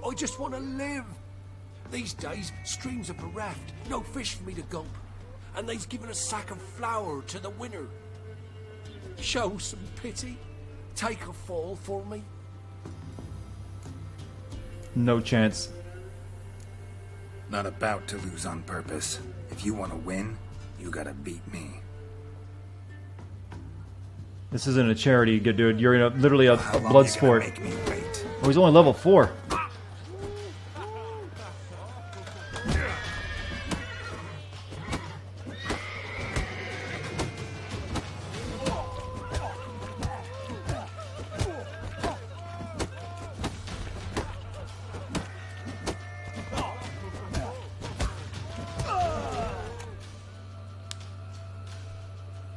I just want to live. These days, streams are bereft. No fish for me to gulp. And they's given a sack of flour to the winner. Show some pity. Take a fall for me. No chance. Not about to lose on purpose. If you want to win, you gotta beat me. This isn't a charity, good dude. You're in literally a blood sport. Oh, he's only level 4.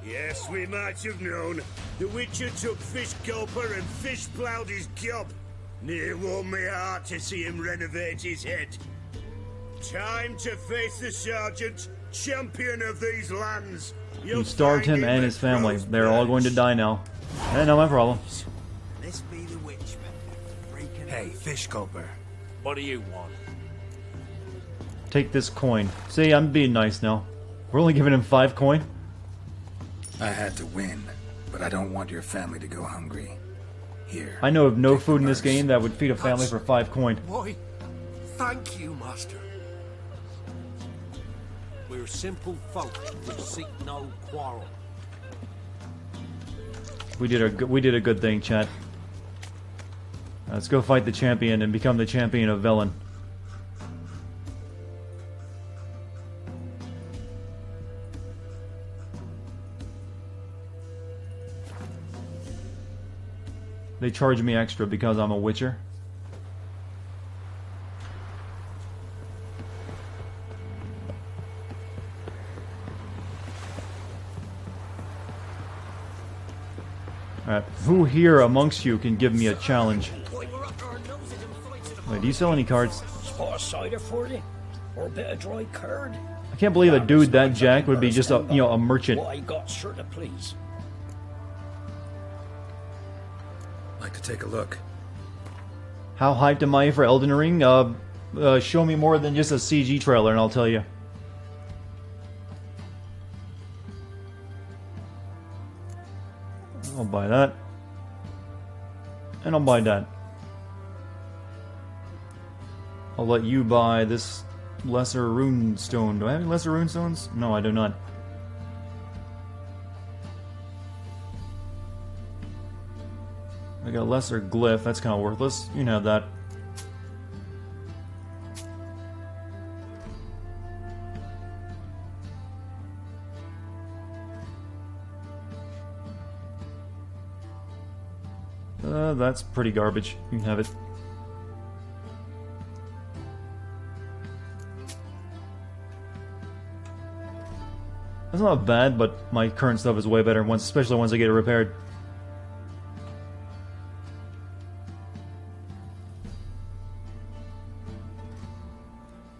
Yes, we might have known. The Witcher took Fish Gulper and fish ploughed his gob. Near warmed me heart to see him renovate his head. Time to face the Sergeant, champion of these lands. You starved him and his family. They're all going to die now. Not my problem. This be the witch. Hey, Fish Gulper. What do you want? Take this coin. See, I'm being nice now. We're only giving him 5 coin. I had to win, but I don't want your family to go hungry. Here. I know of no food in this game that would feed a family for 5 coin. Why, Thank you, master. We're simple folk who seek no quarrel. We did a good thing, chat. Let's go fight the champion and become the champion of Velen. They charge me extra because I'm a Witcher. Alright, who here amongst you can give me a challenge? Wait, do you sell any cards? Spot a cider for you? Or a bit of dry curd? I can't believe a dude that jack would be just a, you know, a merchant. What I got, sure to please. Like to take a look. How hyped am I for Elden Ring? Show me more than just a CG trailer and I'll tell you. I'll buy that. And I'll buy that. I'll let you buy this lesser rune stone. Do I have any lesser rune stones? No, I do not. I got a lesser glyph. That's kind of worthless. You can have that. That's pretty garbage. You can have it. That's not bad, but my current stuff is way better, especially once I get it repaired.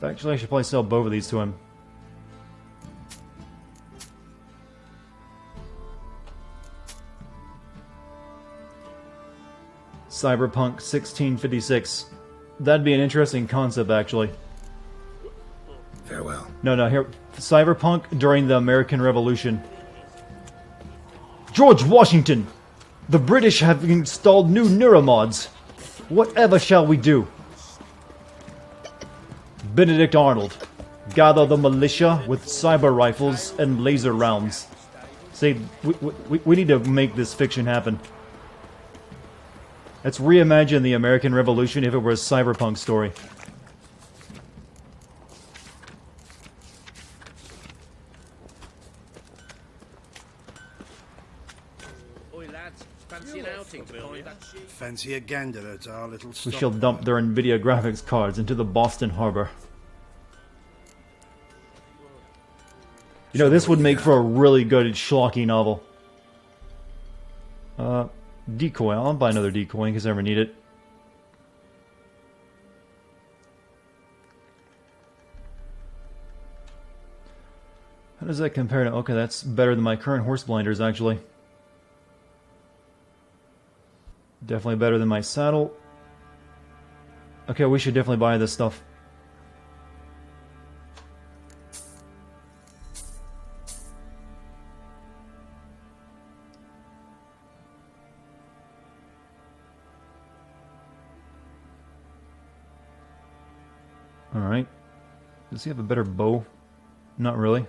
Actually, I should probably sell both of these to him. Cyberpunk 1656. That'd be an interesting concept, actually. Farewell. No, here. Cyberpunk during the American Revolution. George Washington! The British have installed new neuromods. Whatever shall we do? Benedict Arnold. Gather the militia with cyber rifles and laser rounds. Say, we need to make this fiction happen. Let's reimagine the American Revolution if it were a cyberpunk story. Oi lads, fancy an outing to point that sheep? Fancy a gander at our little We stop. shall dump their Nvidia graphics cards into the Boston Harbor. You know, this would make for a really good schlocky novel. Decoy. I'll buy another decoy in case I ever need it. How does that compare to... Okay, that's better than my current horse blinders, actually. Definitely better than my saddle. Okay, we should definitely buy this stuff. Alright. Does he have a better bow? Not really.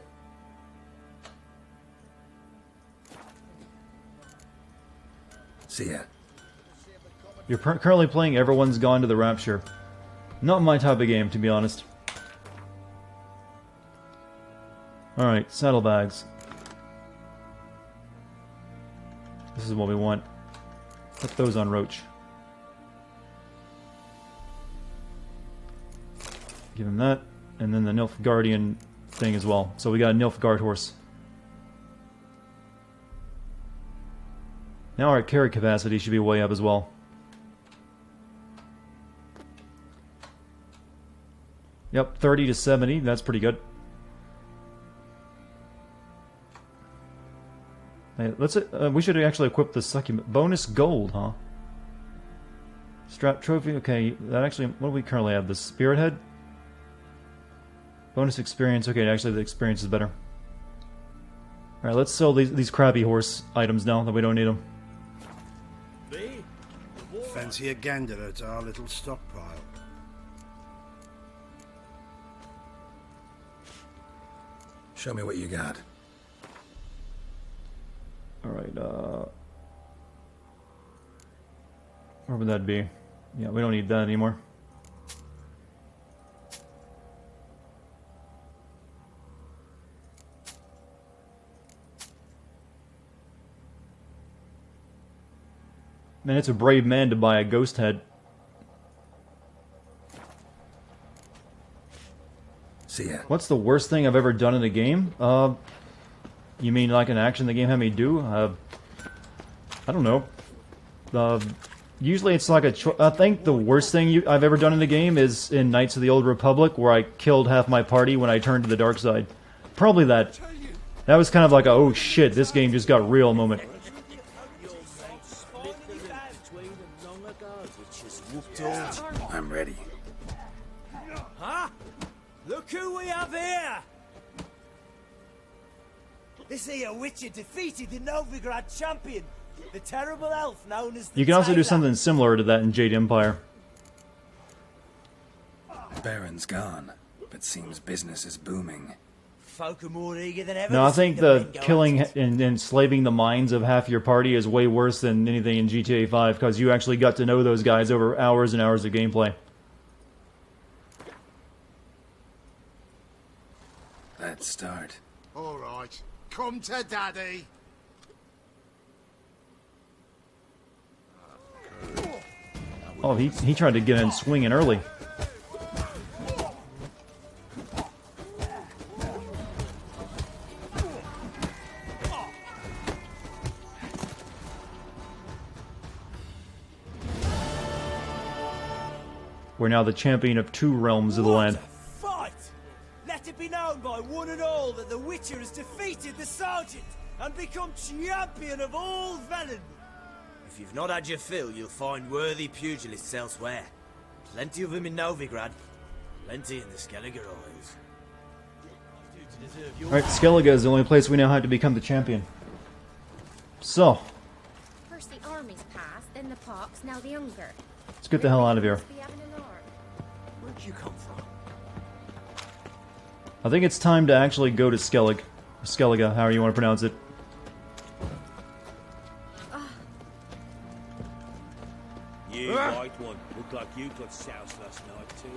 See ya. You're currently playing Everyone's Gone to the Rapture. Not my type of game, to be honest. Alright, saddlebags. This is what we want. Put those on Roach. Give him that, and then the Nilfgaardian thing as well. So we got a Nilfgaard horse. Now our carry capacity should be way up as well. Yep, 30 to 70, that's pretty good. Hey, we should actually equip the succulent. Bonus gold, huh? Strap trophy, okay, that actually, what do we currently have? The Spirit Head? Bonus experience, okay, actually the experience is better. Alright, let's sell these crappy horse items now that we don't need them. Fancy a gander at our little stockpile. Show me what you got. Alright, where would that be? Yeah, we don't need that anymore. Man, it's a brave man to buy a ghost head. See ya. What's the worst thing I've ever done in a game? You mean like an action the game had me do? I don't know. Usually it's like I think the worst thing I've ever done in a game is in Knights of the Old Republic, where I killed half my party when I turned to the dark side. Probably that. That was kind of like a, oh shit, this game just got real moment. I'm ready. Huh? Look who we have here! This here Witcher defeated the Novigrad champion, the terrible elf known as the You can also do Tailor. something similar to that in Jade Empire. Baron's gone, but seems business is booming. Folk are more eager than ever. No, to I see think the the men go killing at it. and enslaving the minds of half your party is way worse than anything in GTA 5, because you actually got to know those guys over hours and hours of gameplay. Let's start. All right, come to Daddy. Oh, he tried to get in swinging early. We're now the champion of 2 realms of the land. Fight! Let it be known by one and all that the Witcher has defeated the Sergeant and become champion of all Velen. If you've not had your fill, you'll find worthy pugilists elsewhere. Plenty of them in Novigrad, plenty in the Skellige Isles. Alright, Skellige is the only place we now have to become the champion. So, First the armies passed, then the pox, now the hunger. let's get the hell out of here. Be having an art. Where'd you come from? I think it's time to actually go to Skellige. Skellige, however you want to pronounce it. You white one. Looked like you got soused last night too.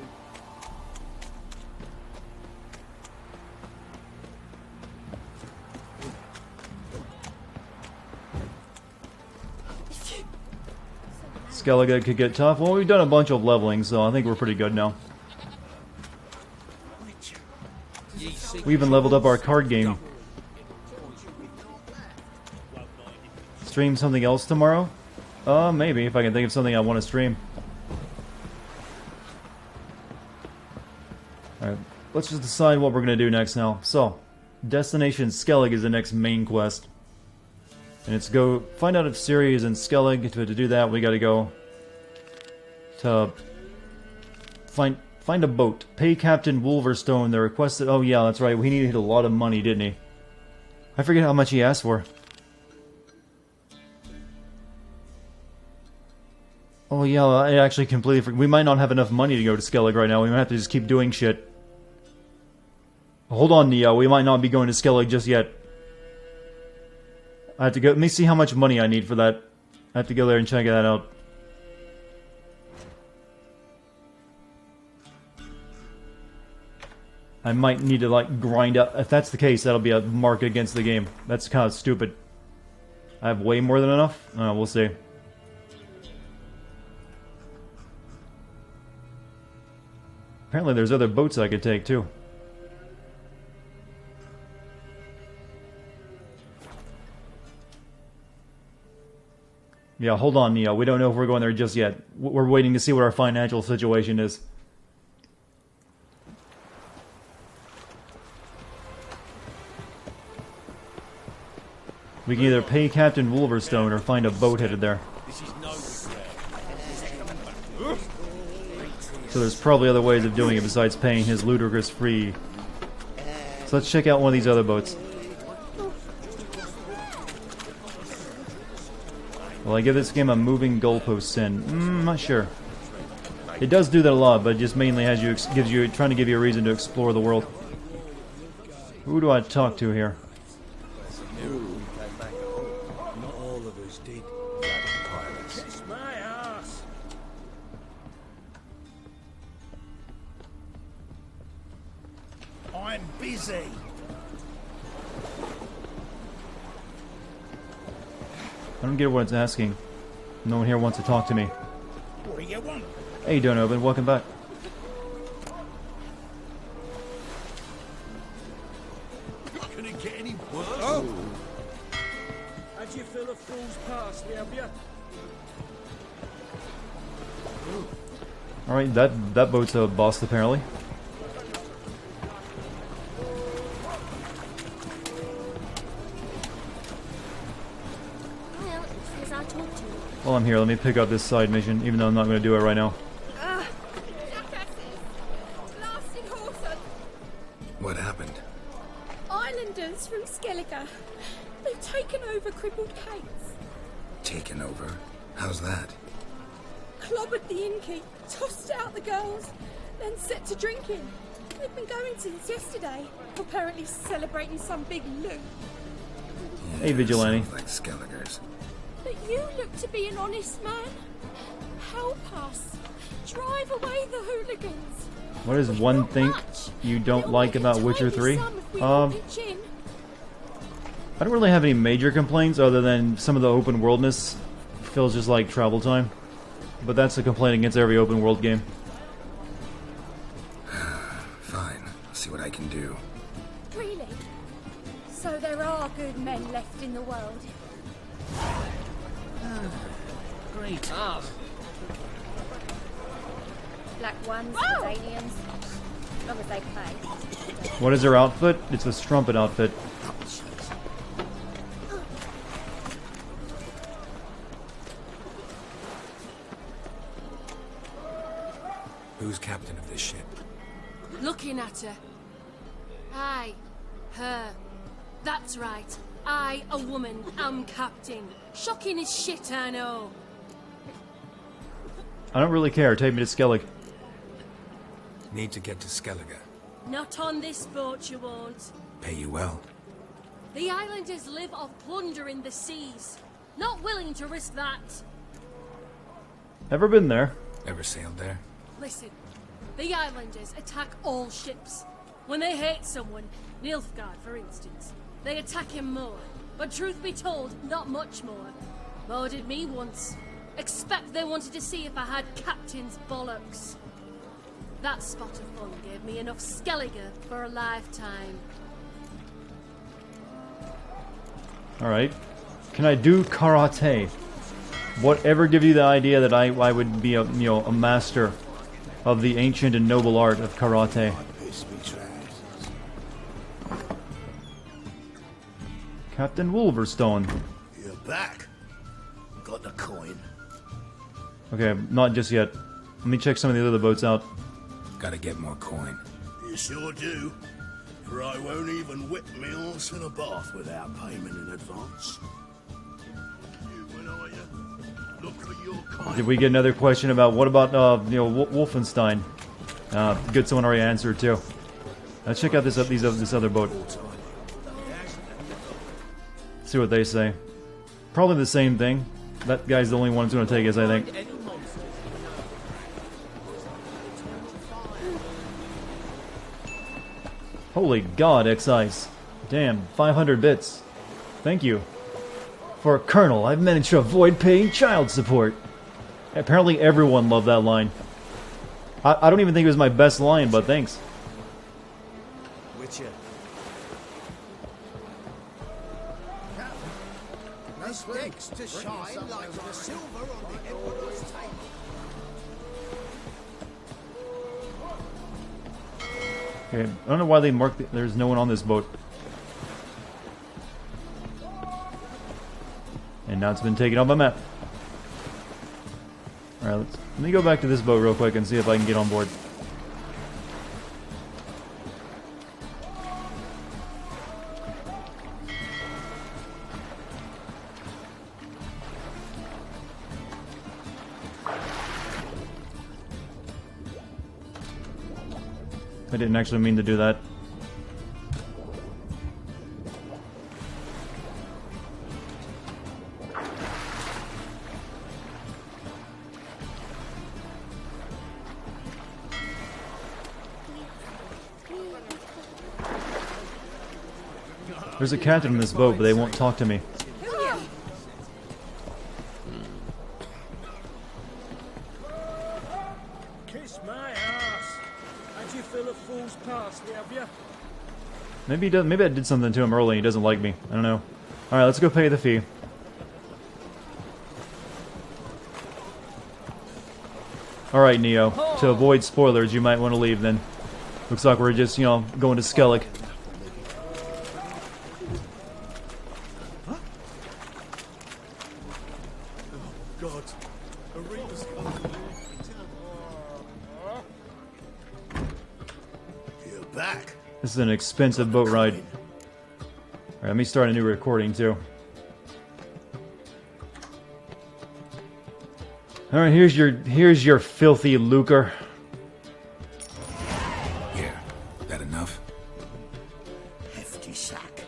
Skellige could get tough. Well, we've done a bunch of leveling, so I think we're pretty good now. We even leveled up our card game. Stream something else tomorrow? Maybe, if I can think of something I want to stream. Alright, let's just decide what we're going to do next now. So, Destination Skellige is the next main quest. And it's go find out if Ciri is in Skellige. To do that, we gotta go to find a boat. Pay Captain Wolverstone the requested... Oh yeah, that's right, he needed a lot of money, didn't he? I forget how much he asked for. Oh yeah, I actually completely forgot. We might not have enough money to go to Skellige right now. We might have to just keep doing shit. Hold on, Neo. We might not be going to Skellige just yet. I have to go. Let me see how much money I need for that. I have to go there and check that out. I might need to, like, grind up. If that's the case, that'll be a mark against the game. That's kind of stupid. I have way more than enough? We'll see. Apparently there's other boats I could take, too. Yeah, hold on, Neo. We don't know if we're going there just yet. We're waiting to see what our financial situation is. We can either pay Captain Wolverstone or find a boat headed there. So there's probably other ways of doing it besides paying his ludicrous fee. So let's check out one of these other boats. Will I give this game a moving goalpost sin? I'm not sure. It does do that a lot, but it just mainly has you trying to give you a reason to explore the world. Who do I talk to here? Not all of us did. Kiss my ass. I'm busy. I don't get what it's asking. No one here wants to talk to me. What do you want? Hey, Donovan, welcome back. Can it get any worse? Oh! Had you fill a fool's parsley, have you? Alright, that boat's a boss apparently. Well, it says I'll talk to you. While I'm here, let me pick up this side mission, even though I'm not going to do it right now. Blasted horse. What happened? Islanders from Skellige. They've taken over crippled Kate's. Taken over? How's that? Clobbered the innkeep, tossed out the girls, then set to drinking. They've been going since yesterday, apparently celebrating some big loot. Hey, Vigilante. Sounds like Skelligers. But you look to be an honest man. Help us. Drive away the hooligans. What is one thing you don't like about Witcher 3? I don't really have any major complaints other than some of the open worldness feels just like travel time. But that's a complaint against every open world game. Fine. I'll see what I can do. Really? So there are good men left in the world. Great. Black ones, Oh! Danians. As long as they pay. What is her outfit? It's a strumpet outfit. Who's captain of this ship? Looking at her. Aye, her. That's right. I, a woman, am captain. Shocking as shit, I know. I don't really care. Take me to Skellig. Need to get to Skellige. Not on this boat, you won't. Pay you well. The islanders live off plunder in the seas. Not willing to risk that. Ever been there? Ever sailed there? Listen, the islanders attack all ships. When they hate someone, Nilfgaard for instance, they attack him more. But truth be told, not much more. More did me once. Expect they wanted to see if I had captain's bollocks. That spot of fun gave me enough Skellige for a lifetime. Alright. Can I do karate? Whatever gives you the idea that I would be a a master of the ancient and noble art of karate. Captain Wolverstone. You're back. Got the coin. Okay, not just yet. Let me check some of the other boats out. Gotta get more coin. You sure do. For I won't even whip me horse in a bath without payment in advance. You and I, look for your coin. Did we get another question about what about Wolfenstein? Good, someone already answered too. Let's check out this other boat. See what they say. Probably the same thing. That guy's the only one who's going to take us, I think. Holy God, excise. Damn, 500 bits. Thank you. For a colonel, I've managed to avoid paying child support. Apparently everyone loved that line. I don't even think it was my best line, but thanks. Witcher. Nice sticks to shine like the silver on the emperor's table. Okay, I don't know why they marked there's no one on this boat. And now it's been taken off my map. Alright, let me go back to this boat real quick and see if I can get on board. I didn't actually mean to do that. There's a captain on this boat, but they won't talk to me. Kiss my ass. How'd you fill a fool's parsley, have you? Maybe he does. Maybe I did something to him early. He doesn't like me. I don't know. All right, let's go pay the fee. All right, Neo. To avoid spoilers, you might want to leave. Then looks like we're just, you know, going to Skellig. God, Arena's You're back. This is an expensive boat ride. All right, let me start a new recording too. All right, here's your filthy lucre. Here, that enough? Hefty sack.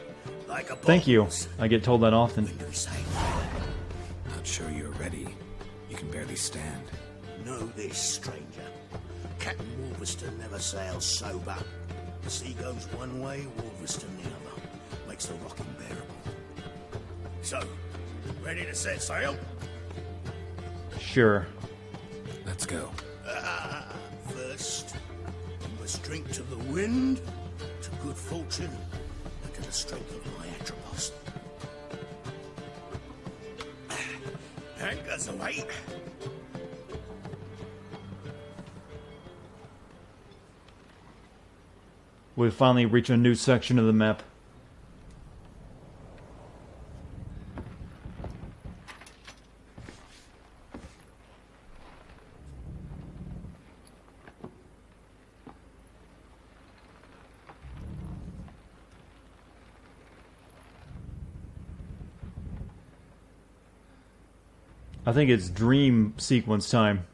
Like a Thank you. I get told that often. Not sure you're ready. You can barely stand. Know this, stranger. Captain Wolverstone never sails sober. The sea goes one way, Wolverstone the other. Makes the rocking bearable. So, ready to set sail? Sure. Let's go. First, we must drink to the wind, to good fortune, and to the strength of my Atropos. Anchors away. We've finally reached a new section of the map. I think it's dream sequence time.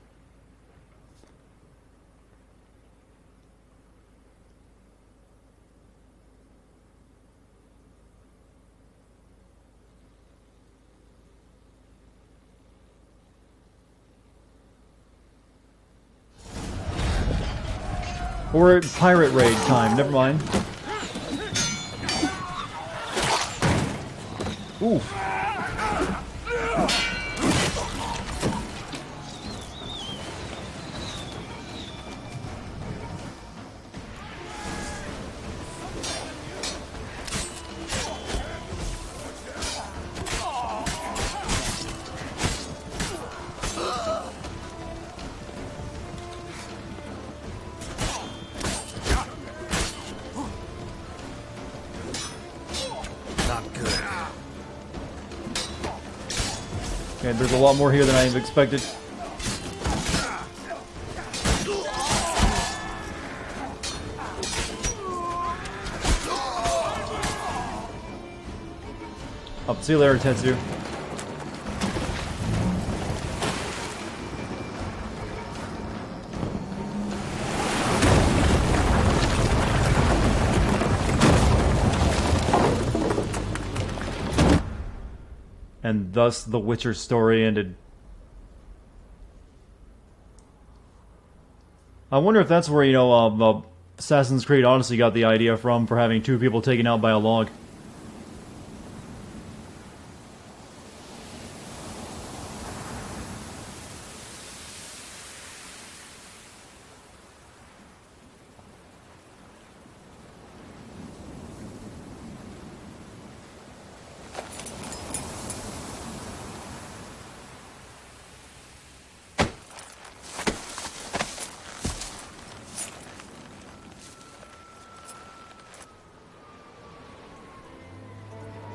Or pirate raid time, never mind. Ooh. Okay, there's a lot more here than I expected. Up, see you later, Tetsu. And thus the Witcher story ended. I wonder if that's where, you know, Assassin's Creed Odyssey got the idea from for having two people taken out by a log.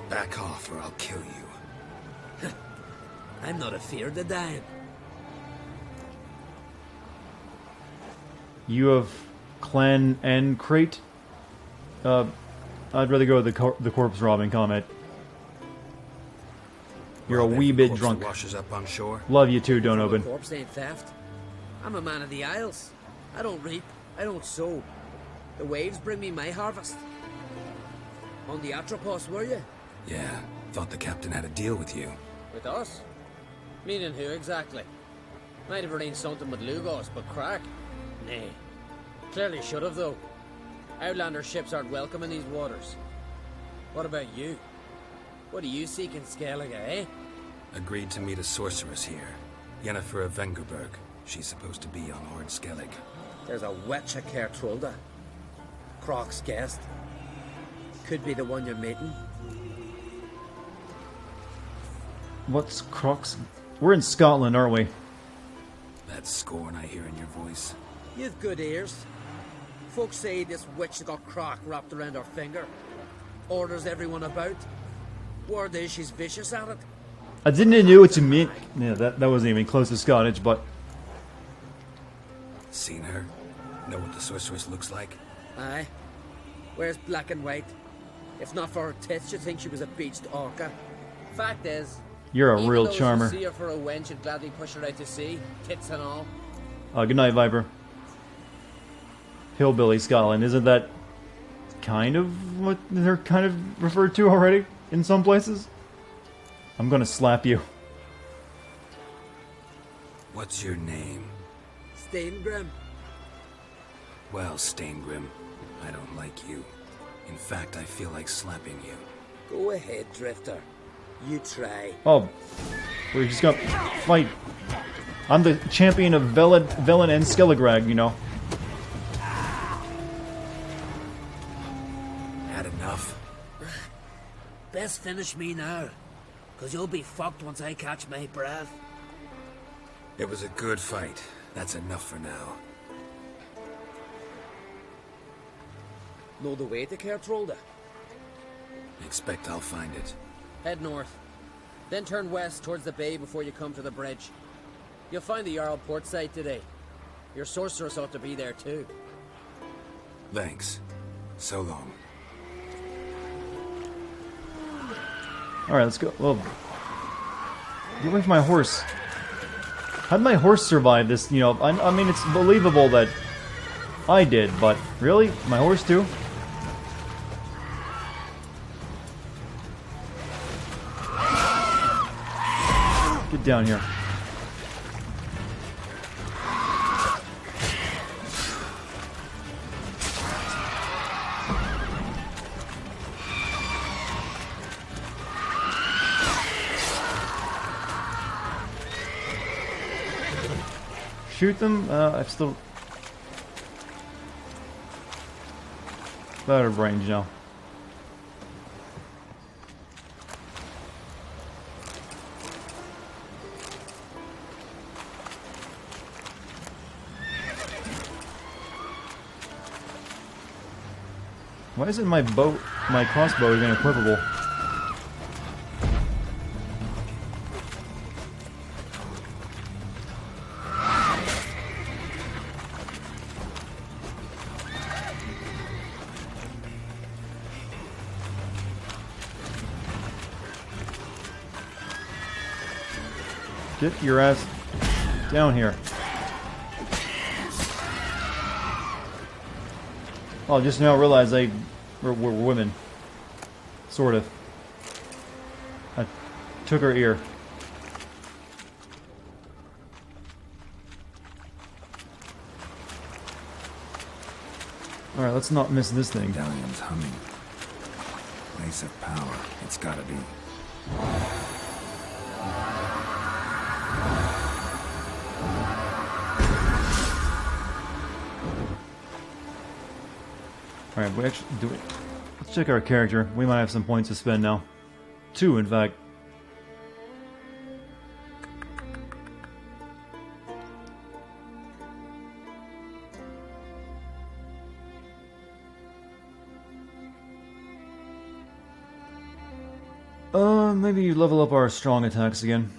Back off or I'll kill you. I'm not afeard of dying. You have Clan and Crate? I'd rather go with the corpse robbing comment. You're a wee bit drunk. Washes up on shore. Love you too, don't open. Corpse ain't theft. I'm a man of the Isles. I don't reap, I don't sow. The waves bring me my harvest. On the Atropos, were you? Yeah, thought the captain had a deal with you. With us? Meaning who exactly? Might have arranged something with Lugos, but crack? Nay. Clearly should have, though. Outlander ships aren't welcome in these waters. What about you? What do you seek in Skellige, eh? Agreed to meet a sorceress here. Yennefer of Vengerberg. She's supposed to be on Lord Skellig. There's a witch at Kertrolda. Croc's guest. Could be the one you're meeting. What's Crocs? We're in Scotland, aren't we? That scorn I hear in your voice. You've good ears. Folks say this witch got Croc wrapped around her finger. Orders everyone about. Word is she's vicious at it. I didn't know what you meant. Yeah, that wasn't even close to Scottish, but... Seen her? Know what the sorceress looks like? Aye. Wears black and white. If not for her tits, you'd think she was a beached orca. Fact is... You're a even real those charmer. who see her for a wench would gladly push her out to sea. Tits and all. Good night, Viper. Hillbilly Scotland. Isn't that kind of what they're kind of referred to already in some places? I'm gonna slap you. What's your name? Steingrim. Well, Steingrim, I don't like you. In fact, I feel like slapping you. Go ahead, Drifter. You try. Oh, we're just gonna fight. I'm the champion of Velen and Skelligrag, you know. Had enough? Best finish me now. Cause you'll be fucked once I catch my breath. It was a good fight. That's enough for now. Know the way to Kertrolda? Expect I'll find it. Head north. Then turn west towards the bay before you come to the bridge. You'll find the Jarl port site today. Your sorceress ought to be there too. Thanks. So long. Alright, let's go. Well, get away from my horse. How'd my horse survive this? You know, I mean, it's believable that I did, but really? My horse too? Get down here. Shoot them? I've still... out of range now. Why isn't my crossbow even equipable? Get your ass down here. Oh, just now realized we're women. Sort of. I took her ear. Alright, let's not miss this thing. Medallion's humming. Place of power. It's gotta be. Alright, we actually do it. Let's check our character. We might have some points to spend now. 2, in fact. Maybe level up our strong attacks again.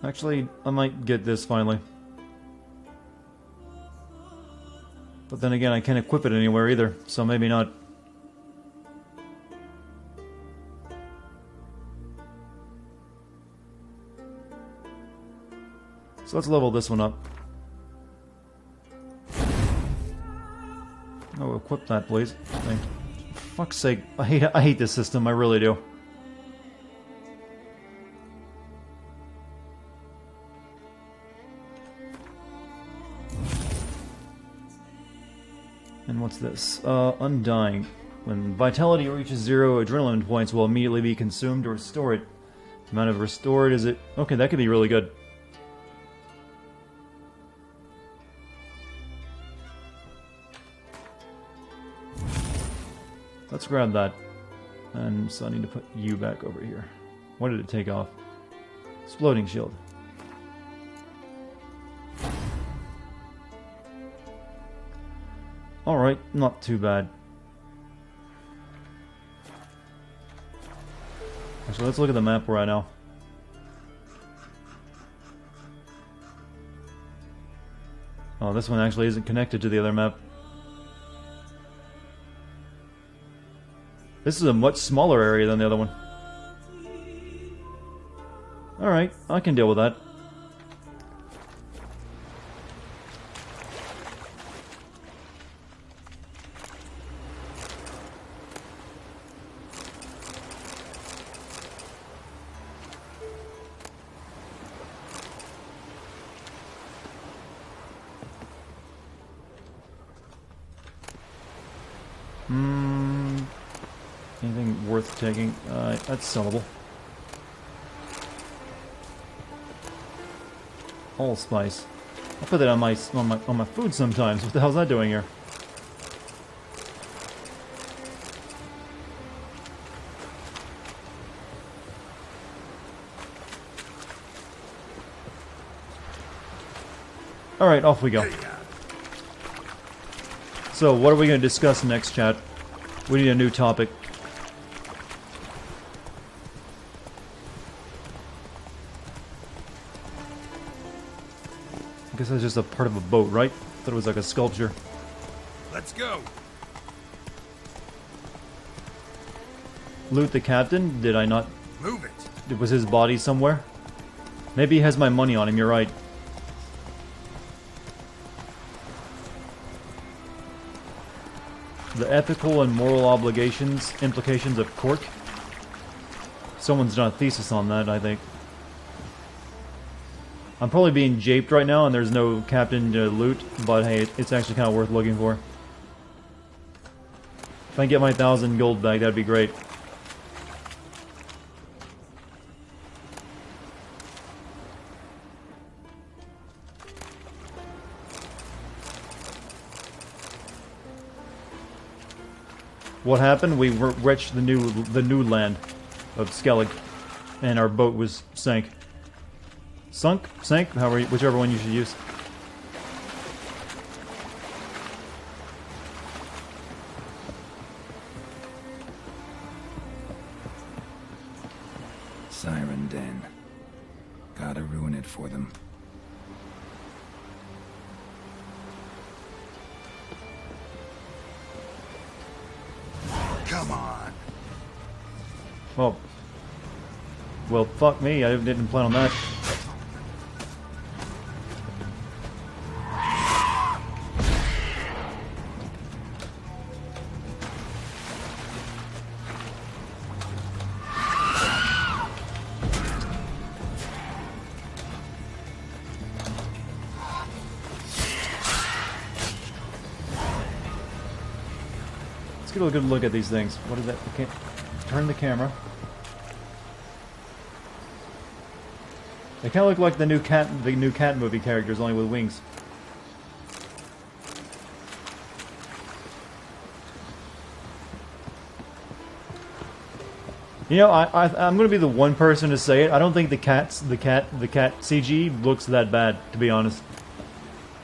Actually, I might get this finally. But then again, I can't equip it anywhere either, so maybe not. So let's level this one up. Oh, equip that, please. For fuck's sake, I hate this system, I really do. And what's this? Undying. When vitality reaches 0, adrenaline points will immediately be consumed or restored. The amount of restored is it... Okay, that could be really good. Let's grab that. And so I need to put you back over here. What did it take off? Exploding shield. Alright, not too bad. Actually, let's look at the map right now. Oh, this one actually isn't connected to the other map. This is a much smaller area than the other one. Alright, I can deal with that. Anything worth taking? That's sellable. Allspice. I'll put that on my food sometimes. What the hell's that doing here? Alright, off we go. So, what are we going to discuss next, chat? We need a new topic. I guess that's just a part of a boat, right? Thought it was like a sculpture. Let's go. Loot the captain? Did I not? Move it. Was his body somewhere? Maybe he has my money on him, you're right. The ethical and moral implications of Cork. Someone's done a thesis on that, I think. I'm probably being japed right now and there's no captain to loot, but hey, it's actually kind of worth looking for. If I can get my 1,000 gold back, that'd be great. What happened? We reached the new land of Skellig, and our boat was sank. Sunk? Sank? Whichever one you should use. Siren Den. Gotta ruin it for them. Come on. Well, fuck me. I didn't plan on that. Get a good look at these things. What is that? Okay. Turn the camera. They kind of look like the new cat movie characters, only with wings. You know, I'm going to be the one person to say it. I don't think the cat CG looks that bad, to be honest.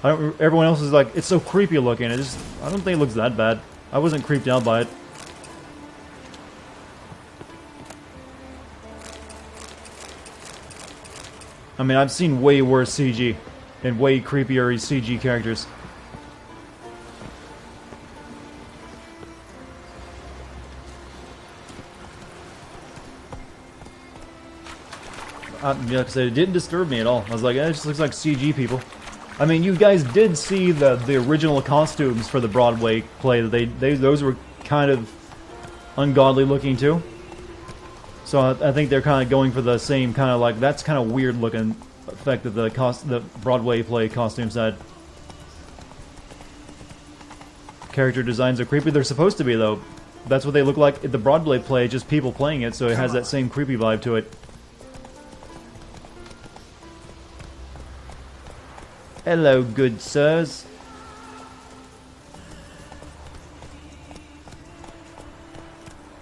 Everyone else is like, it's so creepy looking. I don't think it looks that bad. I wasn't creeped out by it. I mean, I've seen way worse CG and way creepier CG characters. Like I said, it didn't disturb me at all. I was like, it just looks like CG people. I mean, you guys did see the original costumes for the Broadway play. Those were kind of ungodly looking too. So I think they're kind of going for the same kind of like, that's kind of weird looking effect that the Broadway play costumes had. character designs are creepy. They're supposed to be, though. That's what they look like at the Broadway play, just people playing it, so it has that same creepy vibe to it. Hello, good sirs.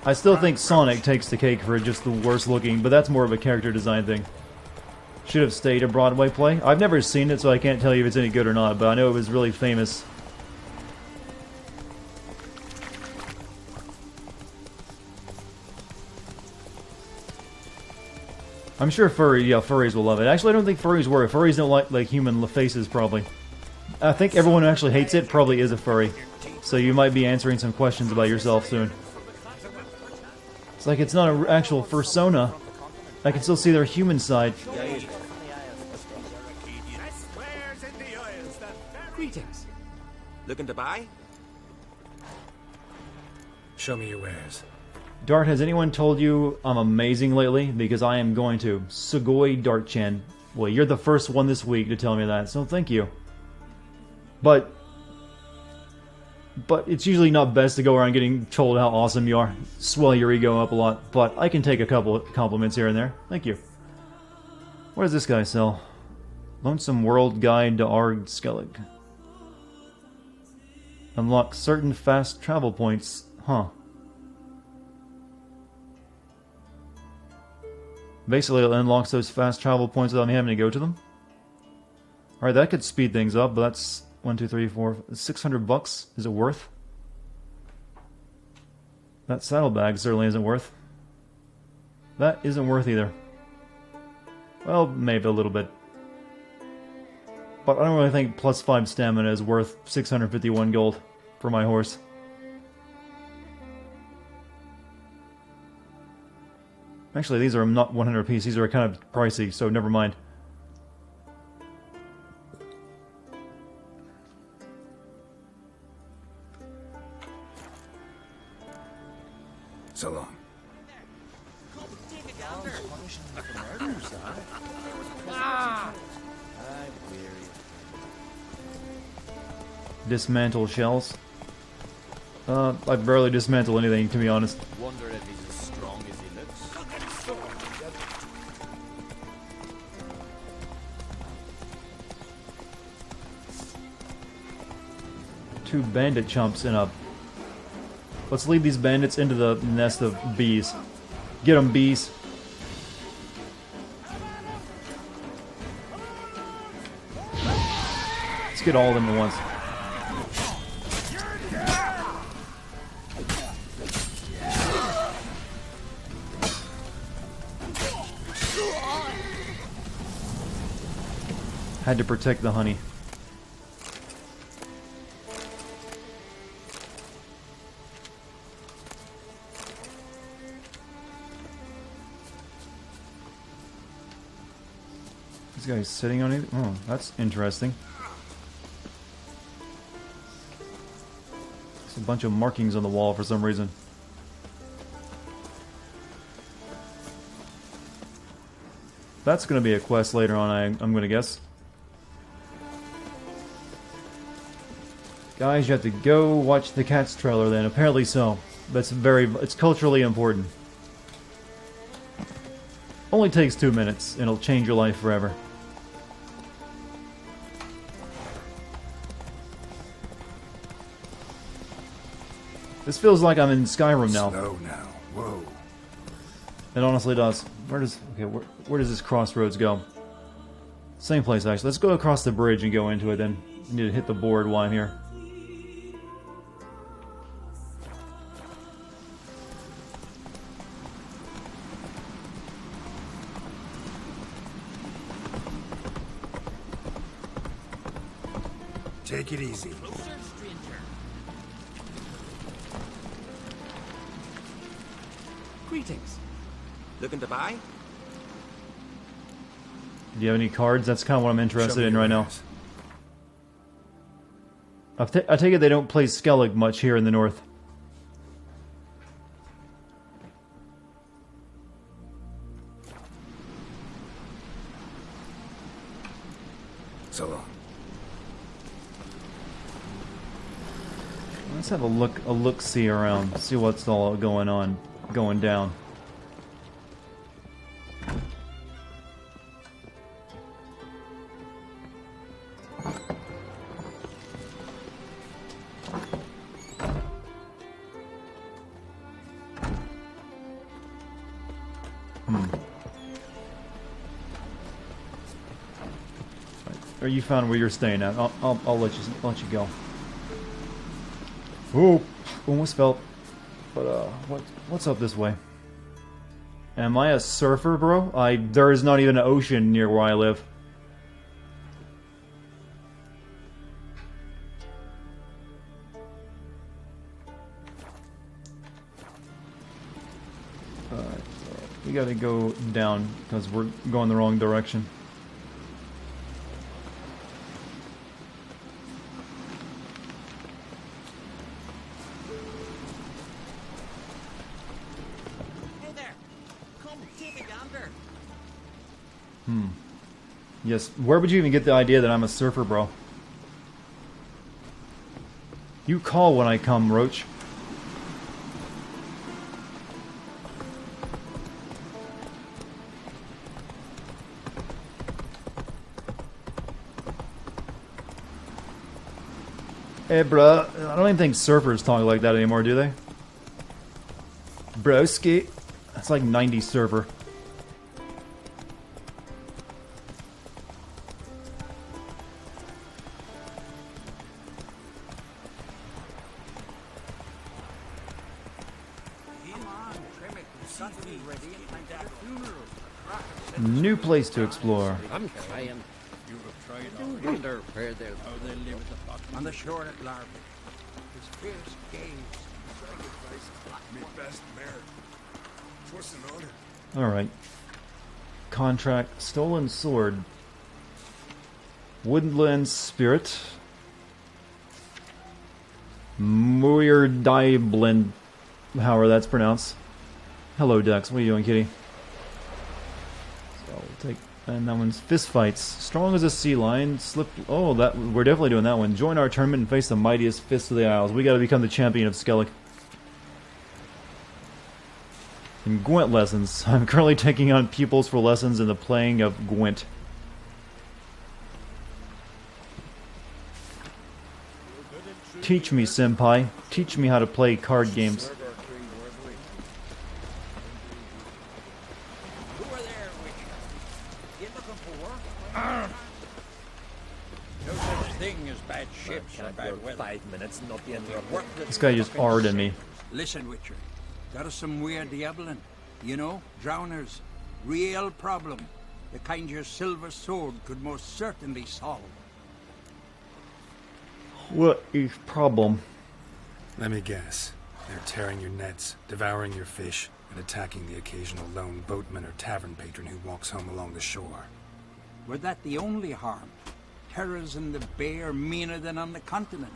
I still think Sonic takes the cake for just the worst looking, but that's more of a character design thing. Should have stayed a Broadway play. I've never seen it, so I can't tell you if it's any good or not, but I know it was really famous. I'm sure furries will love it. Actually, I don't think furries work. Furries don't like human faces, probably. I think everyone who actually hates it probably is a furry. So you might be answering some questions about yourself soon. It's like it's not an actual fursona. I can still see their human side. Greetings. Looking to buy? Show me your wares. Dart, has anyone told you I'm amazing lately? Because I am going to. Sugoi Dart-chan. Well, you're the first one this week to tell me that, so thank you. But it's usually not best to go around getting told how awesome you are. Swell your ego up a lot, but I can take a couple of compliments here and there. Thank you. What does this guy sell? Lonesome World Guide to Arg Skellig. Unlock certain fast travel points. Huh. Basically, it unlocks those fast travel points without me having to go to them. Alright, that could speed things up, but that's 1, 2, 3, 4, 600 bucks. Is it worth? That saddlebag certainly isn't worth. That isn't worth either. Well, maybe a little bit. But I don't really think plus 5 stamina is worth 651 gold for my horse. Actually, these are not 100 apiece. These are kind of pricey, so never mind. So long. Dismantle shells. I barely dismantle anything, to be honest. Wonder if he's as strong as he looks. 2 bandit chumps in a... Let's lead these bandits into the nest of bees. Get them, bees. Let's get all of them at once. Had to protect the honey. This guy's sitting on it. Oh, that's interesting. There's a bunch of markings on the wall for some reason. That's going to be a quest later on, I'm going to guess. Guys, you have to go watch the Cats trailer then. Apparently so. It's culturally important. Only takes 2 minutes, and it'll change your life forever. This feels like I'm in Skyrim now. Slow now. Whoa. It honestly does. Where does this crossroads go? Same place, actually. Let's go across the bridge and go into it then. I need to hit the board while I'm here. Take it easy. Greetings. Looking to buy? Do you have any cards? That's kind of what I'm interested in right now. I take it they don't play Skellig much here in the north. So long. Let's have a look-see around, see what's all going down. Or you found where you're staying at? I'll let you go. Ooh, almost fell. But what's up this way? Am I a surfer, bro? There is not even an ocean near where I live. Alright, we gotta go down because we're going the wrong direction. Yes, where would you even get the idea that I'm a surfer, bro? You call when I come, Roach. Hey, bruh. I don't even think surfers talk like that anymore, do they? Broski. That's like 90s surfer. New place to explore. I'm trying. You have tried. I wonder where they'll live at the bottom. On the shore at Larby. His fierce gaze. Me best mare. What's an honor? Alright. Contract. Stolen sword. Woodland spirit. Muir Dieblin. However that's pronounced. Hello, Dex. What are you doing, kitty? Take, and that one's fist fights. Strong as a sea lion. Slip. Oh, that we're definitely doing that one. Join our tournament and face the mightiest fists of the Isles. We got to become the champion of Skellig. And Gwent lessons. I'm currently taking on pupils for lessons in the playing of Gwent. Teach me, senpai. Teach me how to play card games. About 5 minutes, not the end of work. This guy just R'd at me. Listen, Witcher. Got us some weird diabling. You know, drowners. Real problem. The kind your silver sword could most certainly solve. What is problem? Let me guess. They're tearing your nets, devouring your fish, and attacking the occasional lone boatman or tavern patron who walks home along the shore. Were that the only harm? Terrors in the bay are meaner than on the continent.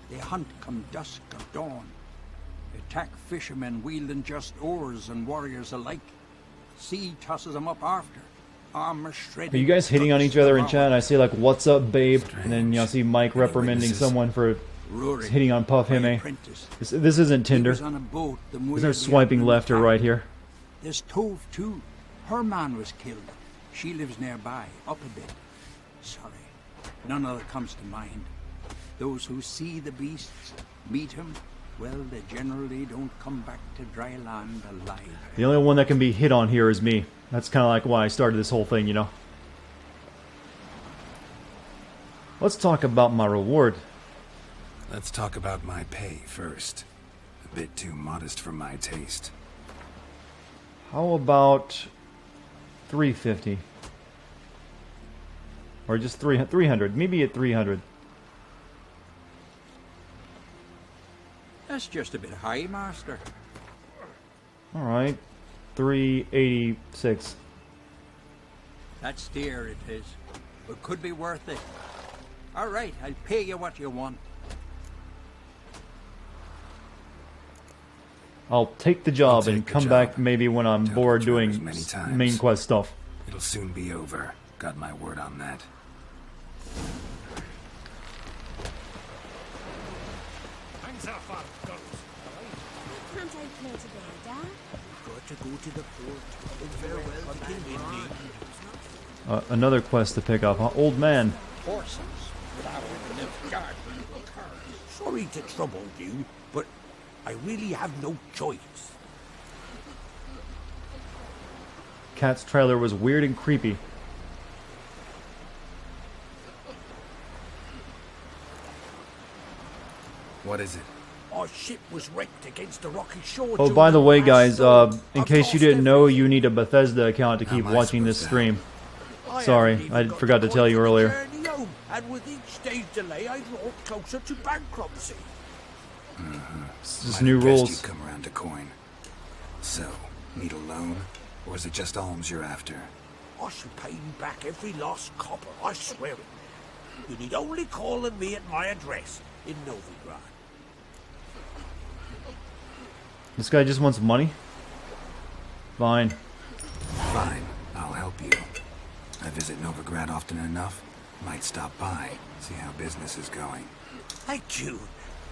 They hunt come dusk or dawn. Attack fishermen wielding just oars and warriors alike. Sea tosses them up after. Armor shredded. Are you guys hitting on each other in chat? I see like, what's up, babe? And then you know, see Mike reprimanding someone for hitting on Puff Hime. This isn't Tinder. Is there swiping left or right here? There's Tove too. Her man was killed. She lives nearby, up a bit. Sorry. None other comes to mind. Those who see the beasts, meet him, well, they generally don't come back to dry land alive. The only one that can be hit on here is me. That's kind of like why I started this whole thing, you know. Let's talk about my reward. Let's talk about my pay first. A bit too modest for my taste. How about 350? Or just 300. Maybe at 300. That's just a bit high, Master. Alright. 386. That's dear, it is. But could be worth it. Alright, I'll pay you what you want. I'll take the job and come back maybe when I'm bored doing main quest stuff. It'll soon be over. Got my word on that. hands off our guns. Can't I play today, Dad? Got to go to the port. And farewell to King Indeed. Another quest to pick up, huh? Old man. Horses. Sorry to trouble you, but I really have no choice. Cat's trailer was weird and creepy. What is it? Our ship was wrecked against the rocky shore. Oh, by the way, guys, in case you didn't know, you need a Bethesda account to keep watching this stream. Sorry, I forgot to tell you earlier. And with each day's delay, I draw closer to bankruptcy. It's just new rules. You come around to coin. So, need a loan, or is it just alms you're after? I shall pay you back every lost copper, I swear it. You need only call on me at my address in Novigrad. This guy just wants money? Fine. Fine, I'll help you. I visit Novigrad often enough. Might stop by, see how business is going. Thank you.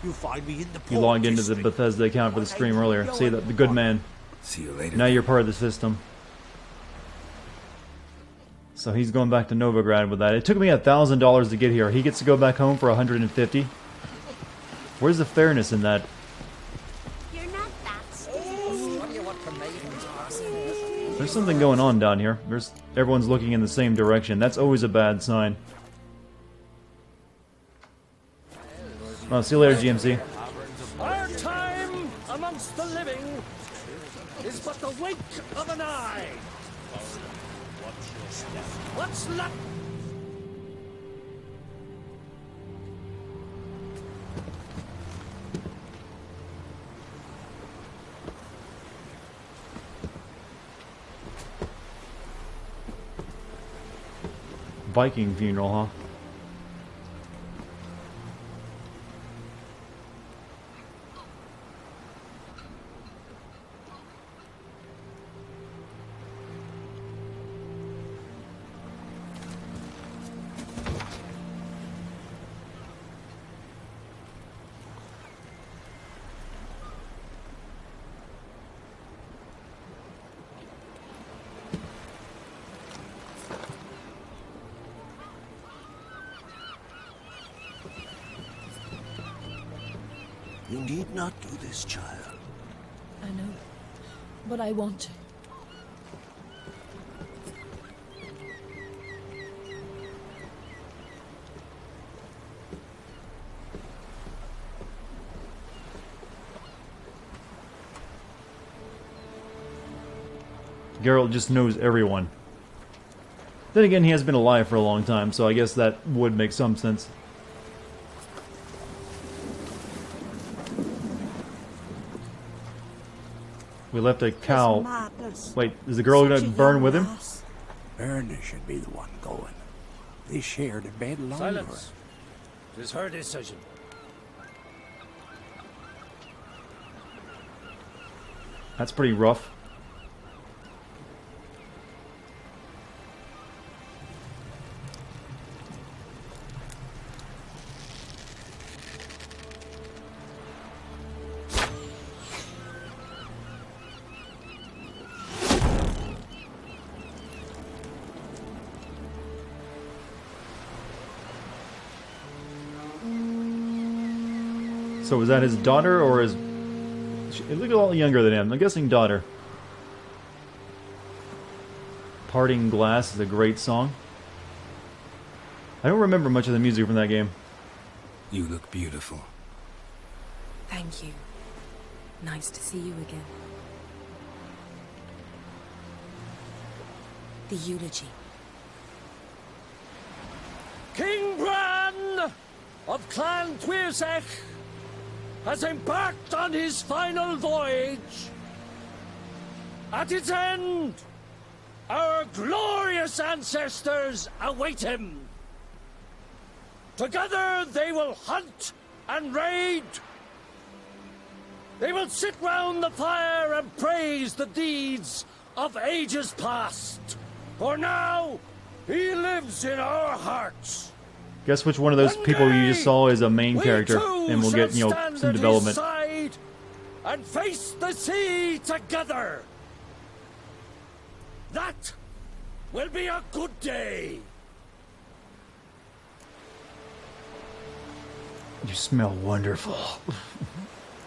You'll find me in the port. You logged into the Bethesda account for the stream earlier. See that the good man. See you later. Now you're part of the system. So he's going back to Novigrad with that. It took me $1,000 to get here. He gets to go back home for $150. Where's the fairness in that? You're not that There's something going on down here. Everyone's looking in the same direction. That's always a bad sign. Well, see you later, GMC. Our time amongst the living is but the wink of an eye. What's left? Viking funeral, huh? You need not do this, child. I know, but I want to. Geralt just knows everyone. Then again, he has been alive for a long time, so I guess that would make some sense. We left a cow. Wait, is the girl gonna burn with him? Erna should be the one going. They shared a bed longer. Silence. It is her decision. That's pretty rough. So was that his daughter or his... She looked a lot younger than him. I'm guessing daughter. Parting Glass is a great song. I don't remember much of the music from that game. You look beautiful. Thank you. Nice to see you again. The eulogy. King Bran of Clan Twirsech has embarked on his final voyage. At its end, our glorious ancestors await him. Together they will hunt and raid. They will sit round the fire and praise the deeds of ages past. For now, he lives in our hearts. Guess which one of those people you just saw is a main character, and we'll get, you know, some development. And face the sea together. That will be a good day. You smell wonderful.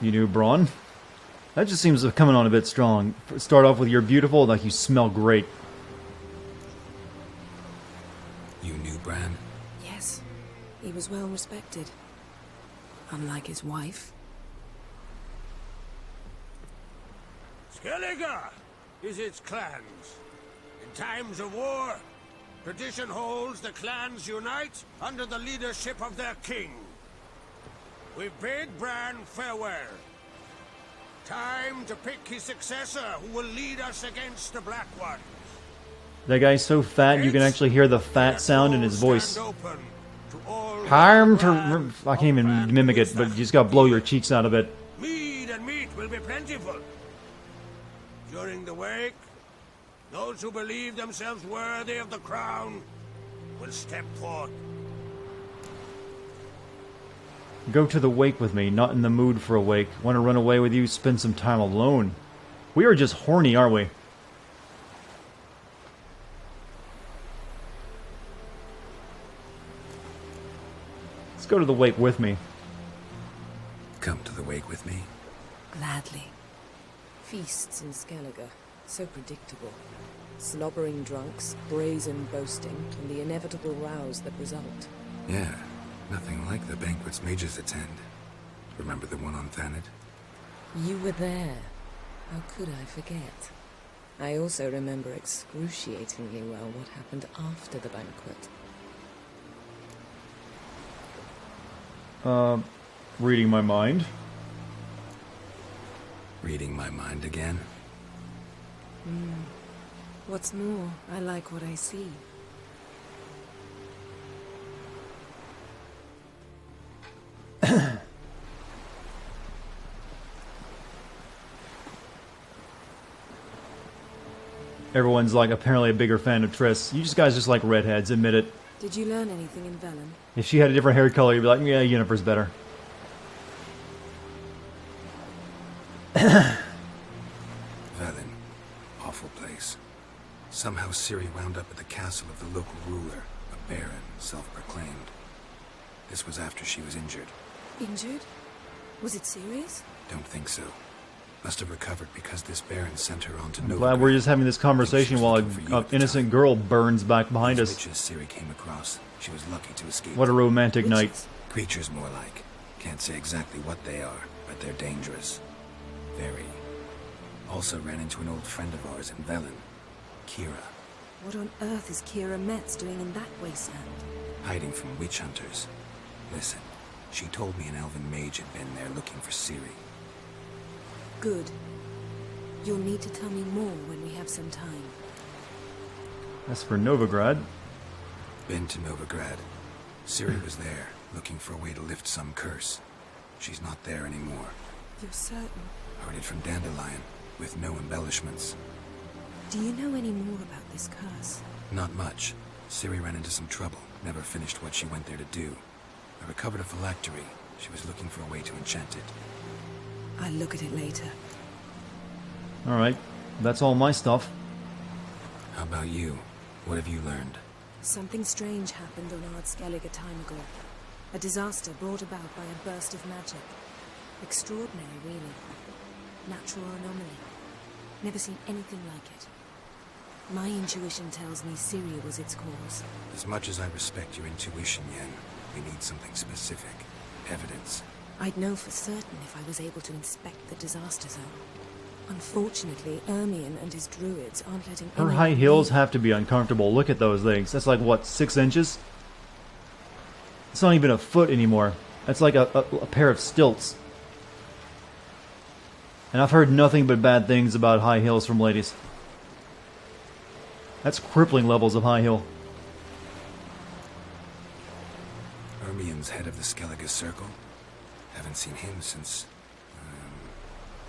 You knew Braun? That just seems coming on a bit strong. Start off with you're beautiful, like you smell great. You knew Bran? Yes. He was well respected. Unlike his wife. Skellige is its clans. In times of war, tradition holds the clans unite under the leadership of their king. We bid Bran farewell. Time to pick his successor who will lead us against the Black Ones. That guy's so fat you can actually hear the fat sound in his voice. Time to... I can't even mimic it, but you just gotta blow your cheeks out of it. Mead and meat will be plentiful. During the wake, those who believe themselves worthy of the crown will step forth. Go to the wake with me, not in the mood for a wake. Want to run away with you, spend some time alone. We are just horny, aren't we? Let's go to the wake with me. Come to the wake with me? Gladly. Feasts in Skellige, so predictable. Slobbering drunks, brazen boasting, and the inevitable rows that result. Yeah, nothing like the banquets mages attend. Remember the one on Thanet? You were there. How could I forget? I also remember excruciatingly well what happened after the banquet. Reading my mind. Reading my mind again? What's more, I like what I see. Everyone's like apparently a bigger fan of Triss. You guys just like redheads, admit it. Did you learn anything in Velen? If she had a different hair color, you'd be like, yeah, Yennefer's better. Velen. Awful place. Somehow Ciri wound up at the castle of the local ruler, a baron, self-proclaimed. This was after she was injured. Injured? Was it serious? Don't think so. Must have recovered because this baron sent her on to I'm Novigrad. glad we're just having this conversation while an innocent girl burns back behind These us. witches Ciri came across. She was lucky to escape. What a romantic night. Creatures more like. Can't say exactly what they are, but they're dangerous. Very. Also ran into an old friend of ours in Velen, Kira. What on earth is Kira Metz doing in that wasteland? Hiding from witch hunters. Listen, she told me an elven mage had been there looking for Ciri. Good. You'll need to tell me more when we have some time. As for Novigrad... Been to Novigrad. Ciri was there, looking for a way to lift some curse. She's not there anymore. You're certain? Heard it from Dandelion, with no embellishments. Do you know any more about this curse? Not much. Ciri ran into some trouble, never finished what she went there to do. I recovered a phylactery. She was looking for a way to enchant it. I'll look at it later. Alright, that's all my stuff. How about you? What have you learned? Something strange happened on Ard Skellige a time ago. A disaster brought about by a burst of magic. Extraordinary, really. Natural anomaly. Never seen anything like it. My intuition tells me Ciri was its cause. As much as I respect your intuition, Yen, we need something specific. Evidence. I'd know for certain if I was able to inspect the disaster zone. Unfortunately, Ermion and his druids aren't letting Her anyone high heels leave. have to be uncomfortable. Look at those things. That's like, what, 6 inches? It's not even a foot anymore. That's like a pair of stilts. And I've heard nothing but bad things about high heels from ladies. That's crippling levels of high heel. Ermion's head of the Skellige Circle? Haven't seen him since...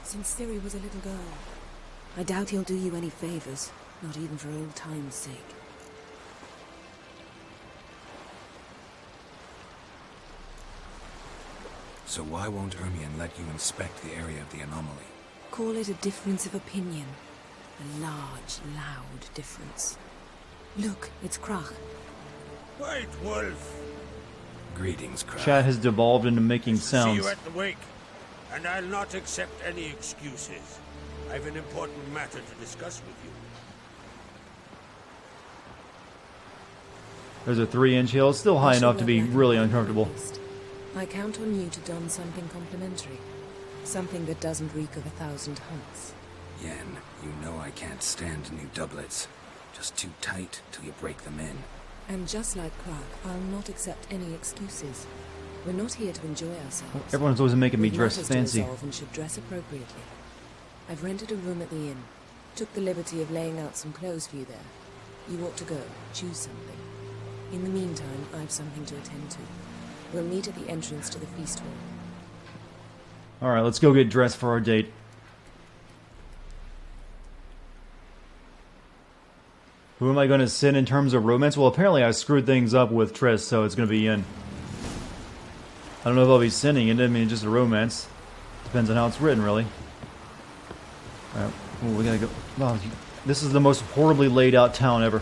Since Ciri was a little girl. I doubt he'll do you any favors, not even for old time's sake. So why won't Ermion let you inspect the area of the anomaly? Call it a difference of opinion. A large, loud difference. Look, it's Krach. White Wolf! Greetings, Krach. Chat has devolved into making See sounds. you at the wake, and I'll not accept any excuses. I've an important matter to discuss with you. There's a 3-inch hill, still high enough to be really uncomfortable. I count on you to don something complimentary. Something that doesn't reek of 1,000 hunts. Yen, you know I can't stand new doublets. Just too tight till you break them in. And just like Krach, I'll not accept any excuses. We're not here to enjoy ourselves. Everyone's always making me We've dress matters to fancy. resolve and should dress appropriately. I've rented a room at the inn. Took the liberty of laying out some clothes for you there. You ought to go. Choose something. In the meantime, I've something to attend to. We'll meet at the entrance to the feast hall. Alright, let's go get dressed for our date. Who am I going to send in terms of romance? Well, apparently I screwed things up with Triss, so it's going to be Yen. I don't know if I'll be sending it. I mean, just a romance. Depends on how it's written, really. Alright, we gotta go. Oh, this is the most horribly laid out town ever.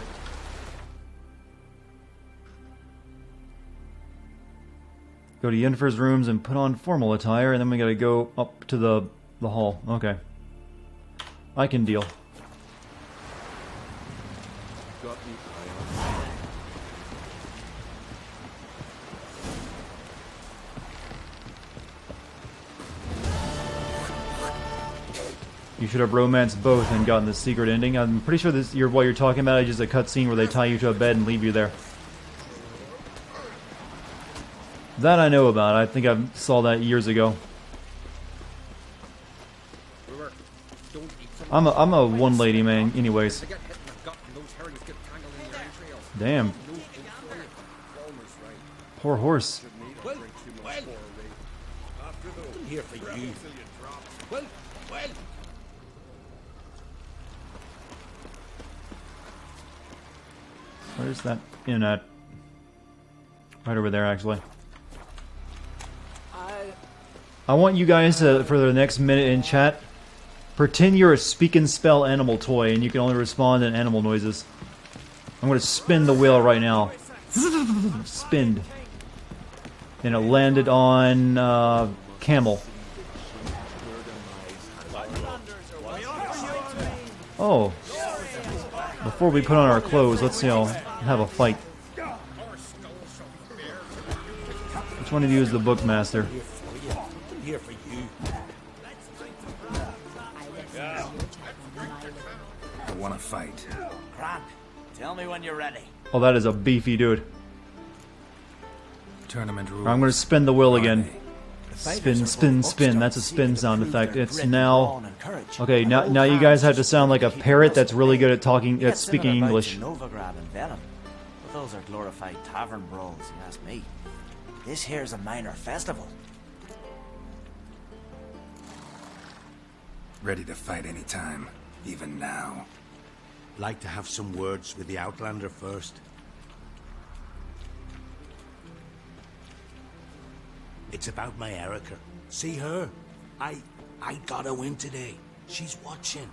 Go to Yennefer's rooms and put on formal attire, and then we gotta go up to the hall. Okay. I can deal. You should have romanced both and gotten the secret ending. I'm pretty sure this what you're talking about is just a cutscene where they tie you to a bed and leave you there. That I know about. I think I saw that years ago. I'm a one lady man, anyways. Damn. Poor horse. Well, here for you. Well. Where's that inn at? Right over there, actually. I want you guys to, for the next minute in chat, pretend you're a speak and spell animal toy and you can only respond in animal noises. I'm going to spin the wheel right now. Spin. And it landed on camel. Oh. Before we put on our clothes, let's, have a fight. Which one of you is the bookmaster? Here for you. I want to fight. Cramp, tell me when you're ready. Oh, that is a beefy dude. Tournament rules. I'm going to spin the wheel again. Spin, spin, spin. That's a spin sound effect. It's now... Okay, now you guys have to sound like a parrot that's really good at talking, at speaking English. Novigrad and Vellum, but those are glorified tavern brawls, you ask me. This here's a minor festival. Ready to fight anytime, even now. Like to have some words with the Outlander first. It's about my Erica. See her? I got a win today. She's watching.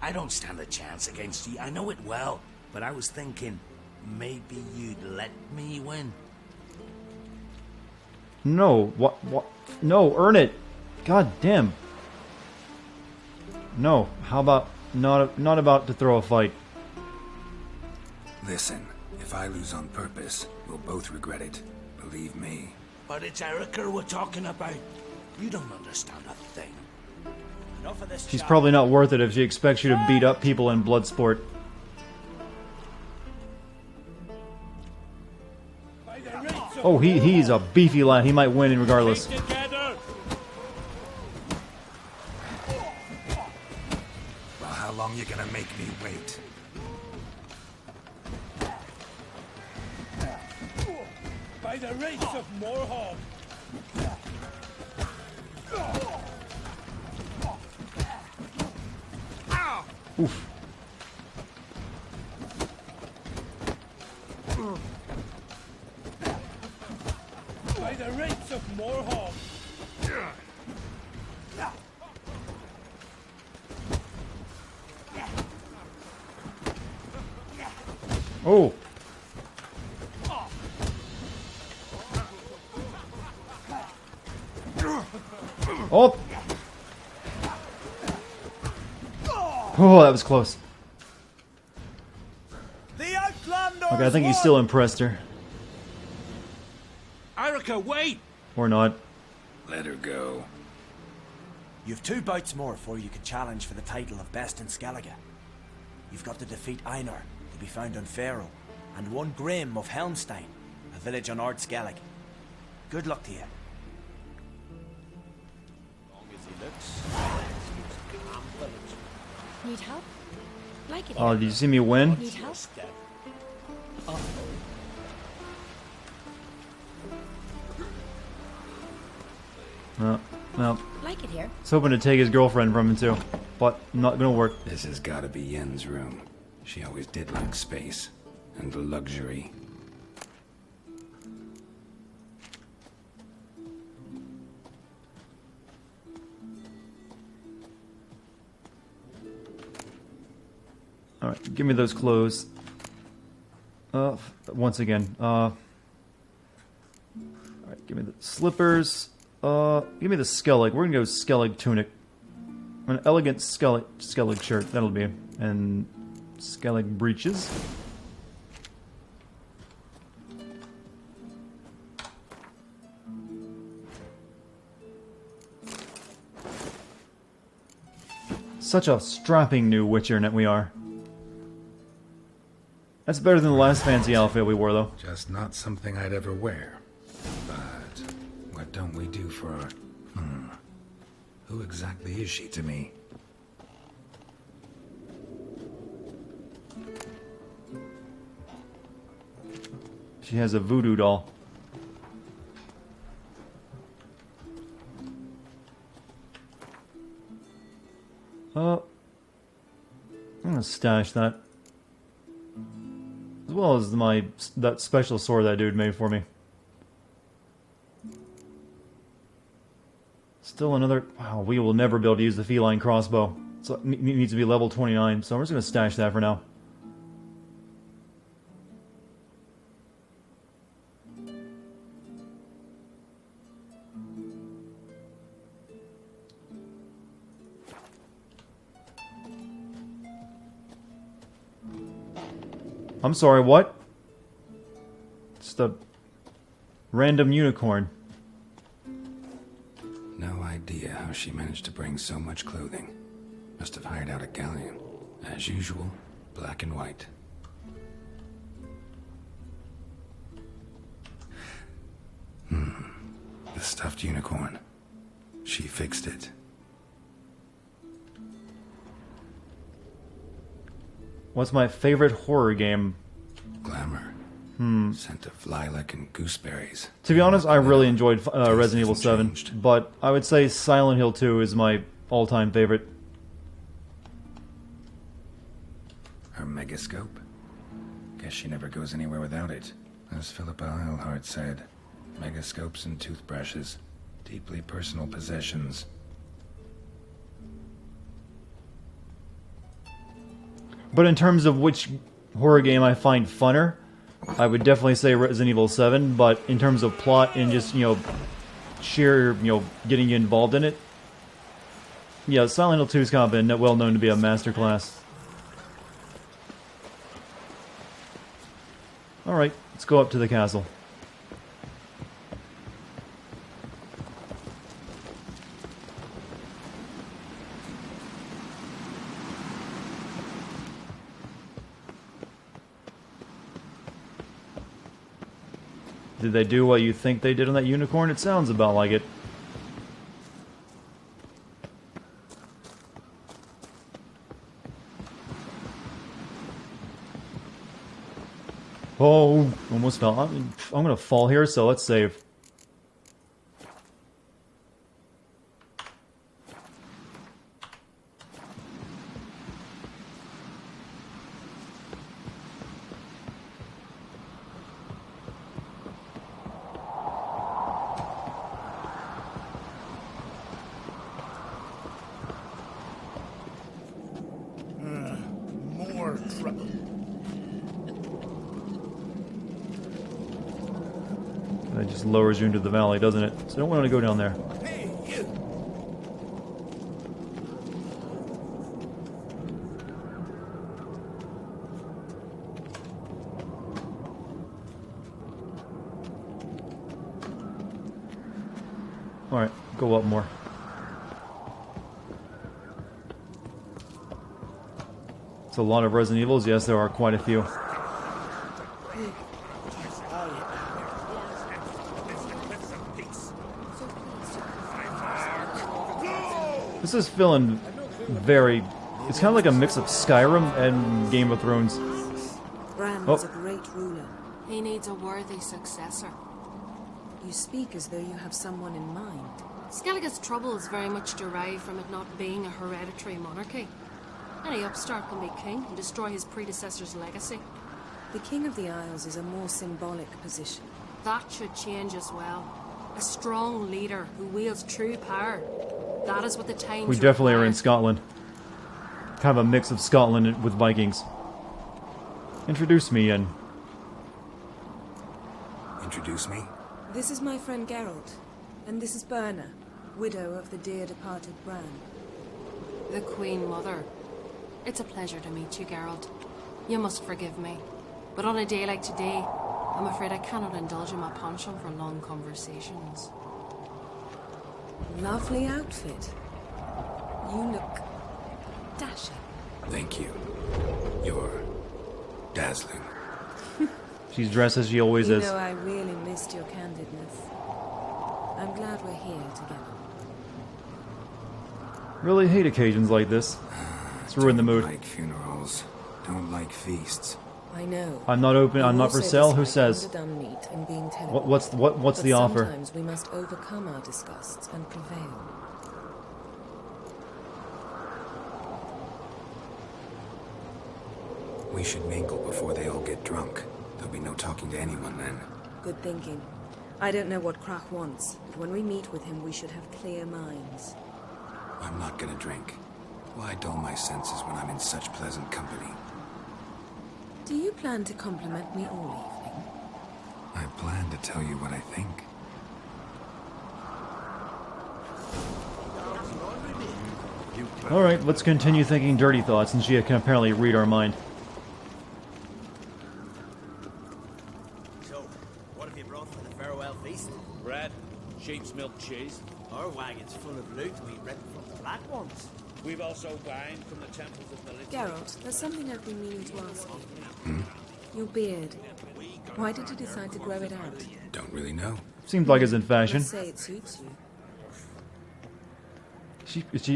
I don't stand a chance against you. I know it well. But I was thinking, maybe you'd let me win. No, what? No, earn it. God damn. No, how about not about to throw a fight? Listen, if I lose on purpose, we'll both regret it. Believe me. But it's Erica we're talking about. You don't understand a thing. Enough of this. She's probably not worth it if she expects you to beat up people in Bloodsport. Oh, he's a beefy lad. He might win regardless. Well, how long you gonna make me wait? By the race of Morhog. Oof. By the the rates of more hog. Oh. Oh. Oh, that was close. The Outlanders Okay, I think he still impressed her. Erica, wait! Or not. Let her go. You've 2 bouts more before you can challenge for the title of Best in Skellige. You've got to defeat Einar, to be found on Faroe, and 1 Grim of Helmstein, a village on Ard Skellig. Good luck to you. Long as he looks, he's a calm village. Need help? Like it. Oh, did you see me win? Need help? No, no. Like it here. I was hoping to take his girlfriend from him too, but not gonna work. This has got to be Yen's room. She always did like space and luxury. Alright, give me those clothes. Once again. Alright, give me the slippers. Give me the Skellig. We're gonna go Skellig tunic. An elegant Skellig shirt, that'll be. And Skellig breeches. Such a strapping new Witcher that we are. That's better than the last fancy outfit we wore, though. Just not something I'd ever wear. But what don't we do for our... Who exactly is she to me? She has a voodoo doll. I'm gonna stash that. As well as that special sword that dude made for me. Still another... Wow, we will never be able to use the feline crossbow. So it needs to be level 29, so I'm just gonna stash that for now. I'm sorry, what? Just a random unicorn. No idea how she managed to bring so much clothing. Must have hired out a galleon. As usual, black and white. The stuffed unicorn. She fixed it. What's my favorite horror game? Glamour. Scent of lilac and gooseberries. To be honest, I really enjoyed Resident Evil 7, but I would say Silent Hill 2 is my all-time favorite. Her megascope? Guess she never goes anywhere without it. As Philippa Eilhart said, megascopes and toothbrushes, deeply personal possessions. But in terms of which horror game I find funner, I would definitely say Resident Evil 7, but in terms of plot and just, sheer, getting you involved in it, yeah, Silent Hill 2 is kind of been well known to be a masterclass. Alright, let's go up to the castle. Did they do what you think they did on that unicorn? It sounds about like it. Oh, almost fell. I'm gonna fall here, so let's save. That just lowers you into the valley, doesn't it? So I don't want to go down there. Alright, go up more. It's a lot of Resident Evils. Yes, there are quite a few. This is feeling very... It's kind of like a mix of Skyrim and Game of Thrones. Bran was a great ruler. He needs a worthy successor. You speak as though you have someone in mind. Skellige's troubles very much derive from it not being a hereditary monarchy. Any upstart can be king and destroy his predecessor's legacy. The King of the Isles is a more symbolic position. That should change as well. A strong leader who wields true power. That is what the times We definitely require. are in Scotland. Kind of a mix of Scotland with Vikings. Introduce me, Ian. Introduce me? This is my friend Geralt, and this is Berna, widow of the dear departed Bran. The Queen Mother. It's a pleasure to meet you, Geralt. You must forgive me, but on a day like today, I'm afraid I cannot indulge in my penchant for long conversations. Lovely outfit. You look dashing. Thank you. You're dazzling. She's dressed as she always is. You know, I really missed your candidness. I'm glad we're here together. Really hate occasions like this. It's ruin the mood. Don't like funerals. Don't like feasts. I know. I'm not open. I'm You not also for sale. Who dislike says? underdone meat and being terrible. What's But the offer? Sometimes we must overcome our disgusts and prevail. We should mingle before they all get drunk. There'll be no talking to anyone then. Good thinking. I don't know what Krach wants, but when we meet with him, we should have clear minds. I'm not gonna drink. Why dull my senses when I'm in such pleasant company? Do you plan to compliment me all evening? I plan to tell you what I think. Alright, let's continue thinking dirty thoughts since she can apparently read our mind. So, what have you brought for the farewell feast? Bread, sheep's milk cheese. Our wagon's full of loot we ripped from the black ones. We've also wine from the temples of the little... Geralt, there's something I've been meaning to ask you. Your beard. Why did you decide to grow it out? Don't really know. Seems like it's in fashion. Let's say it suits you.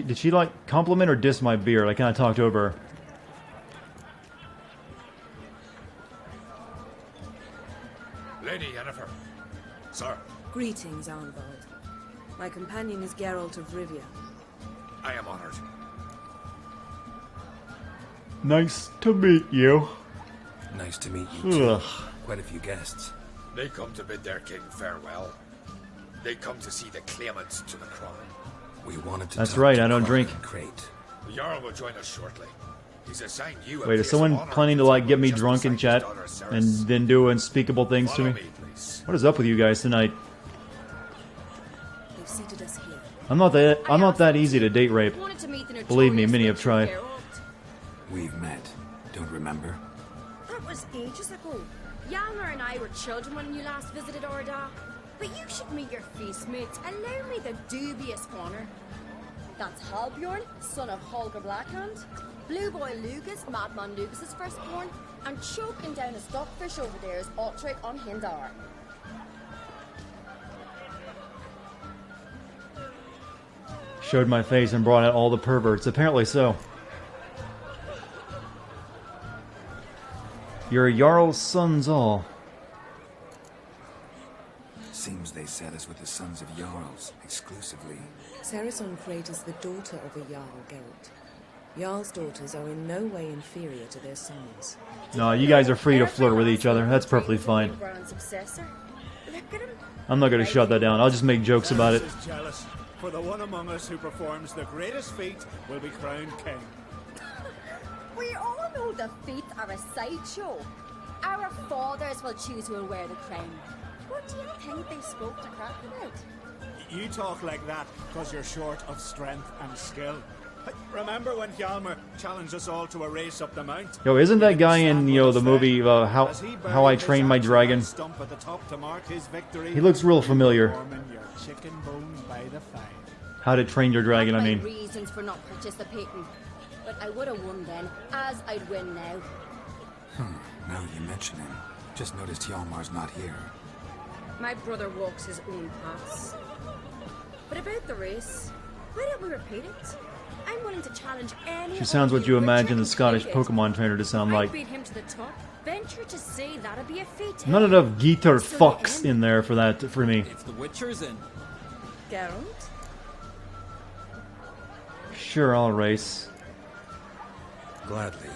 Did she like compliment or diss my beard? I kind of talked over her. Lady Yennefer. Sir. Greetings, Arnvald. My companion is Geralt of Rivia. I am honored. Nice to meet you. Nice to meet you too. Ugh. Quite a few guests. They come to bid their king farewell. They come to see the claimants to the crown. We wanted to That's talk right, to I don't drink. Crate. The Jarl will join us shortly. He's assigned you a Wait, is place someone of honor planning to like get me drunk in chat and then do unspeakable things to me? What is up with you guys tonight? They've seated us here. I'm not that easy to date rape. Believe me, many have tried. We've met. Don't remember? That was ages ago. Yalmer and I were children when you last visited Orda. But you should meet your feast mates. Allow me the dubious honour. That's Halbjorn, son of Holger Blackhand. Blue Boy Lucas, Madman Lucas's firstborn. And choking down a stockfish over there is Otric on Hindar. Showed my face and brought out all the perverts. Apparently so. You're a Jarl's sons all. Seems they set us with the sons of Jarls, exclusively. Saracen Crate is the daughter of a Jarl, Geralt. Jarl's daughters are in no way inferior to their sons. No, you guys are free to flirt with each other. That's perfectly fine. I'm not going to shut that down. I'll just make jokes about it. Is jealous, for the one among us who performs the greatest feat will be crowned king. We all know the feats are a sideshow. Our fathers will choose who will wear the crown. What do you think they spoke to Crack about? You talk like that because you're short of strength and skill. Remember when Hjalmar challenged us all to a race up the mount? Yo, isn't that guy in, you know, the movie How I Trained My Dragon? Stump at the top to mark his victory. He looks real familiar. Warming your chicken bones by the fire. How to Train Your Dragon, I My mean. reasons for not participating. But I would have won then, as I'd win now. Now you mention him. Just noticed Hjalmar's not here. My brother walks his own paths. But about the race, why don't we repeat it? I'm willing to challenge any. She sounds what you imagine the Scottish Pokemon trainer to sound like. I'd beat him to the top. Venture to say that'd be a feat. Not enough Geeter fucks in there for that, for me. If the Witcher's in. Geralt? Sure, I'll race. Gladly.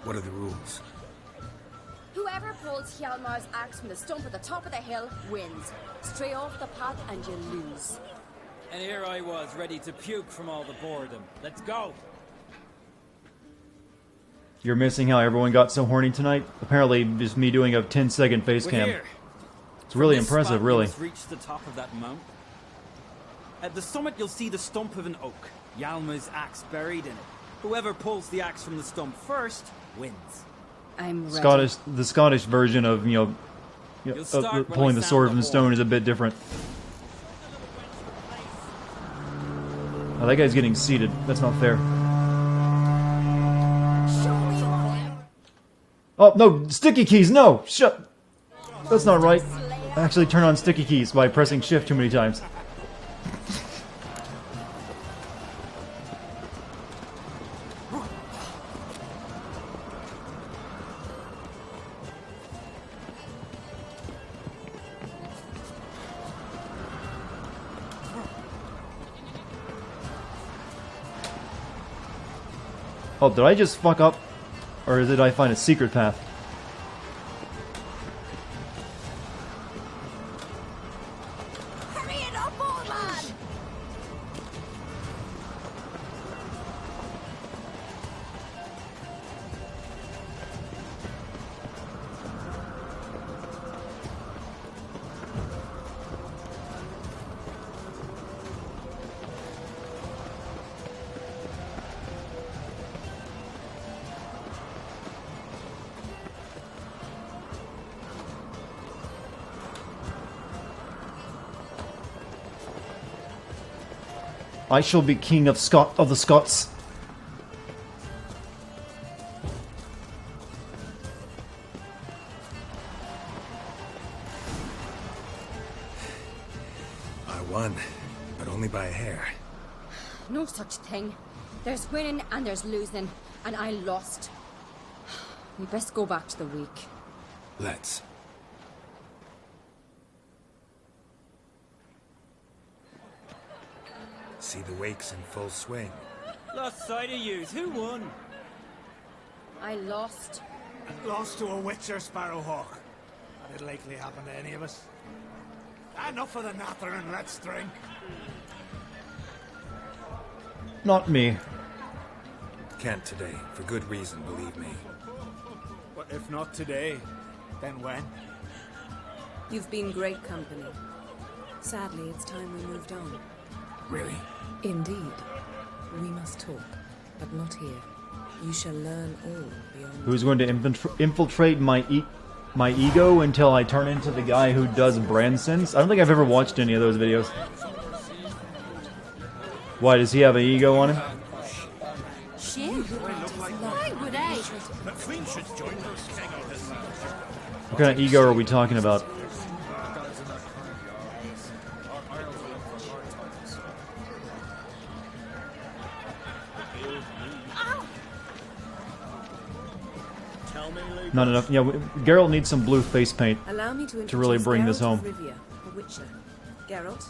What are the rules? Whoever pulls Hjalmar's axe from the stump at the top of the hill wins. Stray off the path and you lose. And here I was, ready to puke from all the boredom. Let's go! You're missing how everyone got so horny tonight? Apparently, just me doing a 10-second face cam. Here. It's really From this impressive, spot, really. You'll reach the top of that mount. At the summit, you'll see the stump of an oak. Hjalmar's axe buried in it. Whoever pulls the axe from the stump first wins. I'm ready. The Scottish version of, pulling the sword from the stone is a bit different. Oh, that guy's getting seated. That's not fair. Oh, no! Sticky keys! No! Shut! That's not right. I actually turn on sticky keys by pressing shift too many times. Oh, did I just fuck up? Or did I find a secret path? Hurry it up, old man! I shall be king of the Scots. I won, but only by a hair. No such thing. There's winning and there's losing, and I lost. We best go back to the week. Let's. See the wakes in full swing. Lost sight of yous. Who won? I lost. Lost to a Witcher, Sparrowhawk. That'd likely happen to any of us. Enough of the natter and let's drink. Not me. Can't today, for good reason, believe me. But if not today, then when? You've been great company. Sadly, it's time we moved on. Really? Indeed. We must talk, but not here. You shall learn all beyond... Who's going to infiltrate my ego until I turn into the guy who does Branson's? I don't think I've ever watched any of those videos. Why, does he have an ego on him? What kind of ego are we talking about? Not enough. Yeah, Geralt needs some blue face paint Allow me to really bring this Geralt home. of Rivia, a Witcher. Geralt,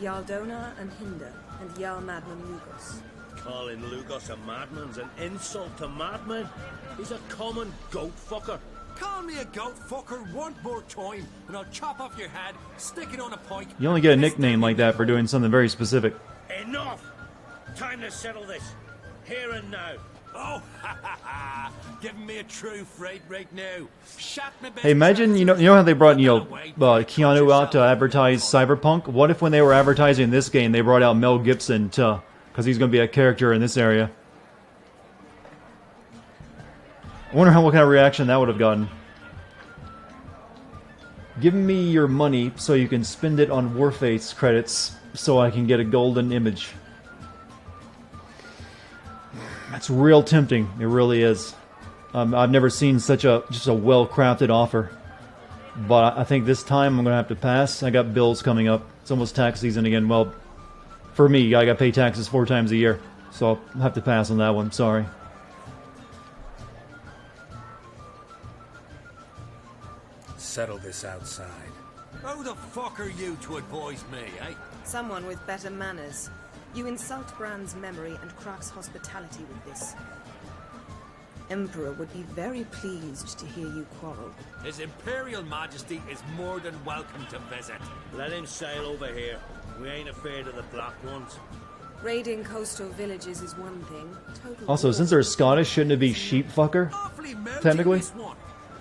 Jarl Donar and Hinder, and Jarl Madman Lugos. Calling Lugos a madman's an insult to madmen. He's a common goat fucker. Call me a goat fucker one more time, and I'll chop off your head, stick it on a pike. You only get a nickname like that for doing something very specific. Enough! Time to settle this. Here and now. Oh, ha ha ha! Giving me a true fright right now. Shot me best. Hey, imagine, you know how they brought, Keanu out to advertise Cyberpunk? What if when they were advertising this game, they brought out Mel Gibson to, because he's going to be a character in this area? I wonder what kind of reaction that would have gotten. Give me your money so you can spend it on Warface credits so I can get a golden image. That's real tempting. It really is. I've never seen such just a well-crafted offer. But I think this time I'm going to have to pass. I got bills coming up. It's almost tax season again. Well, for me, I got to pay taxes 4 times a year. So I'll have to pass on that one. Sorry. Settle this outside. Who the fuck are you to advise me, eh? Someone with better manners. You insult Brand's memory and Krach's hospitality with this. Emperor would be very pleased to hear you quarrel. His Imperial Majesty is more than welcome to visit. Let him sail over here. We ain't afraid of the black ones. Raiding coastal villages is one thing. Also, since they're Scottish, shouldn't it be sheep fucker? Technically?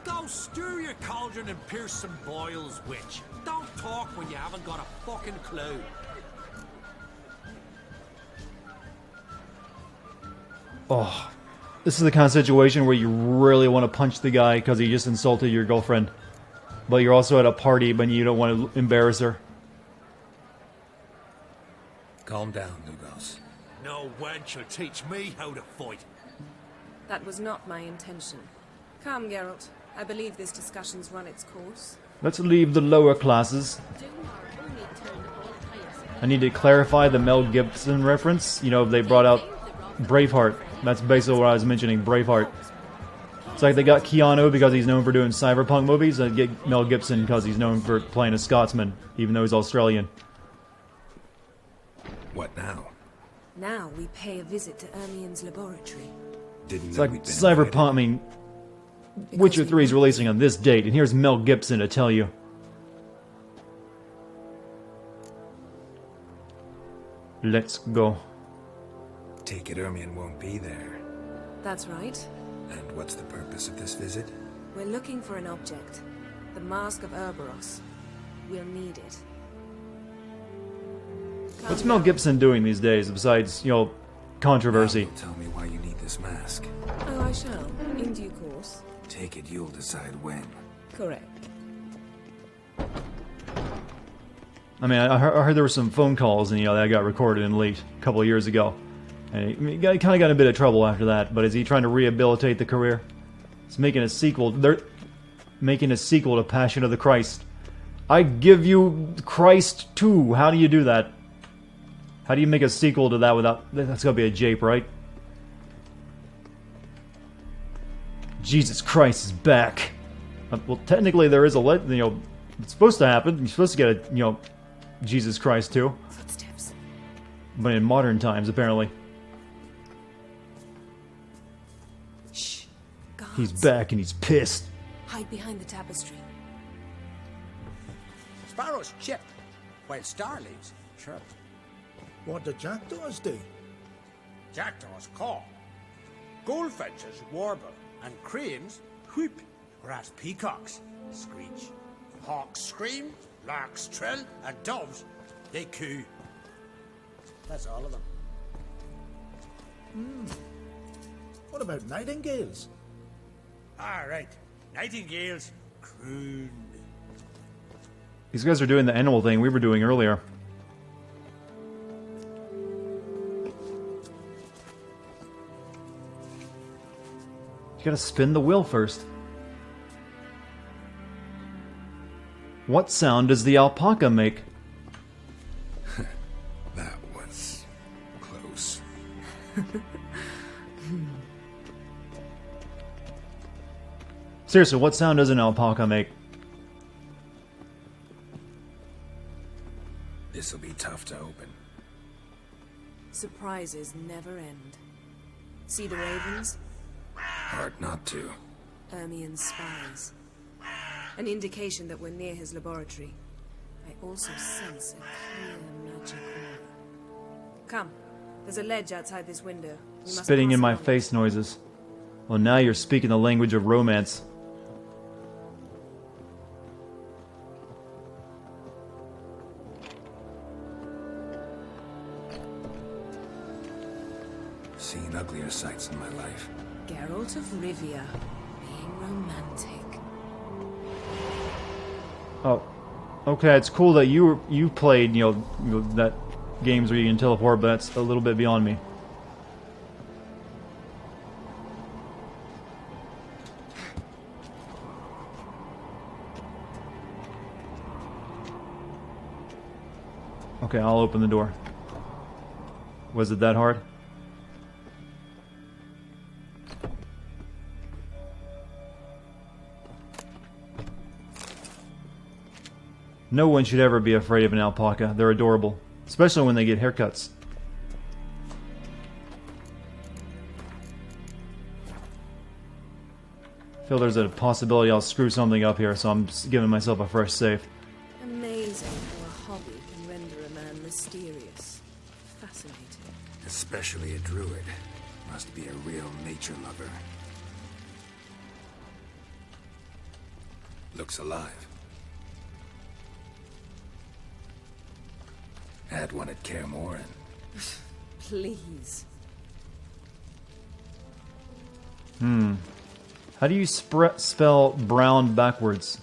Go stir your cauldron and pierce some boils, witch. Don't talk when you haven't got a fucking clue. Oh, this is the kind of situation where you really want to punch the guy because he just insulted your girlfriend. But you're also at a party, but you don't want to embarrass her. Calm down, Lugos. No wench will teach me how to fight. That was not my intention. Come, Geralt. I believe this discussion's run its course. Let's leave the lower classes. I need to clarify the Mel Gibson reference. You know, they brought out Braveheart. That's basically what I was mentioning, Braveheart. It's like they got Keanu because he's known for doing cyberpunk movies, and get Mel Gibson because he's known for playing a Scotsman, even though he's Australian. What now? Now we pay a visit to Ermien's laboratory. It's like cyberpunk, I mean, Witcher 3 is releasing on this date, and here's Mel Gibson to tell you. Let's go. Take it Ermien won't be there. That's right. And what's the purpose of this visit? We're looking for an object. The Mask of Urboros. We'll need it. What's Mel Gibson doing these days, besides, controversy? Tell me why you need this mask. Oh, I shall. In due course. Take it you'll decide when. Correct. I mean, I heard there were some phone calls, and that got recorded and leaked a couple of years ago. And he kind of got in a bit of trouble after that, but is he trying to rehabilitate the career? He's making a sequel. They're making a sequel to Passion of the Christ. I give you Christ 2. How do you do that? How do you make a sequel to that without... That's gotta be a jape, right? Jesus Christ is back. Well, technically there is a... it's supposed to happen. You're supposed to get a, Jesus Christ 2. Footsteps. But in modern times, apparently. Shh. Guards. He's back and he's pissed. Hide behind the tapestry. Sparrow's chipped, while Starleaf's chirp. What do jackdaws do? Jackdaws caw. Goldfinches warble, and cranes whoop, whereas peacocks screech. Hawks scream, larks trill, and doves, they coo. That's all of them. What about nightingales? All right, nightingales croon. These guys are doing the animal thing we were doing earlier. You gotta spin the wheel first. What sound does the alpaca make? That was close. Seriously, what sound does an alpaca make? This'll be tough to open. Surprises never end. See the ravens? Hard not to. Ermien's spies. An indication that we're near his laboratory. I also sense a clear magic aura. Come, There's a ledge outside this window. We must Spitting pass in my along it. face noises. Well, now you're speaking the language of romance. Seen uglier sights in my life. Geralt of Rivia, being romantic. Oh, okay. It's cool that you played, you know that games where you can teleport, but that's a little bit beyond me. Okay, I'll open the door. Was it that hard? No one should ever be afraid of an alpaca. They're adorable. Especially when they get haircuts. I feel there's a possibility I'll screw something up here, so I'm giving myself a fresh save. Amazing how a hobby can render a man mysterious. Fascinating. Especially a druid. Must be a real nature lover. Looks alive. Had one at Kaer Morhen. Please. How do you spell brown backwards?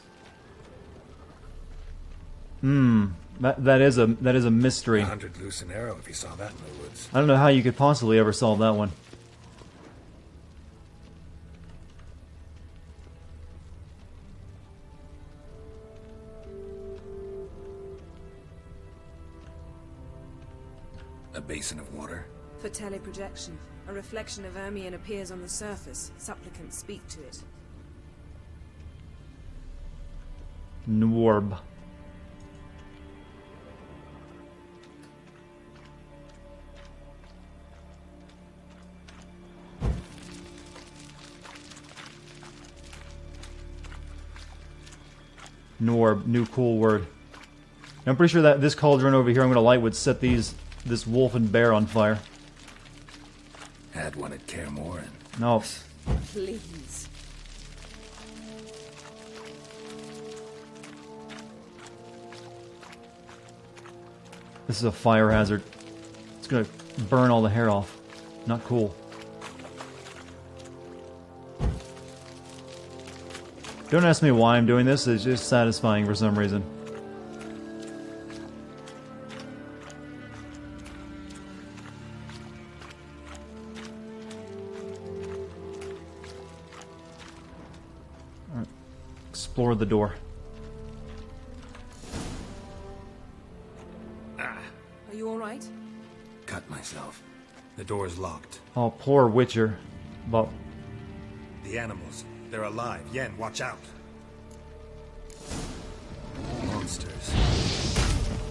That is a mystery. 100 loose an arrow if you saw that in the woods. I don't know how you could possibly ever solve that one. A basin of water. For teleprojection, a reflection of Ermion appears on the surface. Supplicants speak to it. Norb. Norb, new cool word. I'm pretty sure that this cauldron over here I'm going to light would set this wolf and bear on fire. Had one at Kaer Morhen. No. Please. This is a fire hazard. It's going to burn all the hair off. Not cool. Don't ask me why I'm doing this, it's just satisfying for some reason. Alright. Explore the door. Are you alright? Cut myself. The door's locked. Oh, poor Witcher. But The animals. They're alive. Yen, watch out. Monsters.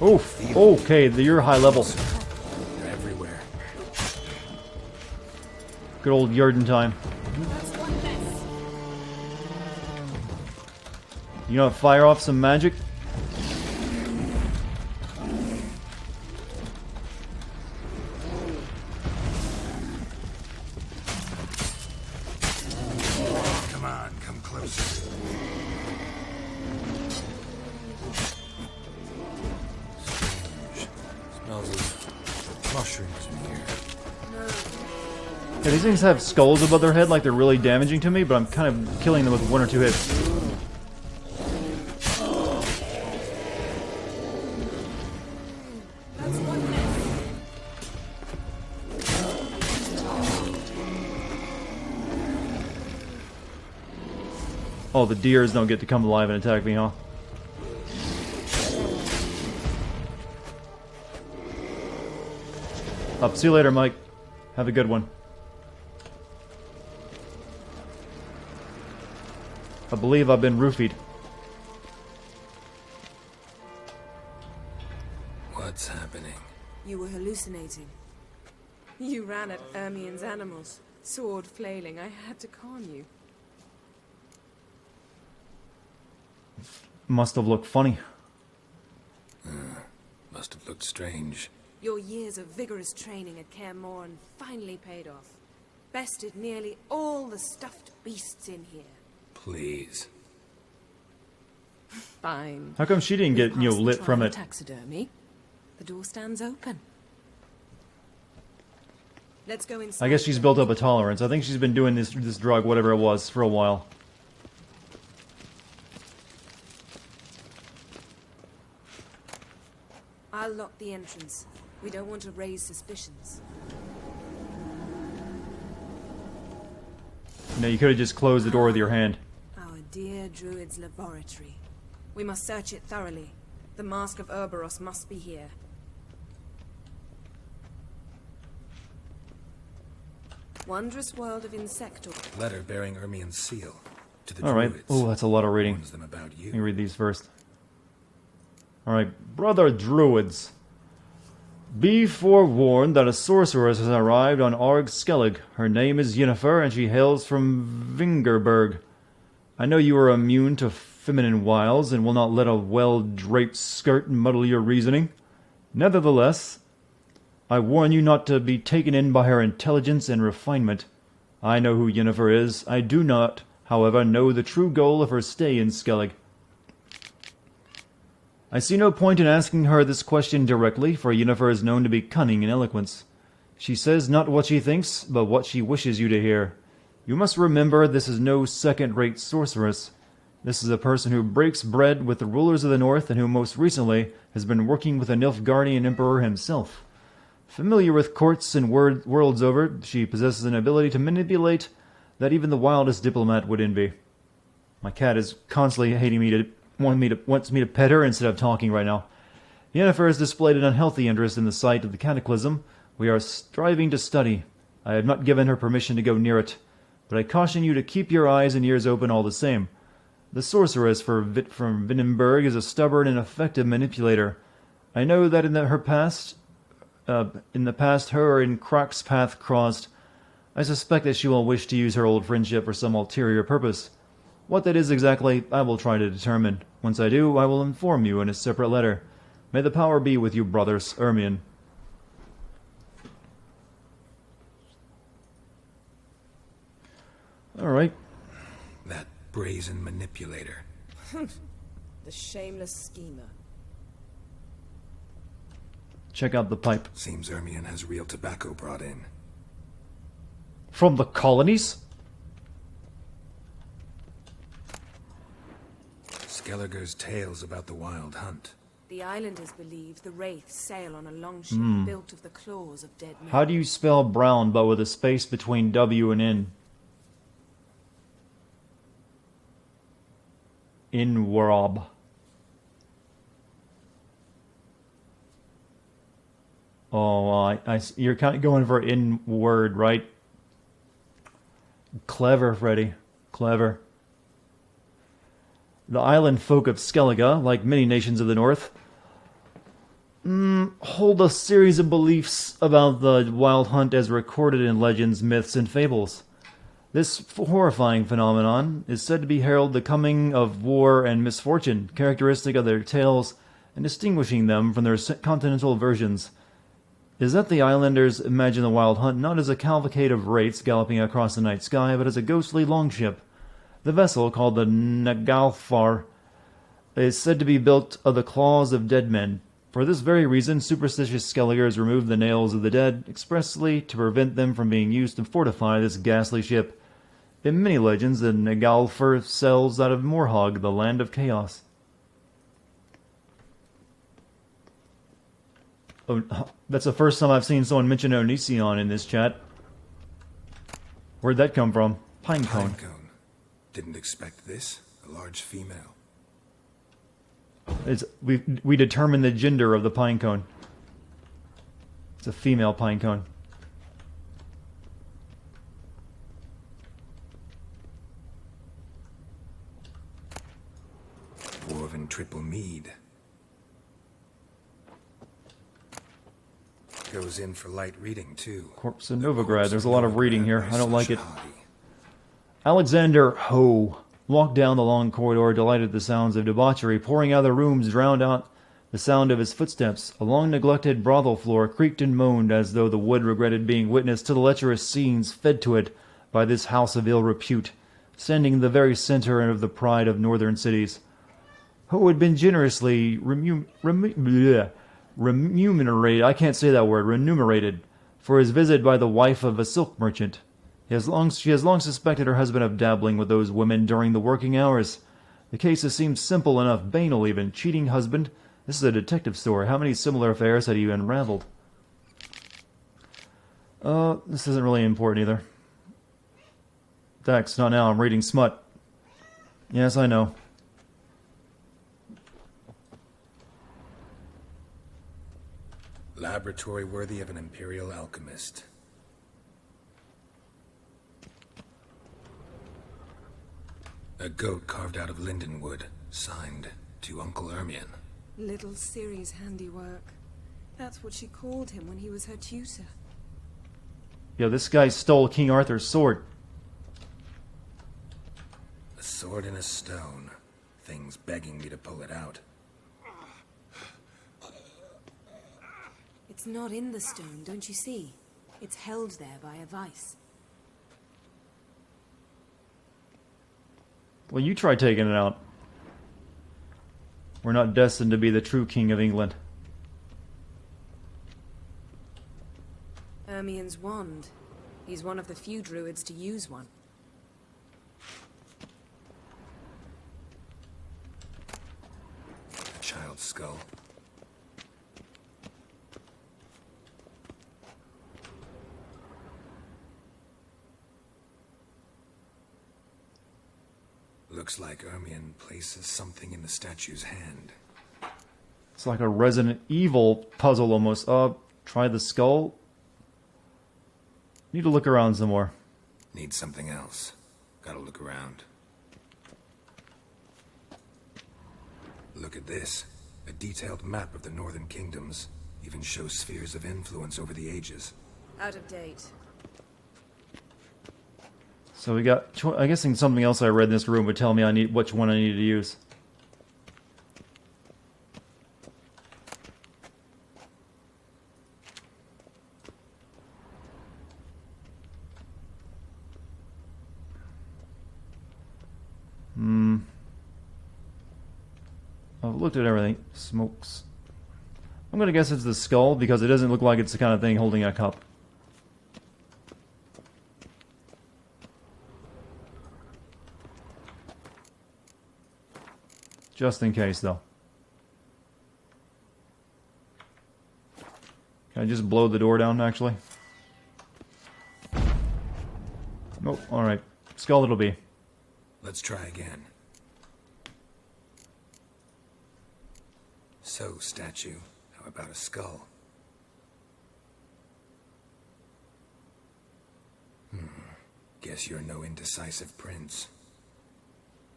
oof. Okay, you're high level. They're everywhere. Good old Yarden time. You know, fire off some magic. Come on, come closer. Smells of mushrooms in here. Yeah, these things have skulls above their head like they're really damaging to me, but I'm kind of killing them with 1 or 2 hits. Oh, the deers don't get to come alive and attack me, huh? Up. See you later, Mike. Have a good one. I believe I've been roofied. What's happening? You were hallucinating. You ran at Ermion's animals, sword flailing. I had to calm you. Must have looked funny. Must have looked strange. Your years of vigorous training at Kaer Morhen finally paid off. Bested nearly all the stuffed beasts in here. Please. Fine. How come she didn't get, you know, lit from it? Taxidermy. The door stands open. Let's go inside. I guess she's built up a tolerance. I think she's been doing this drug, whatever it was, for a while. I'll lock the entrance. We don't want to raise suspicions. You know, you could have just closed the door with your hand. Our dear druid's laboratory. We must search it thoroughly. The Mask of Urboros must be here. Wondrous world of insector. Letter bearing Ermien's seal to the Alright. druids. Oh, that's a lot of reading. Warns them about you. Let me read these first. Alright. Brother druids. Be forewarned that a sorceress has arrived on Arg Skellig. Her name is Yennefer, and she hails from Vingerberg. I know you are immune to feminine wiles, and will not let a well-draped skirt muddle your reasoning. Nevertheless, I warn you not to be taken in by her intelligence and refinement. I know who Yennefer is. I do not, however, know the true goal of her stay in Skellig. I see no point in asking her this question directly, for Yennefer is known to be cunning in eloquence. She says not what she thinks, but what she wishes you to hear. You must remember this is no second-rate sorceress. This is a person who breaks bread with the rulers of the North, and who most recently has been working with the Nilfgaardian Emperor himself. Familiar with courts and worlds over, she possesses an ability to manipulate that even the wildest diplomat would envy. My cat is constantly wants me to pet her instead of talking right now. Yennefer has displayed an unhealthy interest in the site of the Cataclysm. We are striving to study. I have not given her permission to go near it, but I caution you to keep your eyes and ears open all the same. The sorceress from Vinenberg is a stubborn and effective manipulator. I know that in the past her and Croc's path crossed. I suspect that she will wish to use her old friendship for some ulterior purpose. What that is exactly, I will try to determine. Once I do, I will inform you in a separate letter. May the power be with you, brothers. Ermien. Alright. That brazen manipulator. The shameless schemer. Check out the pipe. Seems Ermien has real tobacco brought in. From the colonies? Skelliger's tales about the wild hunt. The islanders believe the wraiths sail on a longship built of the claws of dead men. How do you spell brown but with a space between W and N? Inwarob. Oh, you're kind of going for in-word, right? Clever, Freddy. Clever. The island folk of Skellige, like many nations of the north, hold a series of beliefs about the wild hunt as recorded in legends, myths, and fables. This horrifying phenomenon is said to be herald the coming of war and misfortune, characteristic of their tales and distinguishing them from their continental versions. Is that the islanders imagine the wild hunt not as a cavalcade of wraiths galloping across the night sky, but as a ghostly longship. The vessel, called the Nagalfar, is said to be built of the claws of dead men. For this very reason, superstitious Skelligers remove the nails of the dead expressly to prevent them from being used to fortify this ghastly ship. In many legends, the Nagalfar sails out of Morhog, the land of chaos. Oh, that's the first time I've seen someone mention Onision in this chat. Where'd that come from? Pinecone. Didn't expect this. A large female. We determined the gender of the pinecone. It's a female pinecone. Dwarven triple mead. Goes in for light reading, too. Corpse of Novigrad. There's a lot of reading here. I don't like it. Alexander Ho walked down the long corridor, delighted at the sounds of debauchery pouring out of the rooms, drowned out The sound of his footsteps, a long-neglected brothel floor, creaked and moaned as though the wood regretted being witness to the lecherous scenes fed to it by this house of ill repute, standing in the very center of the pride of northern cities, who had been generously remunerated, I can't say that word, remunerated, for his visit by the wife of a silk merchant. She has long suspected her husband of dabbling with those women during the working hours. The case has seemed simple enough, banal even. Cheating husband. This is a detective story. How many similar affairs had he unraveled? This isn't really important either. Dex, not now. I'm reading smut. Yes, I know. Laboratory worthy of an imperial alchemist. A goat carved out of linden wood, signed to Uncle Ermion. Little Ciri's handiwork. That's what she called him when he was her tutor. Yo, this guy stole King Arthur's sword. A sword in a stone. Things begging me to pull it out. It's not in the stone, don't you see? It's held there by a vice. Well, you try taking it out. We're not destined to be the true King of England. Ermion's wand. He's one of the few druids to use one. A child's skull. Looks like Ermion places something in the statue's hand. It's like a Resident Evil puzzle almost. Try the skull. Need to look around some more. Need something else. Gotta look around. Look at this. A detailed map of the northern kingdoms. Even shows spheres of influence over the ages. Out of date. So we got, I'm guessing something else I read in this room would tell me which one I need to use. I've looked at everything. Smokes. I'm gonna guess it's the skull because it doesn't look like it's the kind of thing holding a cup. Just in case, though. Can I just blow the door down, actually? Nope, alright. Skull it'll be. Let's try again. So, statue, how about a skull? Guess you're no indecisive prince.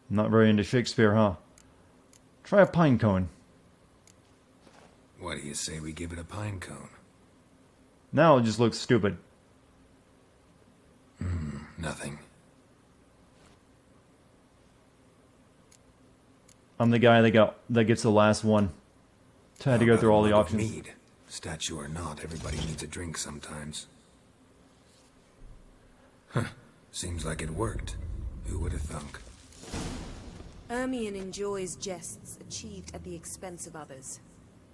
Not very into Shakespeare, huh? Try a pine cone. What do you say we give it a pine cone? Now it just looks stupid. Nothing. I'm the guy that gets the last one. I had to go through all the options. Mead. Statue or not, everybody needs a drink sometimes. Huh. Seems like it worked. Who would have thunk? Ermion enjoys jests achieved at the expense of others.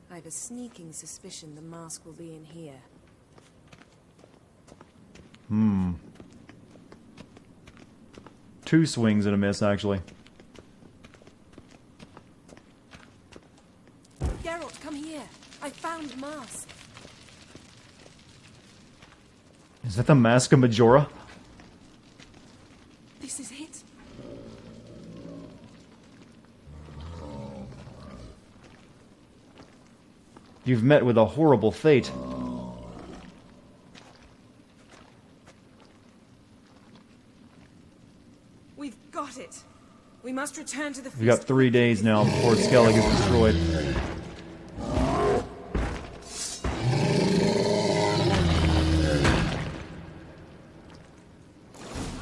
I have a sneaking suspicion the mask will be in here. Two swings and a miss, actually. Geralt, come here. I found the mask. Is that the Mask of Majora? This is it. You've met with a horrible fate. We've got it. We must return to the feast. We've got 3 days now before Skellig is destroyed.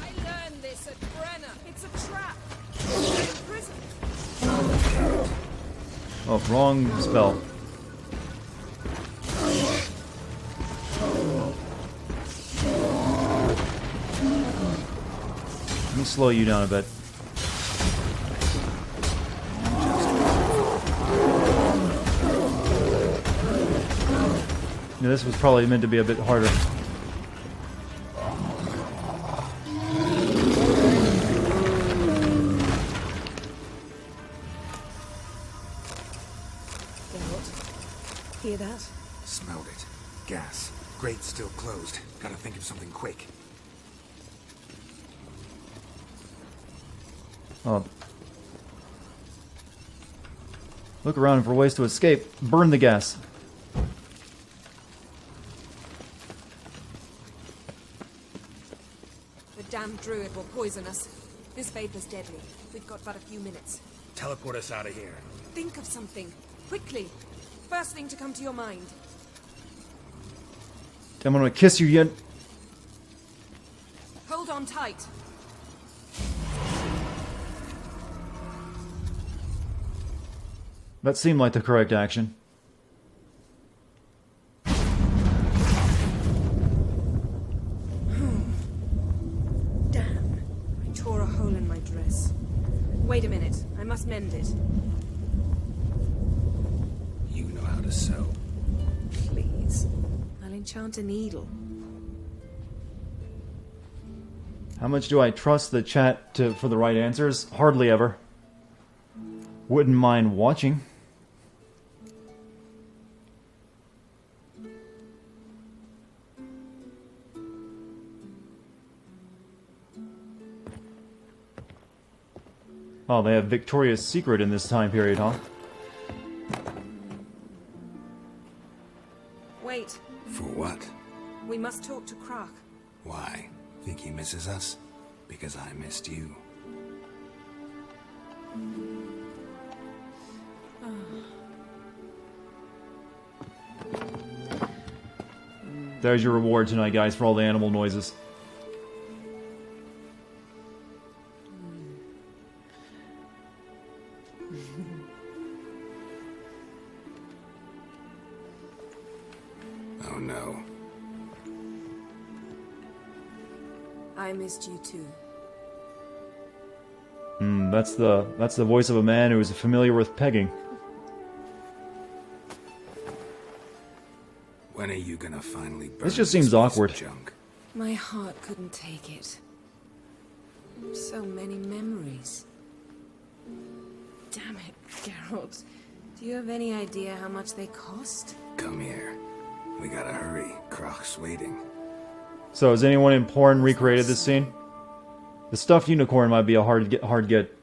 I learned this at Brenna. It's a trap. Prison. Oh Oh, wrong spell. Let me slow you down a bit. Yeah, this was probably meant to be a bit harder. Hear that? Smelled it. Gas. Grate still closed. Gotta think of something quick. Oh. Look around for ways to escape. Burn the gas. The damn druid will poison us. This vapor's deadly. We've got but a few minutes. Teleport us out of here. Think of something. Quickly. First thing to come to your mind. I'm gonna kiss you yet. Hold on tight. That seemed like the correct action. Damn. I tore a hole in my dress. Wait a minute. I must mend it. You know how to sew. Please. I'll enchant a needle. How much do I trust the chat for the right answers? Hardly ever. Wouldn't mind watching. Oh, they have Victoria's Secret in this time period, huh? Wait. For what? We must talk to Croc. Why? Think he misses us? Because I missed you. There's your reward tonight, guys, for all the animal noises. Oh no. I missed you too. That's the voice of a man who is familiar with pegging. When are you gonna finally burn This just seems awkward. Junk? My heart couldn't take it. So many memories. Damn it, Geralt. Do you have any idea how much they cost? Come here. We gotta hurry. Croc's waiting. So, has anyone in porn recreated this scene? The stuffed unicorn might be a hard get.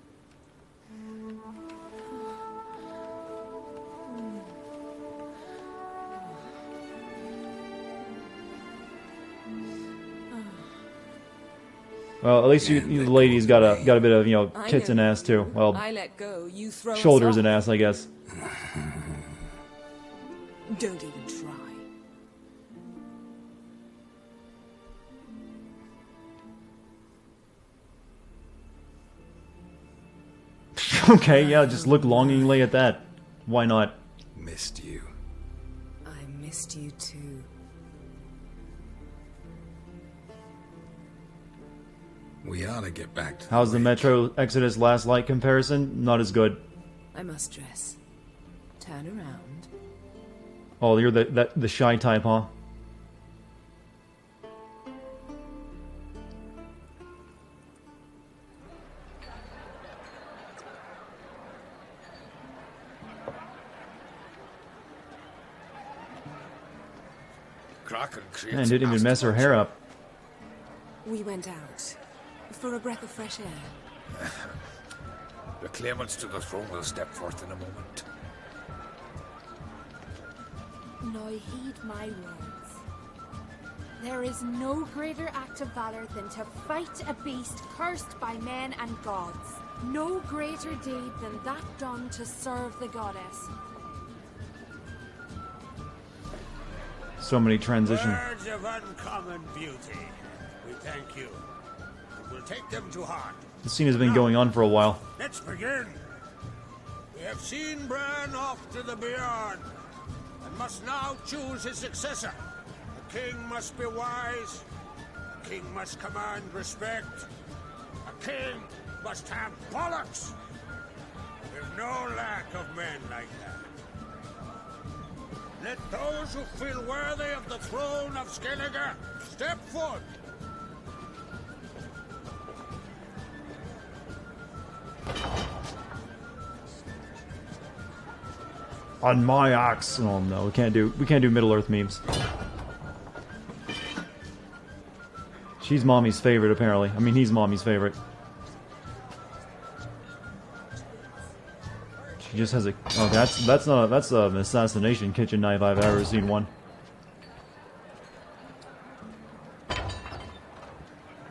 Well, at least you ladies got a bit of, you know, tits and ass too. Well, I let go, you throw shoulders us and off. ass, I guess. Don't even try. Okay, yeah, just look longingly at that. Why not? Missed you. I missed you too. We ought to get back to How's the Metro Exodus Last Light comparison? Not as good. I must dress. Turn around. Oh, you're the shy type, huh? Man, didn't even mess her hair up. We went out. For a breath of fresh air. The claimants to the throne will step forth in a moment. Now heed my words. There is no greater act of valor than to fight a beast cursed by men and gods. No greater deed than that done to serve the goddess. So many transitions. Words of uncommon beauty. We thank you. We'll take them to heart. This scene has been going on for a while. Let's begin. have seen Bran off to the beyond, and must now choose his successor. A king must be wise. A king must command respect. A king must have bollocks. We've no lack of men like that. Let those who feel worthy of the throne of Skellige step forth. On my ox. Oh no, we can't do Middle Earth memes. She's mommy's favorite, apparently. I mean, he's mommy's favorite. She just has a. Oh, that's an assassination kitchen knife I've ever seen one.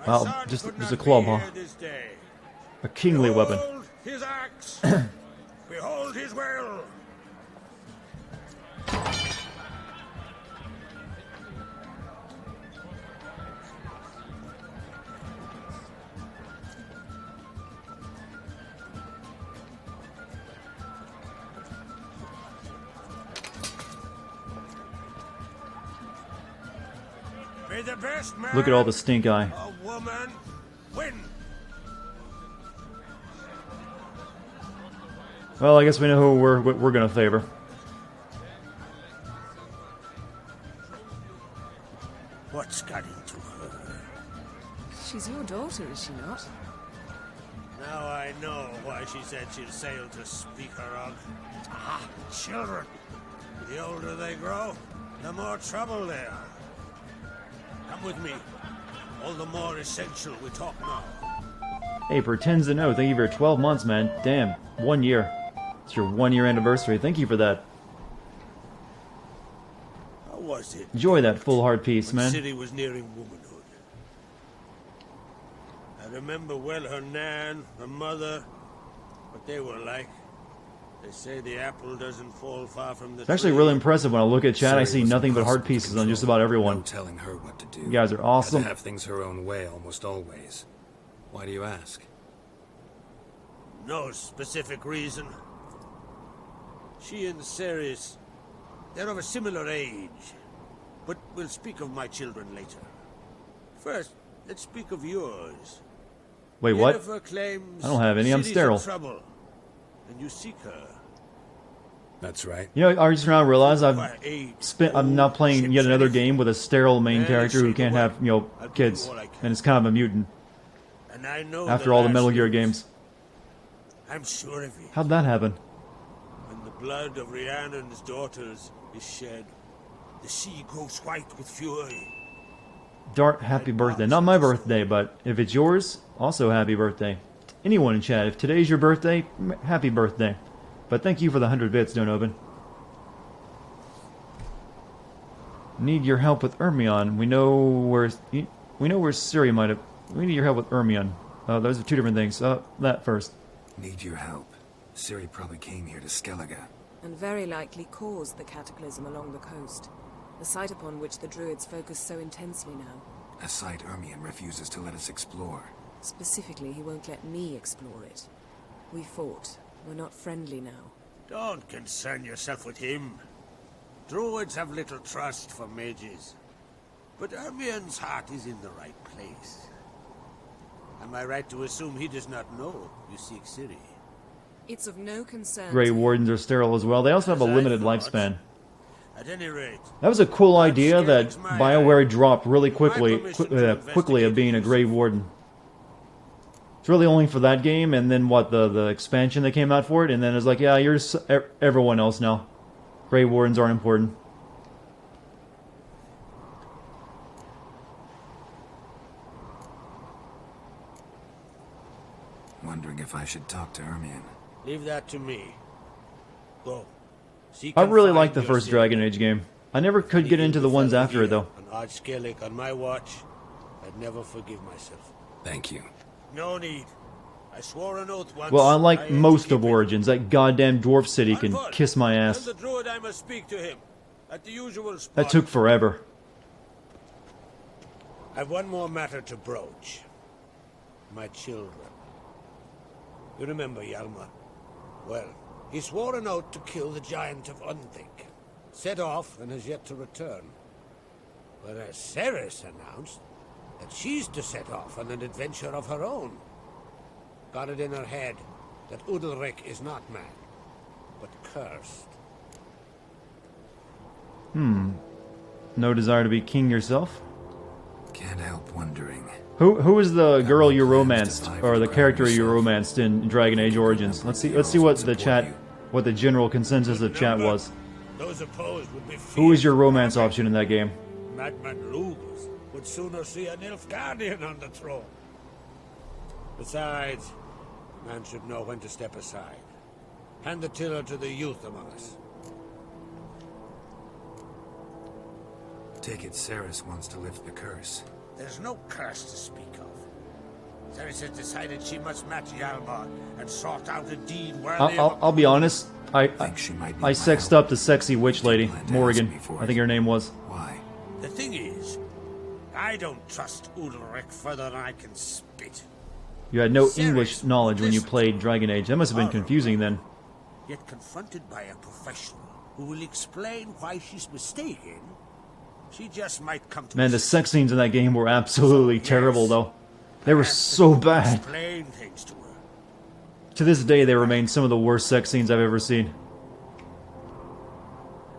Wow, just a club, huh? A kingly weapon. His axe. Behold his will. May the best man, Look at all the stink eye. a woman, win. Well, I guess we know who we're gonna favor. What's got into her? She's your daughter, is she not? Now I know why she said she'd sail to speak her of. Ah, children. The older they grow, the more trouble they are. Come with me. All the more essential we talk now. Hey, pretends to know. Thank you for 12 months, man. Damn, 1 year. It's your 1 year anniversary. Thank you for that. How was it? Enjoy that full heart piece, when man. The city was nearing womanhood. I remember well her nan, her mother, what they were like. They say the apple doesn't fall far from the It's actually tree. really impressive when I look at chat. I see nothing but heart pieces on just about everyone. No telling her what to do. You guys are awesome. Had to have things her own way almost always. Why do you ask? No specific reason. She and Ceres, they're of a similar age. But we'll speak of my children later. First, let's speak of yours. Wait, what? Yennefer claims I don't have any. I'm city's in sterile. trouble, and you seek her. That's right. You know, I just now realize I'm not playing yet another game with a sterile main character who can't have, you know, kids. And it's kind of a mutant. And I know After all the last Metal Gear news. games. I'm sure of it. How'd that happen? When the blood of Rhiannon's daughters is shed, the sea grows white with fury. Dart, happy birthday. Not my birthday, but if it's yours, also happy birthday. Anyone in chat, if today's your birthday, happy birthday. But thank you for the 100 bits, Donovan. Need your help with Ermion. We know where Ciri might have. We need your help with Ermion. Those are two different things. That first. Need your help. Ciri probably came here to Skellige. And very likely caused the cataclysm along the coast. A site upon which the druids focus so intensely now. A site Ermion refuses to let us explore. Specifically, he won't let me explore it. We fought. We're not friendly now. Don't concern yourself with him. Druids have little trust for mages. But Ermion's heart is in the right place. Am I right to assume he does not know you seek Ciri? It's of no concern. Grey Wardens are sterile as well. They also have a limited lifespan. At any rate, That was a cool idea that BioWare dropped really quickly of being a Grey Warden. It's really only for that game, and then what, the expansion that came out for it, and then it's like, yeah, you're everyone else now. Grey Wardens aren't important. Wondering if I should talk to Ermion. leave that to me. Go. I really like the first Dragon Age game. I never could get into the ones after it, though. An Arch Skellig on my watch, I'd never forgive myself. Thank you. No need. I swore an oath once. Well, unlike most of Origins, that goddamn dwarf city can kiss my Tell ass. the druid I must speak to him at the usual spot. That took forever. I've one more matter to broach. My children. You remember Hjalmar? Well, He swore an oath to kill the giant of Undvik. Set off and has yet to return. Whereas Ceres announced that she's to set off on an adventure of her own. Got it in her head that Udalric is not mad, but cursed. No desire to be king yourself? Can't help wondering. Who is the girl you romanced, or the character you romanced in Dragon Age Origins? Let's see what the general consensus of chat was. Those opposed would be Who is your romance option in that game? Madman Lugos would sooner see an Nilfgaardian on the throne. Besides, man should know when to step aside. Hand the tiller to the youth among us. Take it Ceres wants to lift the curse. There's no curse to speak of. Ceres has decided she must match Hjalmar and sort out a deed worthy of I'll be honest. I sexed up the sexy witch lady, Morrigan. I think her name was. Why? The thing is, I don't trust Udalric further than I can spit. You had no English knowledge when you played Dragon Age. That must have been confusing then. Yet confronted by a professional who will explain why she's mistaken, she just might come to Man, the sex scenes in that game were absolutely terrible, though. They were so bad. explain things to her. To this day, they remain some of the worst sex scenes I've ever seen.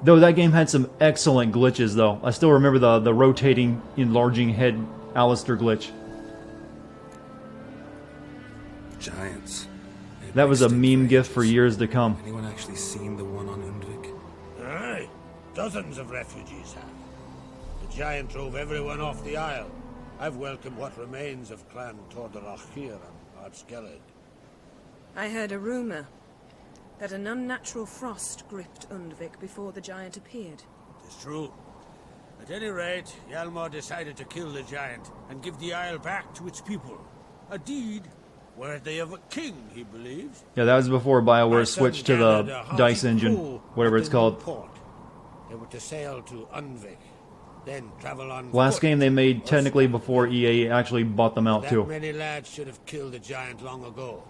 Though that game had some excellent glitches, though. I still remember the rotating, enlarging head Alistair glitch. Giants. That was a meme gif for years to come. Anyone actually seen the one on Undvik? Aye, dozens of refugees have. The giant drove everyone off the isle. I've welcomed what remains of Clan Tordarachir and Ardskellig. I heard a rumor that an unnatural frost gripped Undvik before the giant appeared. It's true. At any rate, Hjalmar decided to kill the giant and give the isle back to its people. A deed worthy of a king, he believes. Yeah, that was before BioWare switched to the dice engine, whatever it's called. They were to sail to Undvik, then travel on Last foot. game they made technically before EA actually bought them out That too. many lads should have killed the giant long ago.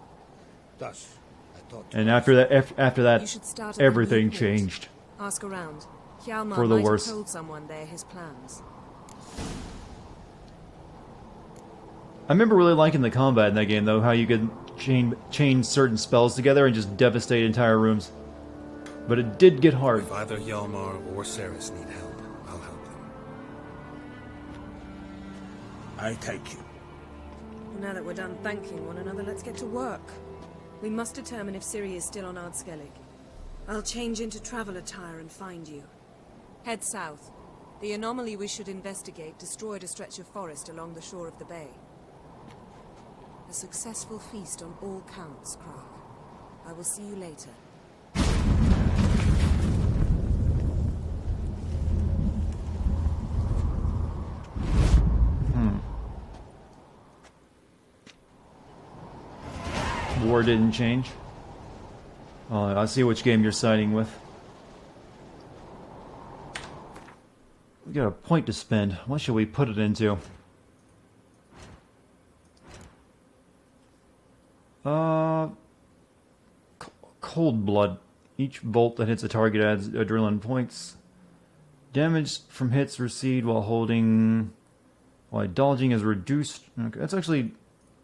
Thus, I thought. And after that, You should start at everything the Newport. changed. Ask around. Hjalmar For the might worse. have told someone there his plans. I remember really liking the combat in that game, though, how you could chain certain spells together and just devastate entire rooms. But it did get hard. If either Hjalmar or Ceres need help, I'll help them. I thank you. Now that we're done thanking one another, let's get to work. We must determine if Ciri is still on Ardskellig. I'll change into travel attire and find you. Head south. The anomaly we should investigate destroyed a stretch of forest along the shore of the bay. A successful feast on all counts, Krark. I will see you later. War didn't change. I see which game you're siding with. We got a point to spend. What should we put it into? Cold Blood. Each bolt that hits a target adds adrenaline points. Damage from hits recede while dodging is reduced. Okay, let's actually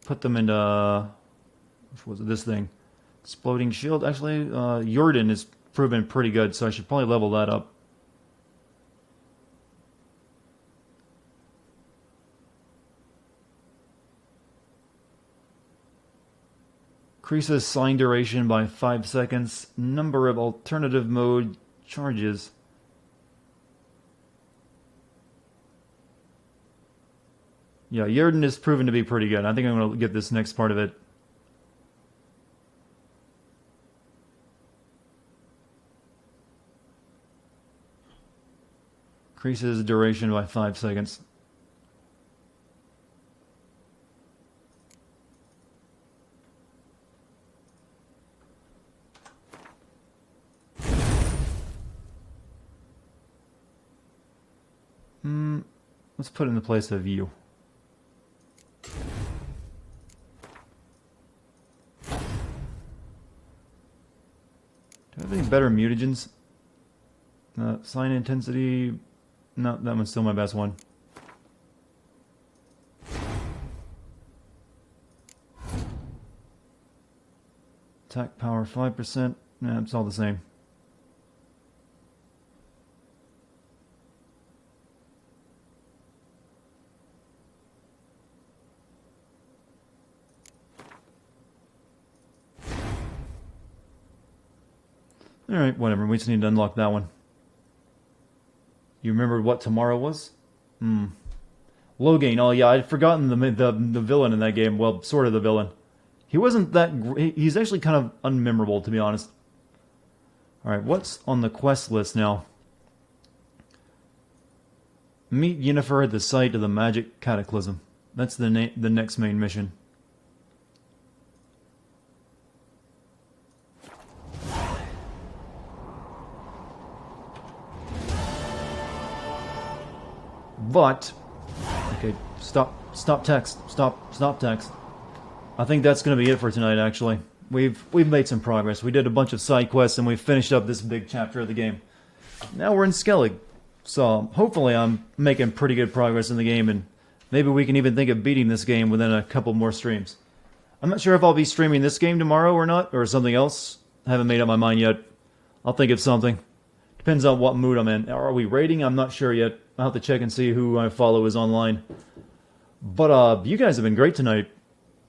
put them into what was it, this thing? Exploding shield. Actually, Jordan is proven pretty good, so I should probably level that up. Increases sign duration by 5 seconds. Number of alternative mode charges. Yeah, Jordan is proven to be pretty good. I think I'm going to get this next part of it. Increases duration by 5 seconds. Let's put it in the place of you. better mutagens. Sign intensity. No, that one's still my best one. Attack power 5%. Nah, it's all the same. Alright, whatever. We just need to unlock that one. You remembered what tomorrow was? Logain. Oh yeah, I'd forgotten the villain in that game. Well, sort of the villain. He wasn't that... He's actually kind of unmemorable, to be honest. Alright, what's on the quest list now? Meet Yennefer at the site of the magic cataclysm. That's the next main mission. But, okay, stop text. Stop text. I think that's going to be it for tonight, actually. We've made some progress. We did a bunch of side quests, and we finished up this big chapter of the game. Now we're in Skellig. So, hopefully I'm making pretty good progress in the game, and maybe we can even think of beating this game within a couple more streams. I'm not sure if I'll be streaming this game tomorrow or not, or something else. I haven't made up my mind yet. I'll think of something. Depends on what mood I'm in. Are we raiding? I'm not sure yet. I'll have to check and see who I follow is online. But you guys have been great tonight.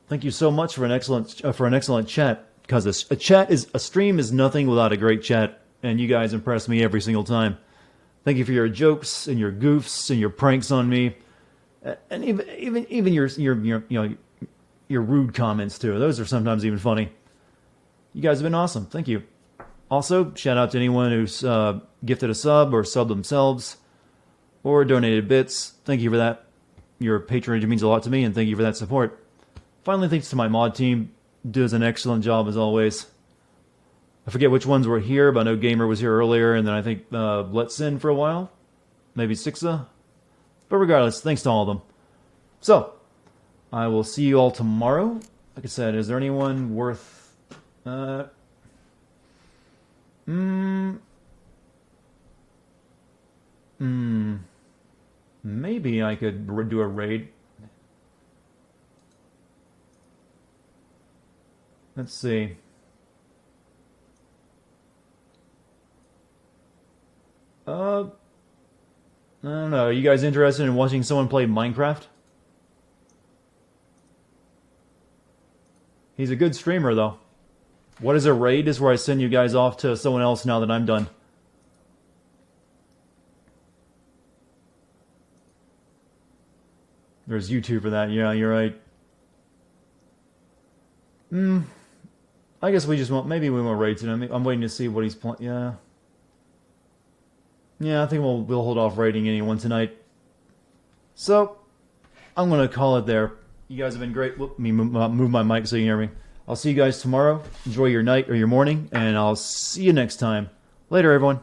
Thank you so much for an excellent chat. Because a stream is nothing without a great chat, and you guys impress me every single time. Thank you for your jokes and your goofs and your pranks on me, and even your rude comments too. Those are sometimes even funny. You guys have been awesome. Thank you. Also, shout out to anyone who's gifted a sub or subbed themselves or donated bits. Thank you for that. Your patronage means a lot to me, and thank you for that support. Finally, thanks to my mod team. Does an excellent job as always. I forget which ones were here, but I know Gamer was here earlier, and then I think Blitzen for a while. Maybe Sixa. But regardless, thanks to all of them. So, I will see you all tomorrow. Like I said, is there anyone worth... Maybe I could do a raid. Let's see. I don't know. Are you guys interested in watching someone play Minecraft? He's a good streamer, though. What is a raid? Is where I send you guys off to someone else now that I'm done. There's YouTube for that. Yeah, you're right. I guess we just won't. Maybe we won't raid tonight. I'm waiting to see what he's playing. Yeah. Yeah, I think we'll hold off raiding anyone tonight. So, I'm gonna call it there. You guys have been great. Let me move my mic so you can hear me. I'll see you guys tomorrow. Enjoy your night or your morning, and I'll see you next time. Later, everyone.